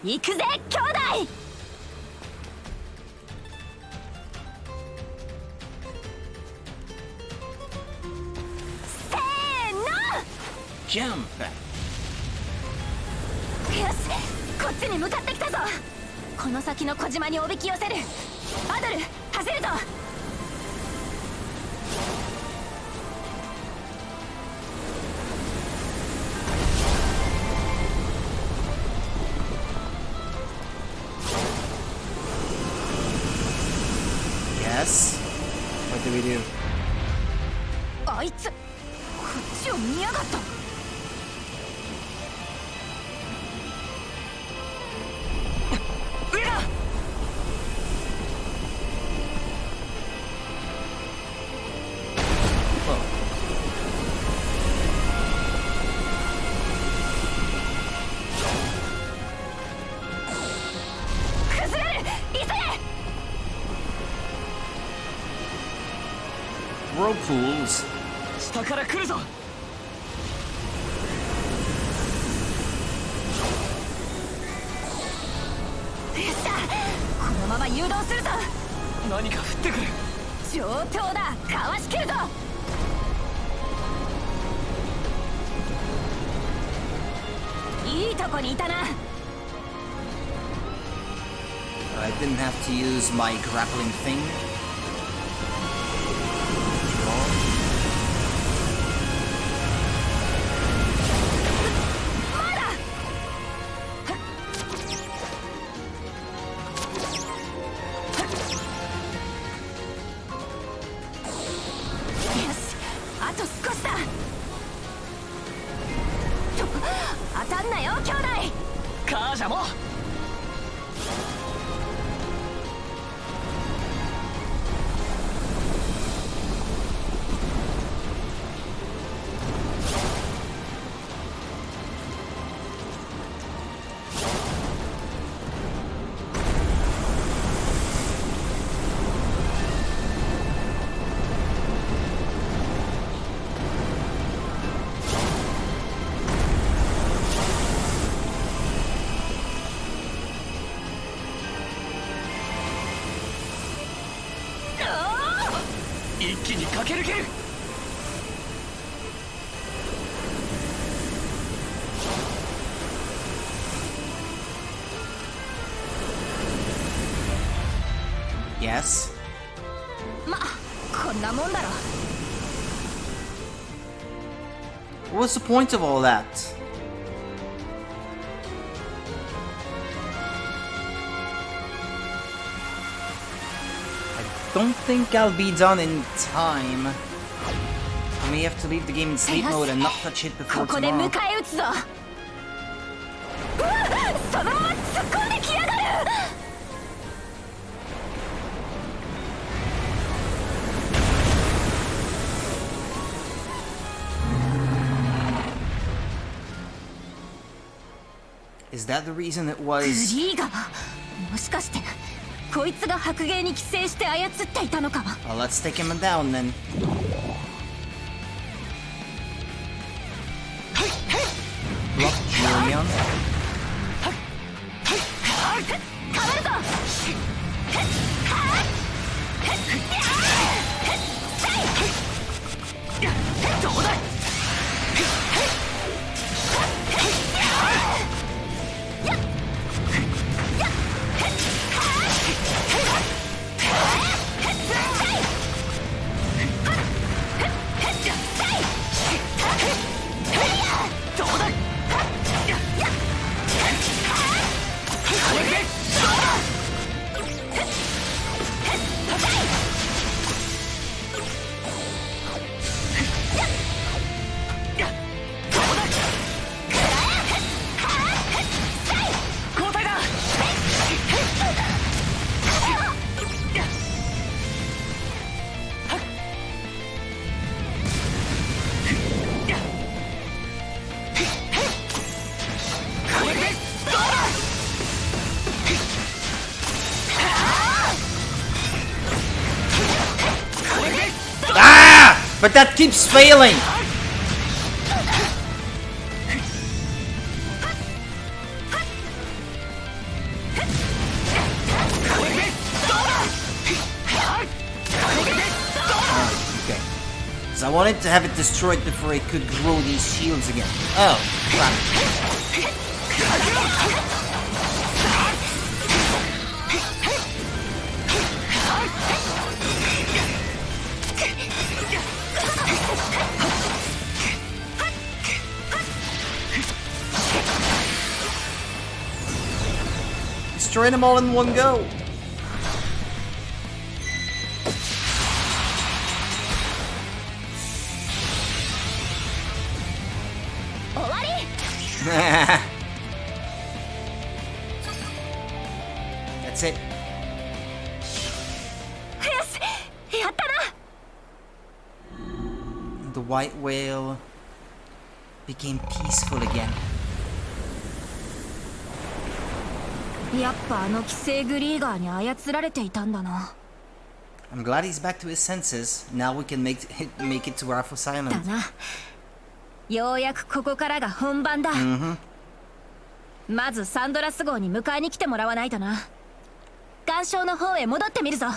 行くぜ兄弟。せーの。ジャンプ。よし、こっちに向かってきたぞ。この先の小島におびき寄せる。アドル走るぞ。Yes. What do we do? あいつこっちを見やがった。Whirlpools. 下から来るぞ。このまま誘導するぞ。何か降ってくる。上等だ、かわしきるぞ。いいとこにいたな。I didn't have to use my grappling thing.一気に駆け抜ける。Yes. ま、こんなもんだろ。What was the point of all that? I don't think I'll be done in time. I may have to leave the game in sleep mode and not touch it before ここで tomorrow. 迎え撃つぞ。うわっ、そのまま突っ込んできやがる。Is that the reason it グ was? リーガー、もしかしてこいつが白芸に寄生して操っていたのか。 Well, let's take him down then. Block Julian. 変わるぞ。どうだ。But that keeps failing! wanted to have it destroyed before it could grow these shields again. Oh, crap. Destroy them all in one go. That's it. The white whale became peaceful again. やっぱあの寄生グリーガーに操られていたんだな。I'm glad he's back to his senses. Now we can make it to Raffles だ Island. な。ようやくここからが本番だ。まずサンドラス号に迎えに来てもらわないとな。岩礁の方へ戻ってみるぞ。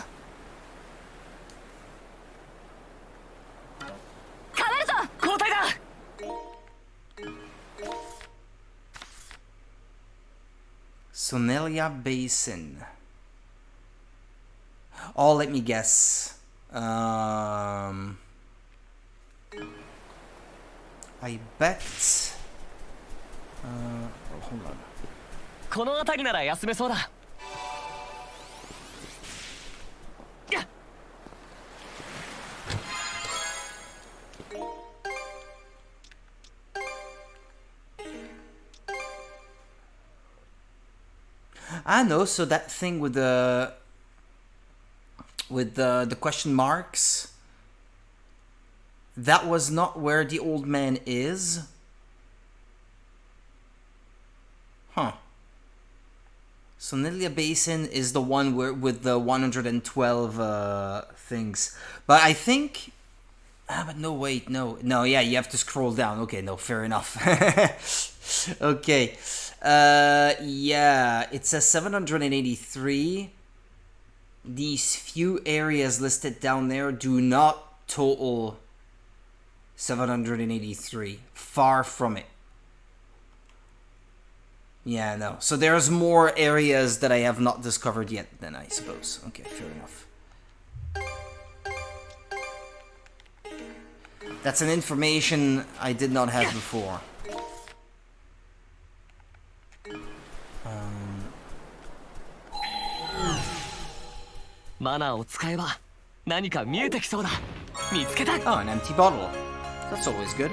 変わるぞ。交代だ。Sonelia Basin. Oh, let me guess. I bet. Hold on. この辺りなら休めそうだ。I know, so that thing with the question marks, that was not where the old man is. Huh. Sonelia Basin is the one where with the 112 things. But I think but no, wait, no, yeah, you have to scroll down. Okay, no, fair enough. Okay. Yeah, it says 783. These few areas listed down there do not total 783. Far from it. Yeah, no. So there's more areas that I have not discovered yet then, I suppose. Okay, fair enough. That's an information I did not have before. マナーを使えば何か見えてきそうだ。見つけた。Oh, an empty bottle. That's always good.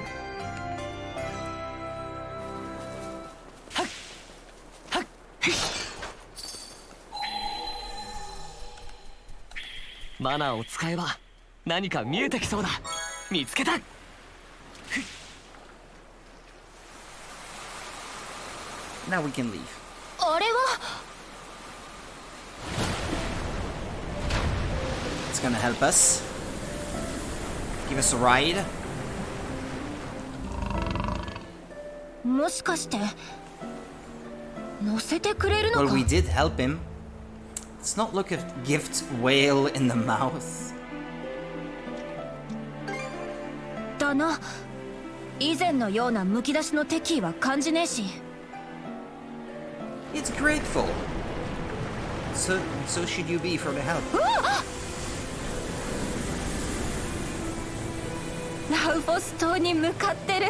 マナーを使えば何か見えてきそうだ。見つけた。Now we can leave. あれは It's gonna help us. Give us a ride. もしかして乗せてくれるの Well, か we did help him. Let's not look at gift whale in the mouth. だな。以前のようなむき出しの敵意は感じねえし。It's grateful. So should you be for the help. ラウフォス島に向かってる。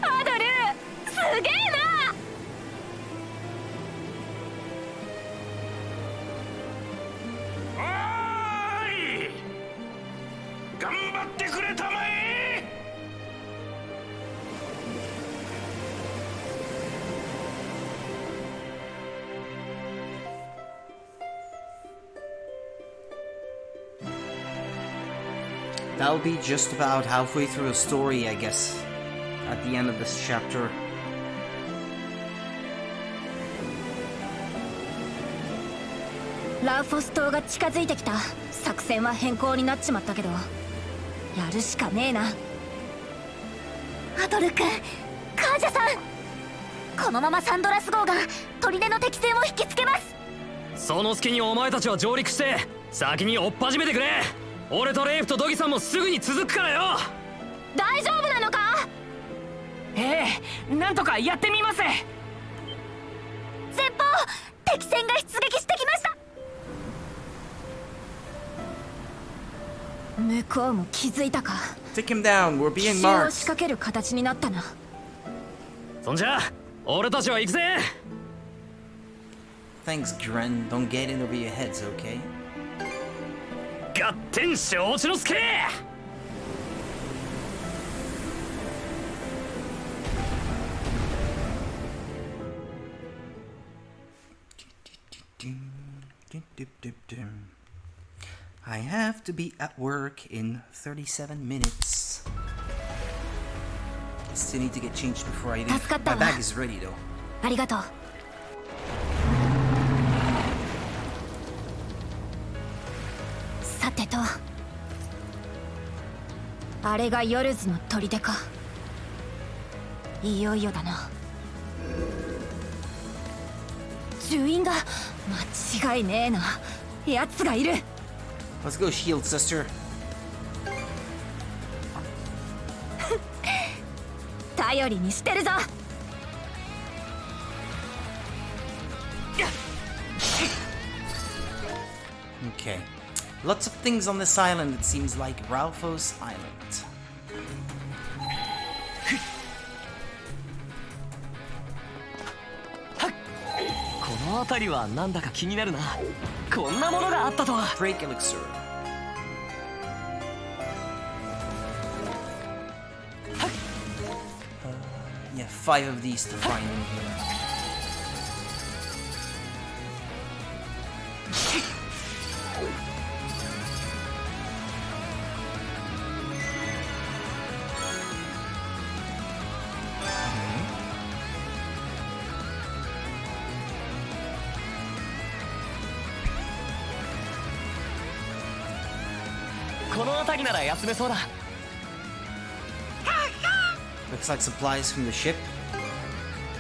アドル、すげえな。おーい、頑張ってくれたまえ。That'll be just about halfway through the story, I guess. At the end of this chapter. ラウフォス島が近づいてきた。作戦は変更になっちまったけど、やるしかねえな。アドル君、カージャさん、このままサンドラス号が砦の敵戦を引きつけます。その隙にお前たちは上陸して先に追っ始めてくれ。俺とレイフとドギさんもすぐに続くからよ。大丈夫なのか？ええ、なんとかやってみます。前方敵船が出撃してきました。向こうも気づいたか。 Take him down. We're 奇 being 襲を marked. 仕掛ける形になったな。そんじゃ俺たちは行くぜ。 Thanks, Gren. Don't get in over your heads, okay? 合点承知の助。I have to be at work in 37 minutes. Still need to get changed before I leave. My bag is ready though. ありがとう。さてと、あれがヨルズの砦か。いよいよだな。呪印だ。間違いねえな。奴がいる。 Let's go, shield sister. 頼りにしてるぞ。 Okay. Lots of things on this island, it seems like Ralpho's Island. この辺りはなんだか気になるな。こんなものがあったとは。 Drake Elixir. Yeah, 5 of these to find in here. Looks like supplies from the ship.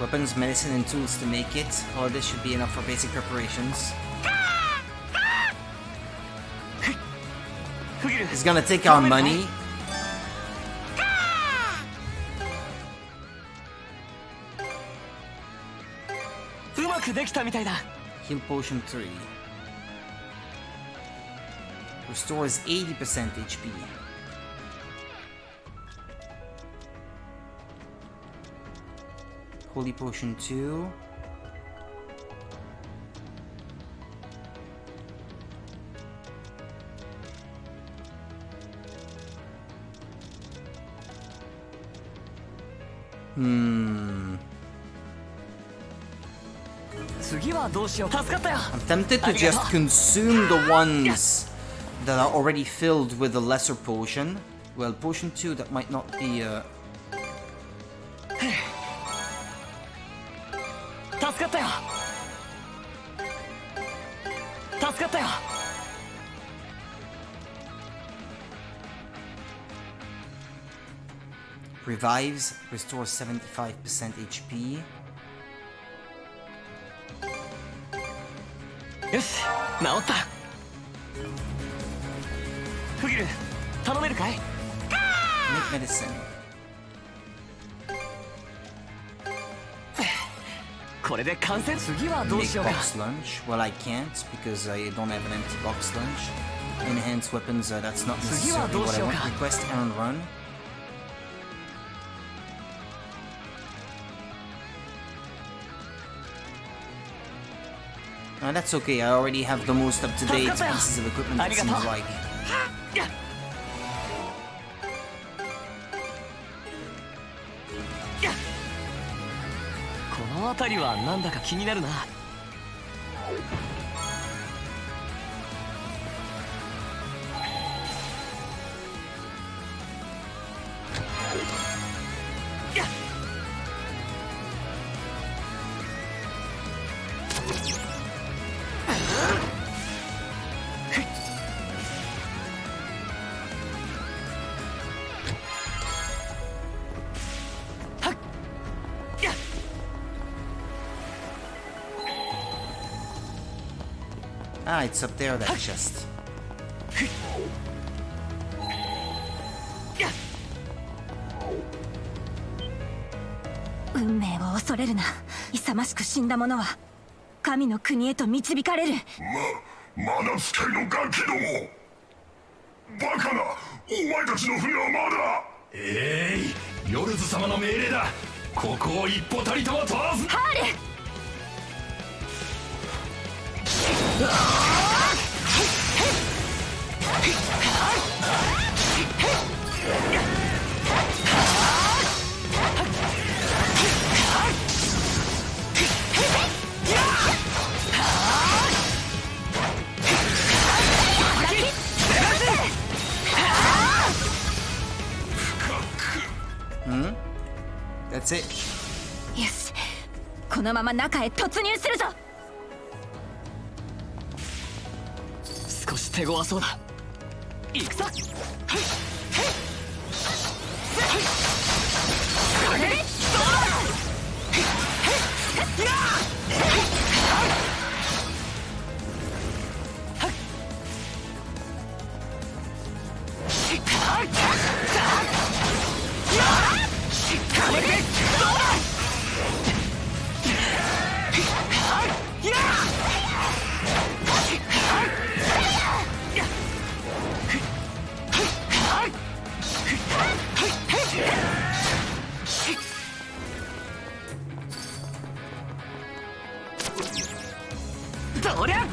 Weapons, medicine, and tools to make it. All of this should be enough for basic preparations. He's gonna take our money. Heal potion 3. Restores 80% HP. Holy potion 2. I'm tempted to just consume the ones that are already filled with the lesser potion. Well, potion 2, that might not be Revives, restores 75% HP. よし、治った。フギル、頼めるかい？ Make medicine. これで完成。次はどうしようか。 Box lunch. Well, I can't because I don't have an empty box lunch. Enhanced weapons. That's not necessarily what I want. Request and run. That's okay. I already have the most up-to-date pieces of equipment. It seems like. この辺りはなんだか気になるな。Ah, it's up there, that chest. 運命を恐れるな。勇ましく死んだ者は神の国へと導かれる。魔ナ使いのガキども、バカな、お前たちの船はまだ。ヨルズ様の命令だ。ここを一歩たりとも通らず。ハール、That's it. よし、このまま中へ突入するぞ。少し手強そうだ。行くぞ。どりゃ。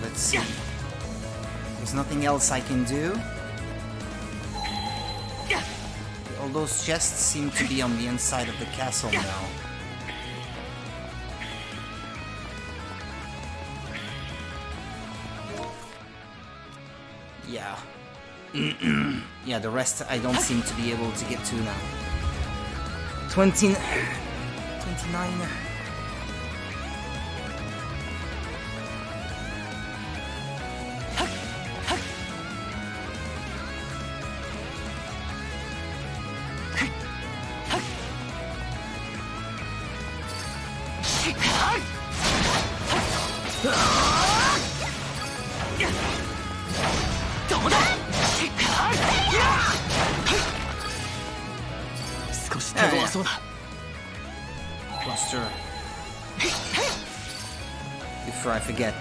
Let's see. There's nothing else I can do. All those chests seem to be on the inside of the castle now. Yeah. Yeah, the rest I don't seem to be able to get to now. 29. Cluster. Before I forget.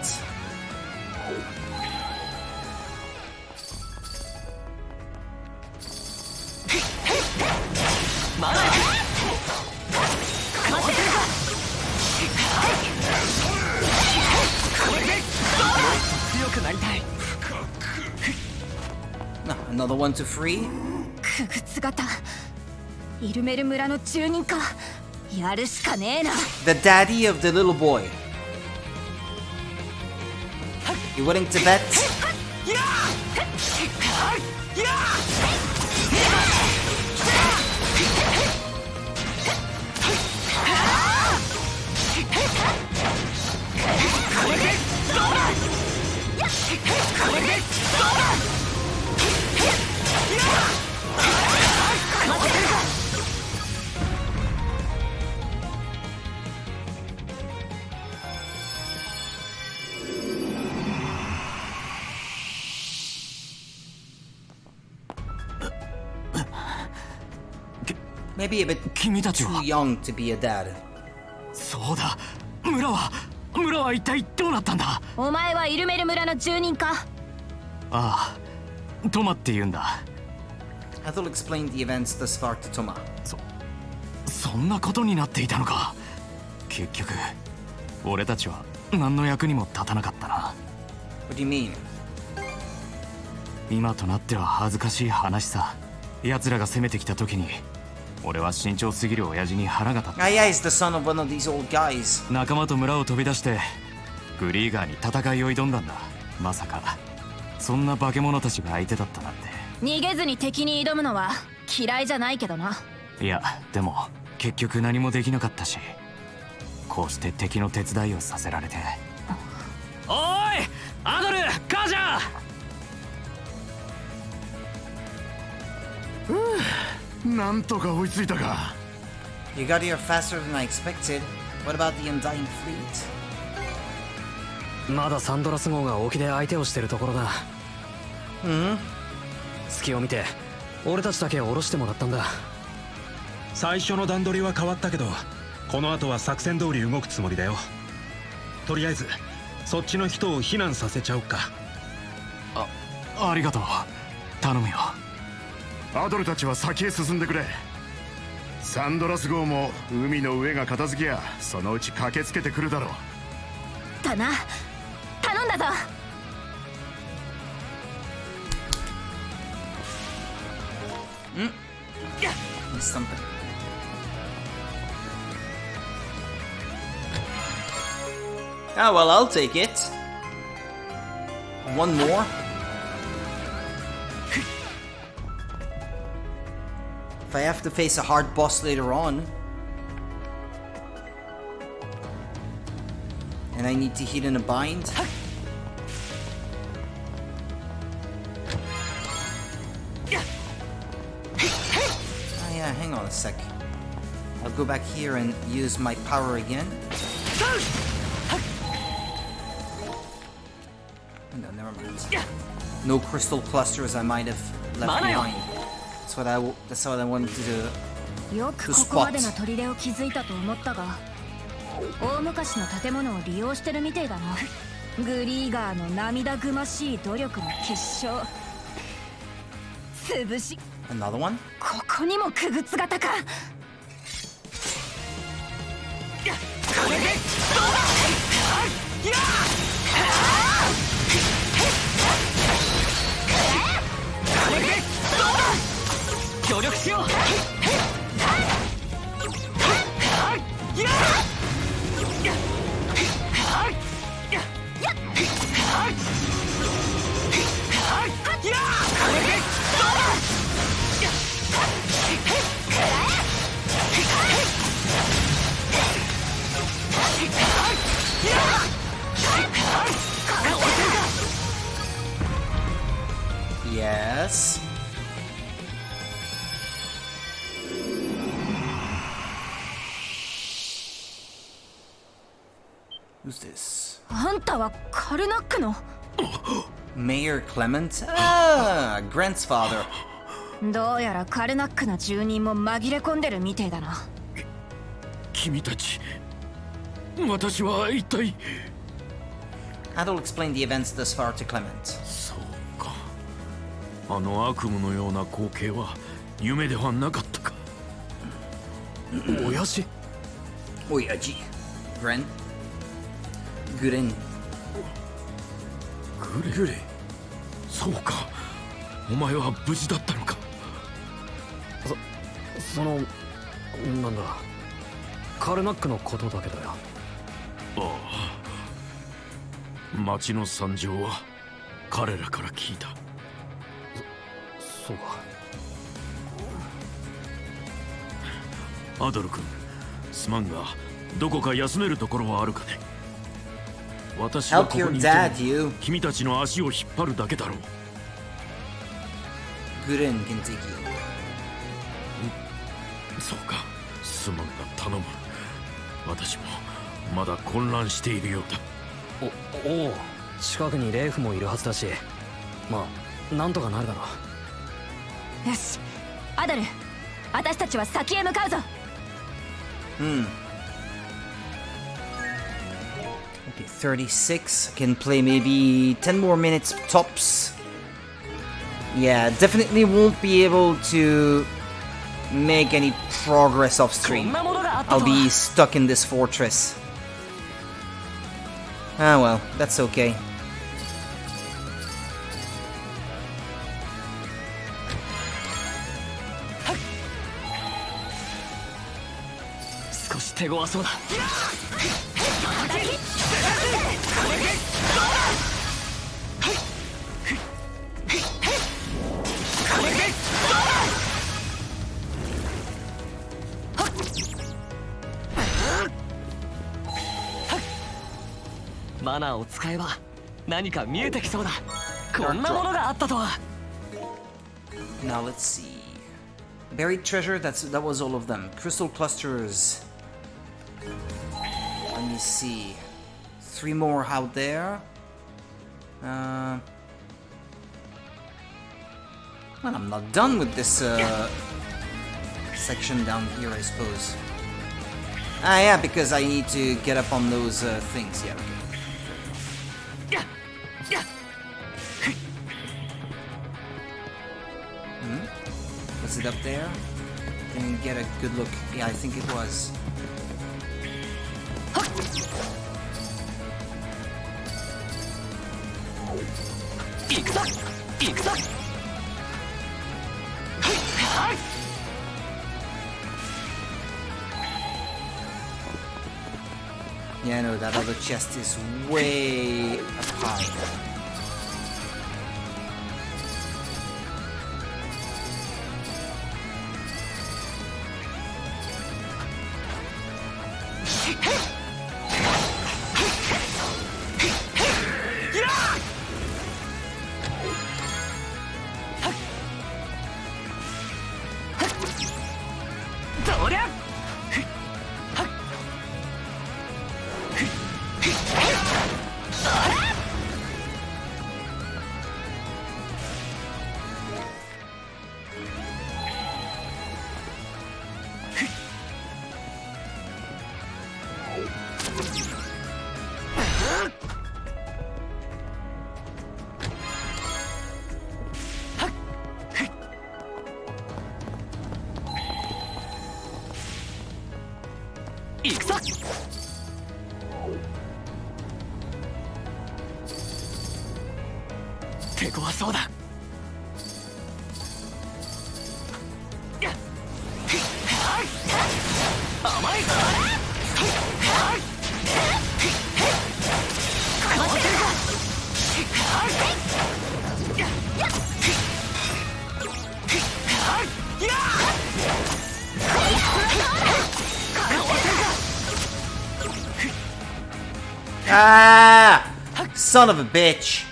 No, another one to free. くぐつ型、イルメル村の住人か。やるしかねえな。 The daddy of the little boy. You willing to bet? Maybe a bit too young to be a dad. そうだ。村は一体どうなったんだ。お前はイルメル村の住人か。ああ、トマって言うんだ。Ethel explained the events thus far to Toma. そんなことになっていたのか。結局俺たちは何の役にも立たなかったな。 What do you mean? 今となっては恥ずかしい話さ。奴らが攻めてきた時に俺は慎重すぎる親父に腹が立った。 Yeah, he's the son of one of these old guys. 仲間と村を飛び出してグリーガーに戦いを挑んだんだ。まさかそんな化け物たちが相手だったなんて。逃げずに敵に挑むのは嫌いじゃないけどな。いやでも結局何もできなかったし、こうして敵の手伝いをさせられて。おいアドル、カージャー。なんとか追いついたか。 You got here faster than I expected. What about the Undying Fleet? まだサンドラス号が沖で相手をしてるところだ。隙を見て俺たちだけ降ろしてもらったんだ。最初の段取りは変わったけど、この後は作戦通り動くつもりだよ。とりあえずそっちの人を避難させちゃおうか。ありがとう。頼むよ。アドルたちは先へ進んでくれ。サンドラス号も海の上が片付きやそのうち駆けつけてくるだろう。だな。頼んだぞ。Missed something. Ah, well, I'll take it. One more. If I have to face a hard boss later on, and I need to heal in a bind. Hang on a sec. I'll go back here and use my power again. No, never mind. No crystal clusters I might have left behind. That's what I wanted to do. よくここまでの砦を築いたと思ったが、大昔の建物を利用してるみてえだな。グリーガーの涙ぐましい努力の結晶。潰し。Another one? ここにもくぐつ型か。これでどうだ。これでどうだ。協力しよう。Yes. Who's this? あんたはカルナックの Mayor Clement? Ah, Grant's father. どうやらカルナックの住人も紛れ込んでるみてえだな。君たち、私は一体。Adol explained the events thus far to Clement. そうか。あの悪夢のような光景は夢ではなかったか。親父。親父。Grant. Guren. グレ。そうか。お前は無事だったのか。そのなんだ、カルナックのことだけどよ。ああ、町の惨状は彼らから聞いた。そうか。アドル君、すまんがどこか休めるところはあるかね。私はここにいても君たちの足を引っ張るだけだろう。Guren can take you. そうか、すまんが頼む。私もまだ混乱しているようだ。おお、近くにレイフもいるはずだし、まあなんとかなるだろう。よし、アドル、私たちは先へ向かうぞ。Okay, 36. I can play maybe 10 more minutes tops. Yeah, definitely won't be able to make any progress off stream. I'll be stuck in this fortress. Ah well, that's okay. Mana を使えば何か見えてきそうだ。こんなものがあったとは。Now let's see. Buried treasure, that was all of them. Crystal clusters. Let me see. 3 more out there. Well, I'm not done with this section down here, I suppose. Ah, yeah, because I need to get up on those things. Yeah, okay. Was it up there? Didn't get a good look. Yeah, I think it was. Yeah, no, that other chest is way up high. Ah! Son of a bitch.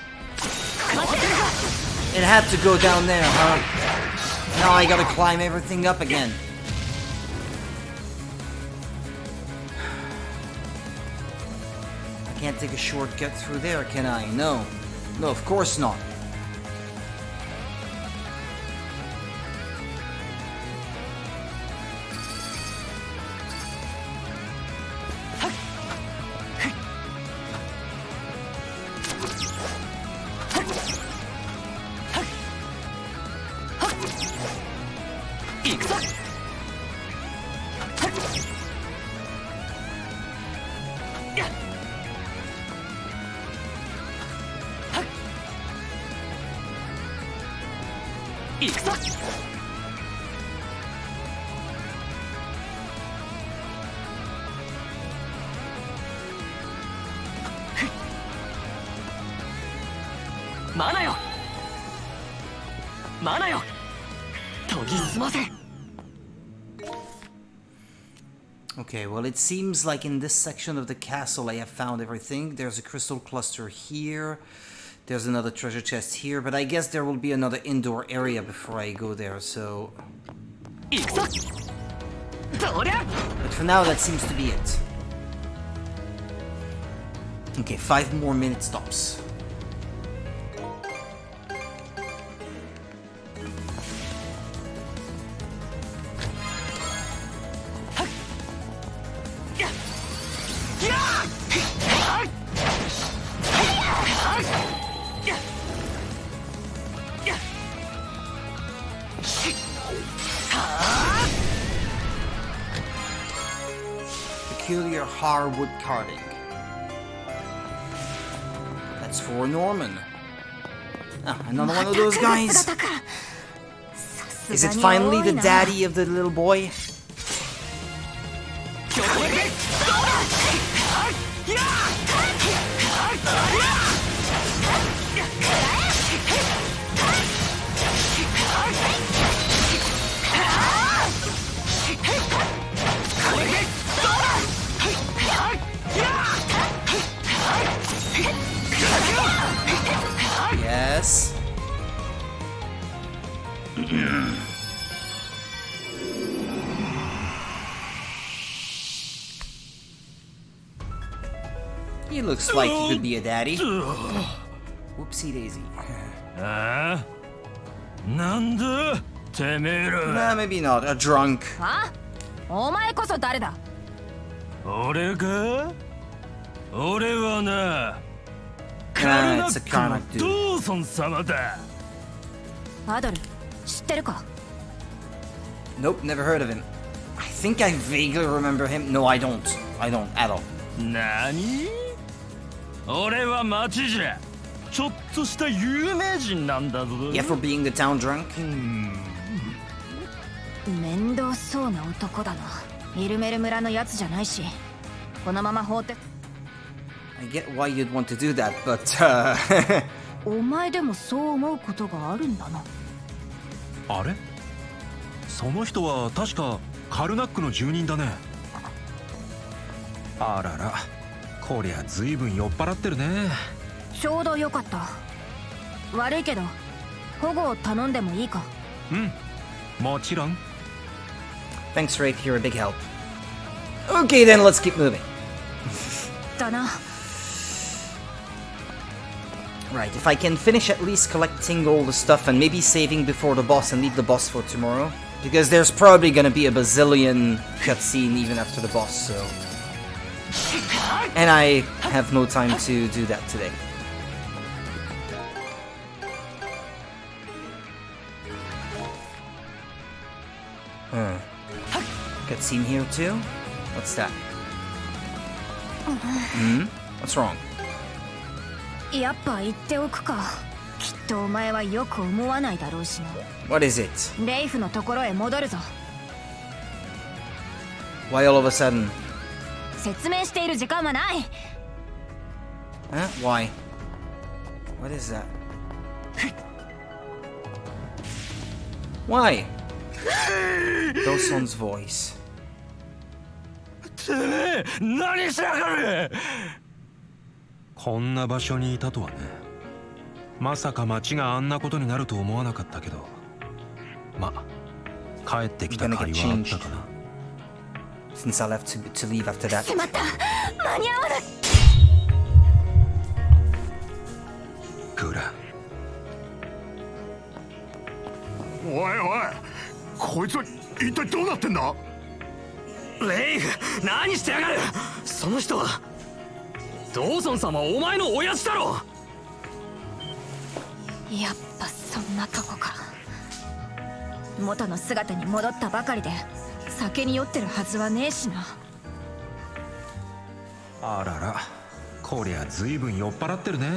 It had to go down there, huh? Now I gotta climb everything up again. I can't take a shortcut through there, can I? No. No, of course not. Okay, well it seems like in this section of the castle I have found everything. There's a crystal cluster here. There's another treasure chest here, but I guess there will be another indoor area before I go there, so... But for now, that seems to be it. Okay, 5 more minute stops. Peculiar hardwood carving. That's for Norman. Ah, another one of those guys. Is it finally the daddy of the little boy? Yes. He looks like he could be a daddy. Whoopsie daisy. なんだてめえら。 Nah, maybe not. A drunk. あ、お前こそ誰だ。俺か？俺はな、カル Nah, ナ it's a ッ Karnak クの dude. ドーソン様だ。アドル、知ってるか。 Nope, never heard of him. I think I vaguely remember him. No, I don't. I don't at all. なに？俺は町じゃちょっとした有名人なんだぞ。 Yeah, for being the town drunk. 面倒そうな男だな。イルメル村のやつじゃないし、このまま放って。 I get why you'd want to do that, butお前でもそう思うことがあるんだな。あれ、その人は確かカルナックの住人だね。あらら、こりゃ随分酔っ払ってるね。ちょうどよかった。悪いけど保護を頼んでもいいか。うん、もちろん。 thanks, Wraith. You're a big help. Okay, then let's keep moving. だな。 Right, if I can finish at least collecting all the stuff and maybe saving before the boss and leave the boss for tomorrow. Because there's probably gonna be a bazillion cutscene even after the boss, so... And I have no time to do that today. Cutscene here too? What's that? What's wrong? やっぱ言っておくか。きっとお前はよく思わないだろうしな。 What is it? レイフのところへ戻るぞ。 Why all of a sudden? 説明している時間はない。 Huh? Why? What is that? Why? Doson's voice. てめえ何しやがる。こんな場所にいたとはね。まさか町があんなことになると思わなかったけど、ま、帰ってきた甲斐はあったかな。 Since I left to leave after that. しまった、間に合わない。グラン、おいおい、こいつは一体どうなってんだ。レイフ、何してやがる。その人はドーソン様、お前の親父だろ。やっぱそんなとこか。元の姿に戻ったばかりで酒に酔ってるはずはねえしな。あらら、こりゃ随分酔っ払ってるね。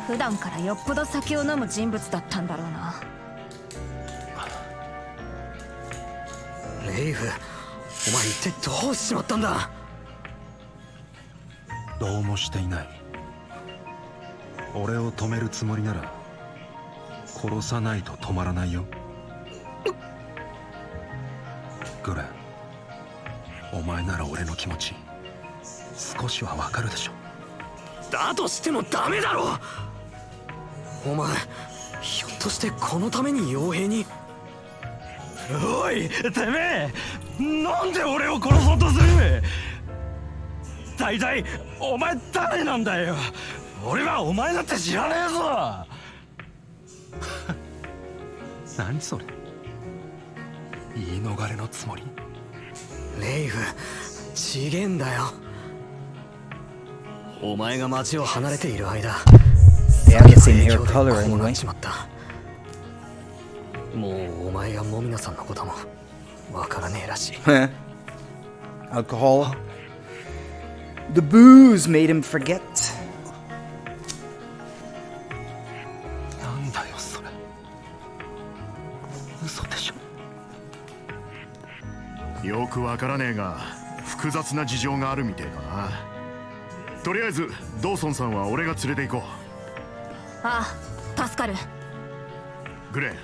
普段からよっぽど酒を飲む人物だったんだろうな。レイフ、お前一体どうしちまったんだ。どうもしていない。俺を止めるつもりなら殺さないと止まらないよ。グレン、お前なら俺の気持ち少しはわかるでしょ。だとしてもダメだろ。お前ひょっとしてこのために傭兵に。おいてめえ、なんで俺を殺そうとする。大体お前誰なんだよ。俺はお前だって知らねえぞ。何それ、言い逃れのつもり。レイフ、ちげえんだよ。お前が町を離れている間、 They have the same 影 hair 響で color こうなっ anyway. ちまった。もうお前やモミナさんのこともわからねえらしい。Alcohol. The booze made him forget. なんだよそれ、嘘でしょ。よくわからねえが複雑な事情があるみてえだな。とりあえずドーソンさんは俺が連れて行こああ、助かる。う。グレン、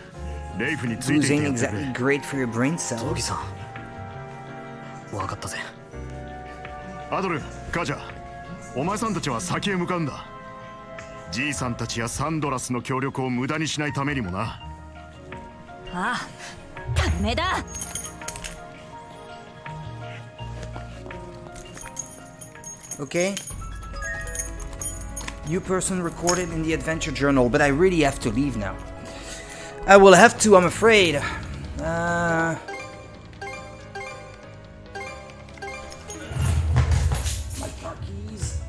レイフについてい Boozing てやってくれ。 exactly great for your brain ト cells. ギさん、わかったぜ。アドル、カジャ、お前さんたちは先へ向かうんだ。じいさんたちやサンドラスの協力を無駄にしないためにもな。ああ、ダメだ。Okay. New person recorded in the adventure journal, but I really have to leave now. I will have to, I'm afraid. My car keys.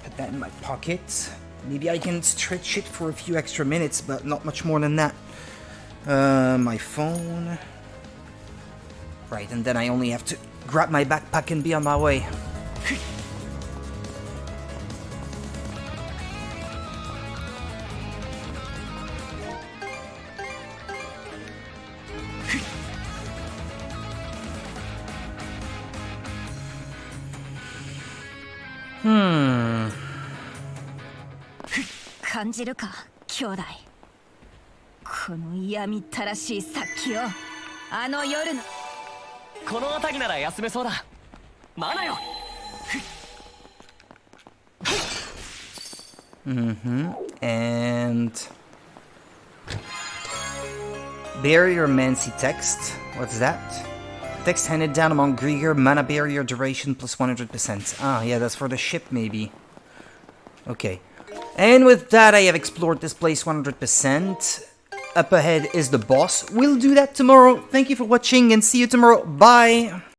Put that in my pocket. Maybe I can stretch it for a few extra minutes, but not much more than that. My phone. Right, and then I only have to grab my backpack and be on my way. Hmm. 感じるか兄弟。この嫌みったらしい殺気をあの夜のこの辺りなら休めそうだ。マナよ。And barrier Mancy text. What's that? Text handed down among Grieger, mana barrier duration plus 100%. Ah, yeah, that's for the ship, maybe. Okay. And with that, I have explored this place 100%. Up ahead is the boss. We'll do that tomorrow. Thank you for watching and see you tomorrow. Bye!